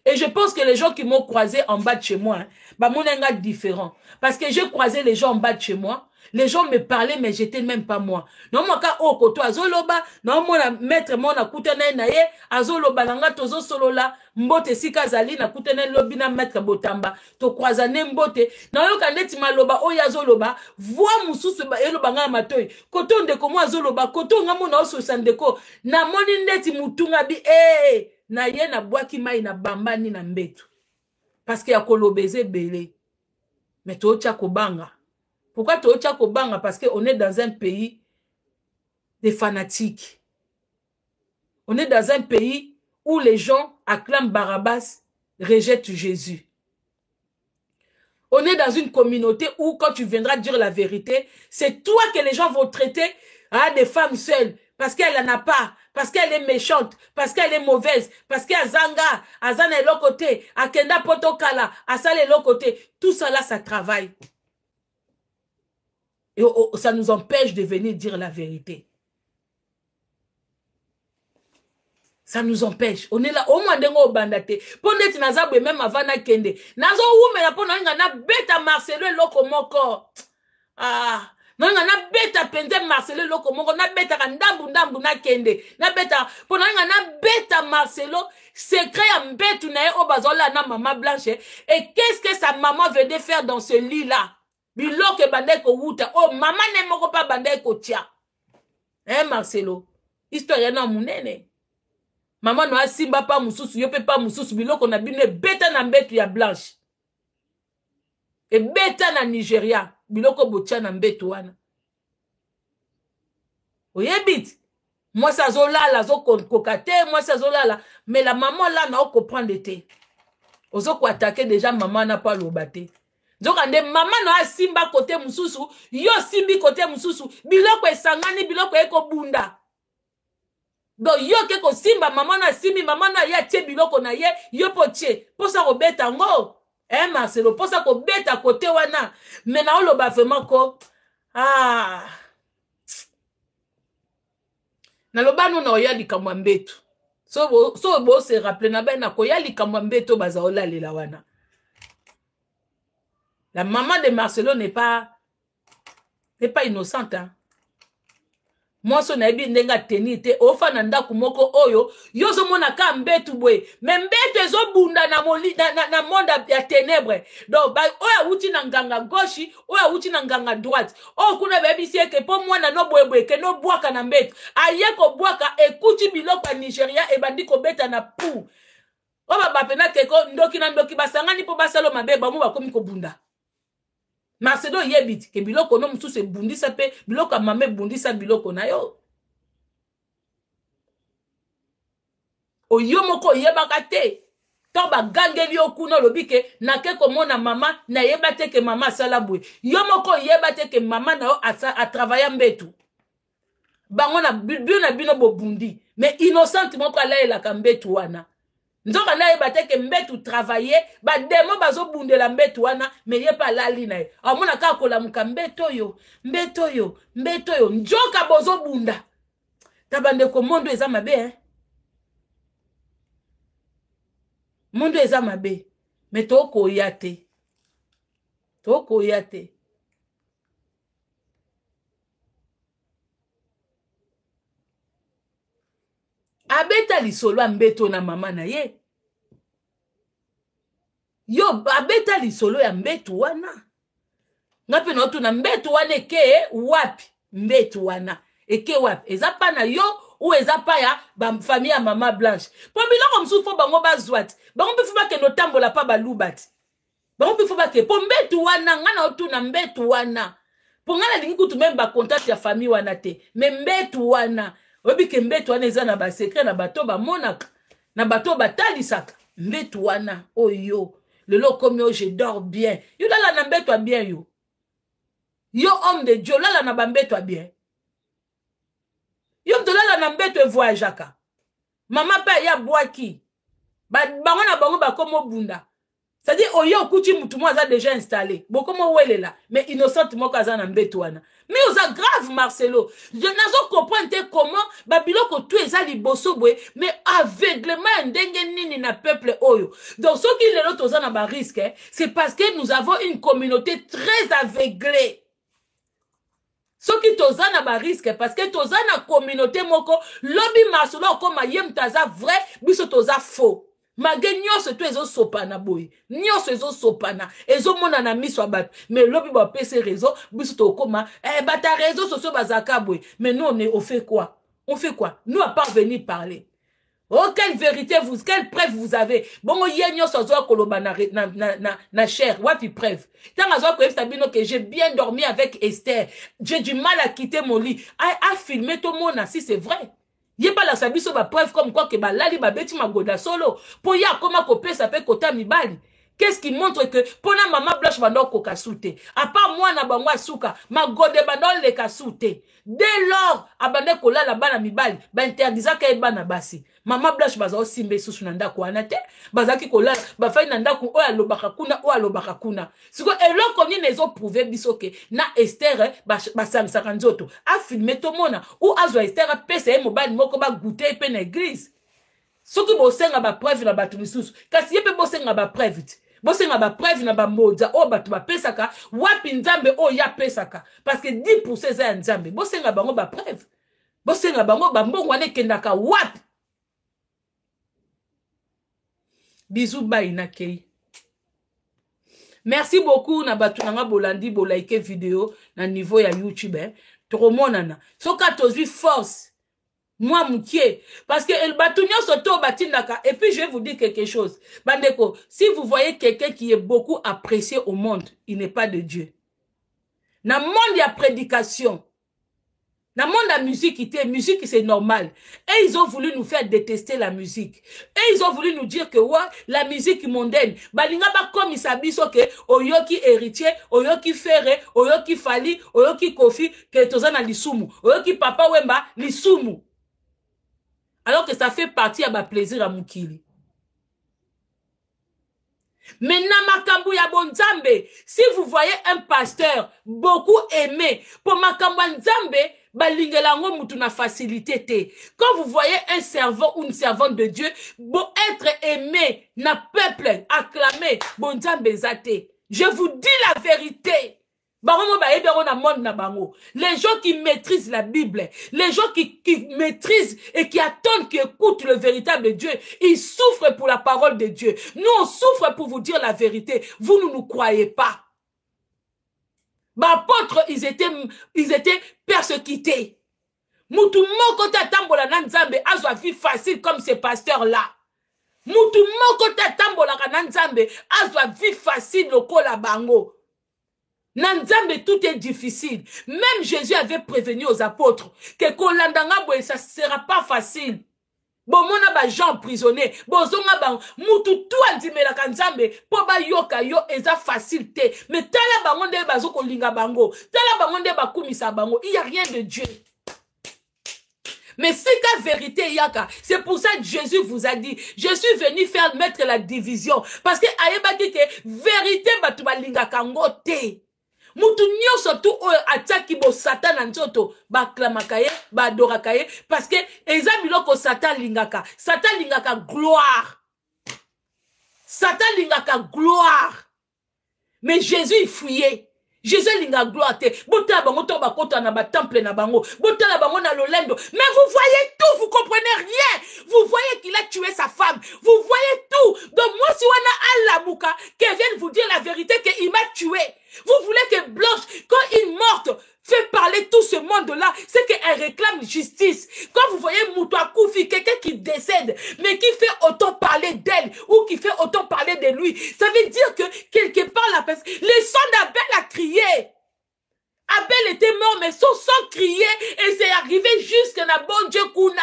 Et je pense que les gens qui m'ont croisé en bas de chez moi, bah, mon enga différent. Parce que j'ai croisé les gens en bas de chez moi. Les gens me parlaient, mais j'étais même pas moi. Non, moi, quand au koto azoloba, non, moi, maître, mon a koutene naye, azoloba, nanga tozo solola, mbote sika zali, na koutene lobi na maître botamba, to croisane mbote, na yo kaneti maloba, oya azoloba, voix moussousou, eloba nga matoi, koto ndeko mo azoloba, koto nga mo na oso sandeko, na moni neti mutunga bi, na ye na bwaki mai na bambani na mbetu. Parce que ya kolobeze belé. Mais to tia kobanga. Pourquoi tu as Kobanga? Parce qu'on est dans un pays des fanatiques. On est dans un pays où les gens acclament Barabbas, rejettent Jésus. On est dans une communauté où quand tu viendras dire la vérité, c'est toi que les gens vont traiter des femmes seules. Parce qu'elle n'en a pas. Parce qu'elle est méchante. Parce qu'elle est mauvaise. Parce qu'elle zanga. Azana est l'autre côté. Akenda potokala. Asale est l'autre côté. Tout ça là, ça travaille. Et ça nous empêche de venir dire la vérité. Ça nous empêche. On est là. Au moins, on bandate. Pendant que nous avons même avant na kende. Nous avons na beta Marcelo lokomoko. Ah. Nous avons beta pende Marcelo lokomoko. Na beta ndambu na kende. Na beta. Pendant que na beta Marcelo. Secret en betu na e obazola na maman Blanche. Et qu'est-ce que sa maman venait faire dans ce lit-là? Biloke bandeko wuta. Oh, maman ne moko pa bandeko tia. Marcelo. Histoire yana munene. Maman no asimba pa mususu. Yope pa mususu. Biloko na bine beta na mbetu ya Blanche. E beta na Nigeria. Biloko botia na mbetu wana. Oyebit. Moi ça zolala. Zo kokate. Moi ça zolala. Mais la maman là na oko prendre l'été. Ozo ko attaquer déjà maman n'a pas l'obate. Donc, maman no simba côté mususu, yo simbi côté mususu, biloko esangani, biloko eko bunda. Donc, yo keko simba, maman no simbi, maman no ya tie biloko na ye, yo po tie, po sa ko beta ngo. Marcelo, po sa ko beta côté wana. Mais na olo ba vraiment ko, na loba no na oya likamwa mbetu. So bo se rappele na ba na ko ya likamwa mbetu baza ola lela wana. La maman de Marcelo n'est pas innocente. Hein? Moi, son abi nenga tenite, ofa nanda kumoko oyo, yozo mona ka mbetu bwe. Mais mbetu ezo bunda na monde ya ténèbres. Donc, oya uti na nganga gauche, oya uti na nganga droite. Oh, kuna bebi sieke, po mwana no bwe ke no bwaka na mbetu. Aye ko bwaka, ekuti biloko Nigeria, e bandi ko beta na pou. Oba bapena keko, ndoki na ndoki basangani po basalo mabeba, mu bakomi ko bunda. Marcelo yebit ke biloko no mususu bundisa pe biloko mame bundisa biloko na yo. Oyo moko yebaka te. To ba gangeli okuno lobike na ke komona mama na yebate ke mama sala bwe. Yo moko yebate ke mama na yo a travailler mbetu. Bango na bino bo bundi. Mais innocente moko ala ela kambetu wana. Nzoka na yebate ke mbetu travailler ba demo bazo bundela mbetu wana me ye pa lali na ye amona ka kola muka mbeto yo njoka bozo bunda tabande ko mondo eza mabe mondo eza mabe me toko yate abeta lisolo mbeto na mama na ye. Yo abeta lisolo ya mbetu wana. Ngapi no tu na mbetu wana eke wapi mbetu wana. Eke wapi. Eza pa na yo ou eza pa ya ba famille ya mama Blanche. Po biloko msufo bango bazwati. Bango mpe fuba ke no tambola pa balubati. Bango mpe fuba ke po mbetu wana ngana otu na mbetu wana. Po ngana lingi kutu memba contact ya famille wana te. Me mbetu wana. Obi ke mbetu wana eza na ba secret na bato ba monaka na bato batalisaka mbetu wana oyo lelo comme yo je dors bien yo lala na mbetu a bien yo homme de Dieu lala na ba mbetu a bien yo lala na mbetu e voyageaka mama pa ya boaki bango na bango ba komo bunda C'est-à-dire, Oyo Kouti Moutoumou a déjà installé. Bon, comment où elle est là? Mais innocente, moi, Kazan Mbetouana. Mais aux a grave, Marcelo. Je n'ai comprendre comment, Babylon, que tout est à l'ibossoboué, mais aveuglement, ndengue na peuple Oyo. Donc, ce qui est l'autre aux a risque, c'est parce que nous avons une communauté très aveuglée. Ce qui toza na ba risque parce que toza na communauté moko lobby Marcelo comme yem taza vrai biso toza faux. Mage nyonso to ezo sopana boy. Nyonso ezo sopana. Ezo mona na miso abat. Mais lobby ba pese réseau biso to koma bata réseaux sociaux bazaka boy. Mais nous on fait quoi? On fait quoi? Nous à part venir parler. Oh, quelle vérité vous, quelle preuve vous avez? Bon, yenyo sozo koloba na cher, wapi preuve? Tant que j'ai bien dormi avec Esther, j'ai du mal à quitter mon lit. À filmer tout le monde, si c'est vrai. Yé pas la sabi sur ma preuve comme quoi que ba lali ba beti ma goda solo. Pour ya comment kopé ça peut kota mi bali. Qu'est-ce qui montre que pour na maman blanche bando koka soute. À part moi na bangwa souka, ma gode bando le kasute. Dès lors, abande kola la bana mi bali, ba interdisa ka bana basi. Maman blanche baza osimbe susu na ndako wana te bazaki kola ba fai na ndako oya lobaka kuna oya lobaka kuna siko eloko ni nezo prouver biso ke na Esther ba salisaka nzoto a filmer to mona ou azwa Esther pesa e mobali moko ba goûter pe na église soki bosenga ba preuve na batu misusu kasi yebe bosenga ba preuve bosenga ba preuve na ba moza o batu ba pesaka wapi nzambe o ya pesaka parce que 10% za nzambe bosenga bango ba preuve bosenga bango ba mbongo ane kendaka wapi. Bisous bye nakei. Merci beaucoup na batunanga bolandi like vidéo na niveau ya YouTube trop monana. Soka tozi force. Moi moukié parce que el batunyo soto batindaka et puis je vais vous dire quelque chose. Bandeko, si vous voyez quelqu'un qui est beaucoup apprécié au monde, il n'est pas de Dieu. Na monde ya prédication. Dans le monde de la musique, c'est normal. Et ils ont voulu nous faire détester la musique. Et ils ont voulu nous dire que ouais, la musique mondaine, balinga ba comme il s'abisso que oyoki héritier, oyoki ferre, oyoki fali, oyoki kofi, que tozana lisumu, oyoki papa wemba lisumu. Alors que ça fait partie à ma plaisir à Moukili. Maintenant, Makambu ya Bonzambe, si vous voyez un pasteur beaucoup aimé, pour Makambu Nzambe, balingelango mutuna facilité te. Quand vous voyez un servant ou une servante de Dieu, bon être aimé, na peuple acclamé, Bonzambe zate. Je vous dis la vérité. Les gens qui maîtrisent la Bible, les gens qui maîtrisent et qui attendent, qui écoutent le véritable Dieu, ils souffrent pour la parole de Dieu. Nous, on souffre pour vous dire la vérité. Vous ne nous croyez pas. Apôtres, ils étaient persécutés. Moutou moko tatambola nanzambe azwa vie facile comme ces pasteurs-là. Moutou moko tatambola nanzambe azwa vie facile lokola bango. Nanzambe, tout est difficile. Même Jésus avait prévenu aux apôtres que kolandanga boye ça sera pas facile. Bon mona ba gens emprisonnés, bozonga ba mutu tout andimela kanzambe po ba yoka yo eza facile te. Mais tala bango nde bazoko linga bango, tala bango nde bakumisa bango, il y a rien de Dieu. Mais c'est la vérité yaka, c'est pour ça que Jésus vous a dit, je suis venu faire mettre la division parce que ayeba dit que vérité batu ba linga kango te. Mutu nyoso tu ataki bo satan nzoto ba klamakaye ba adorakaye parce que eza biloko satan lingaka gloire, satan lingaka gloire, mais Jésus il fuyait. Jésus linga gloire te bota bango to ba kota na ba temple na bango bota na bango na lolendo, mais vous voyez tout, vous comprenez rien, vous voyez qu'il a tué sa femme, vous voyez tout. Donc moi si wana alla muka qui vienne vous dire la vérité que il m'a tué, vous voulez que Blanche quand une morte fait parler tout ce monde-là, c'est qu'elle réclame justice. Quand vous voyez Moutoua Koufi, quelqu'un qui décède, mais qui fait autant parler d'elle, ou qui fait autant parler de lui, ça veut dire que quelque part, la personne, le sang d'Abel a crié. Abel était mort, mais son sang criait, et c'est arrivé jusqu'à la bonne Dieu Kuna.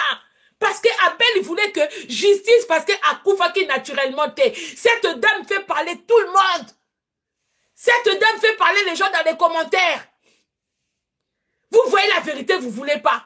Parce que Abel, il voulait que justice, parce que Akoufa qui naturellement t'est. Cette dame fait parler tout le monde. Cette dame fait parler les gens dans les commentaires. Vous voyez la vérité, vous ne voulez pas.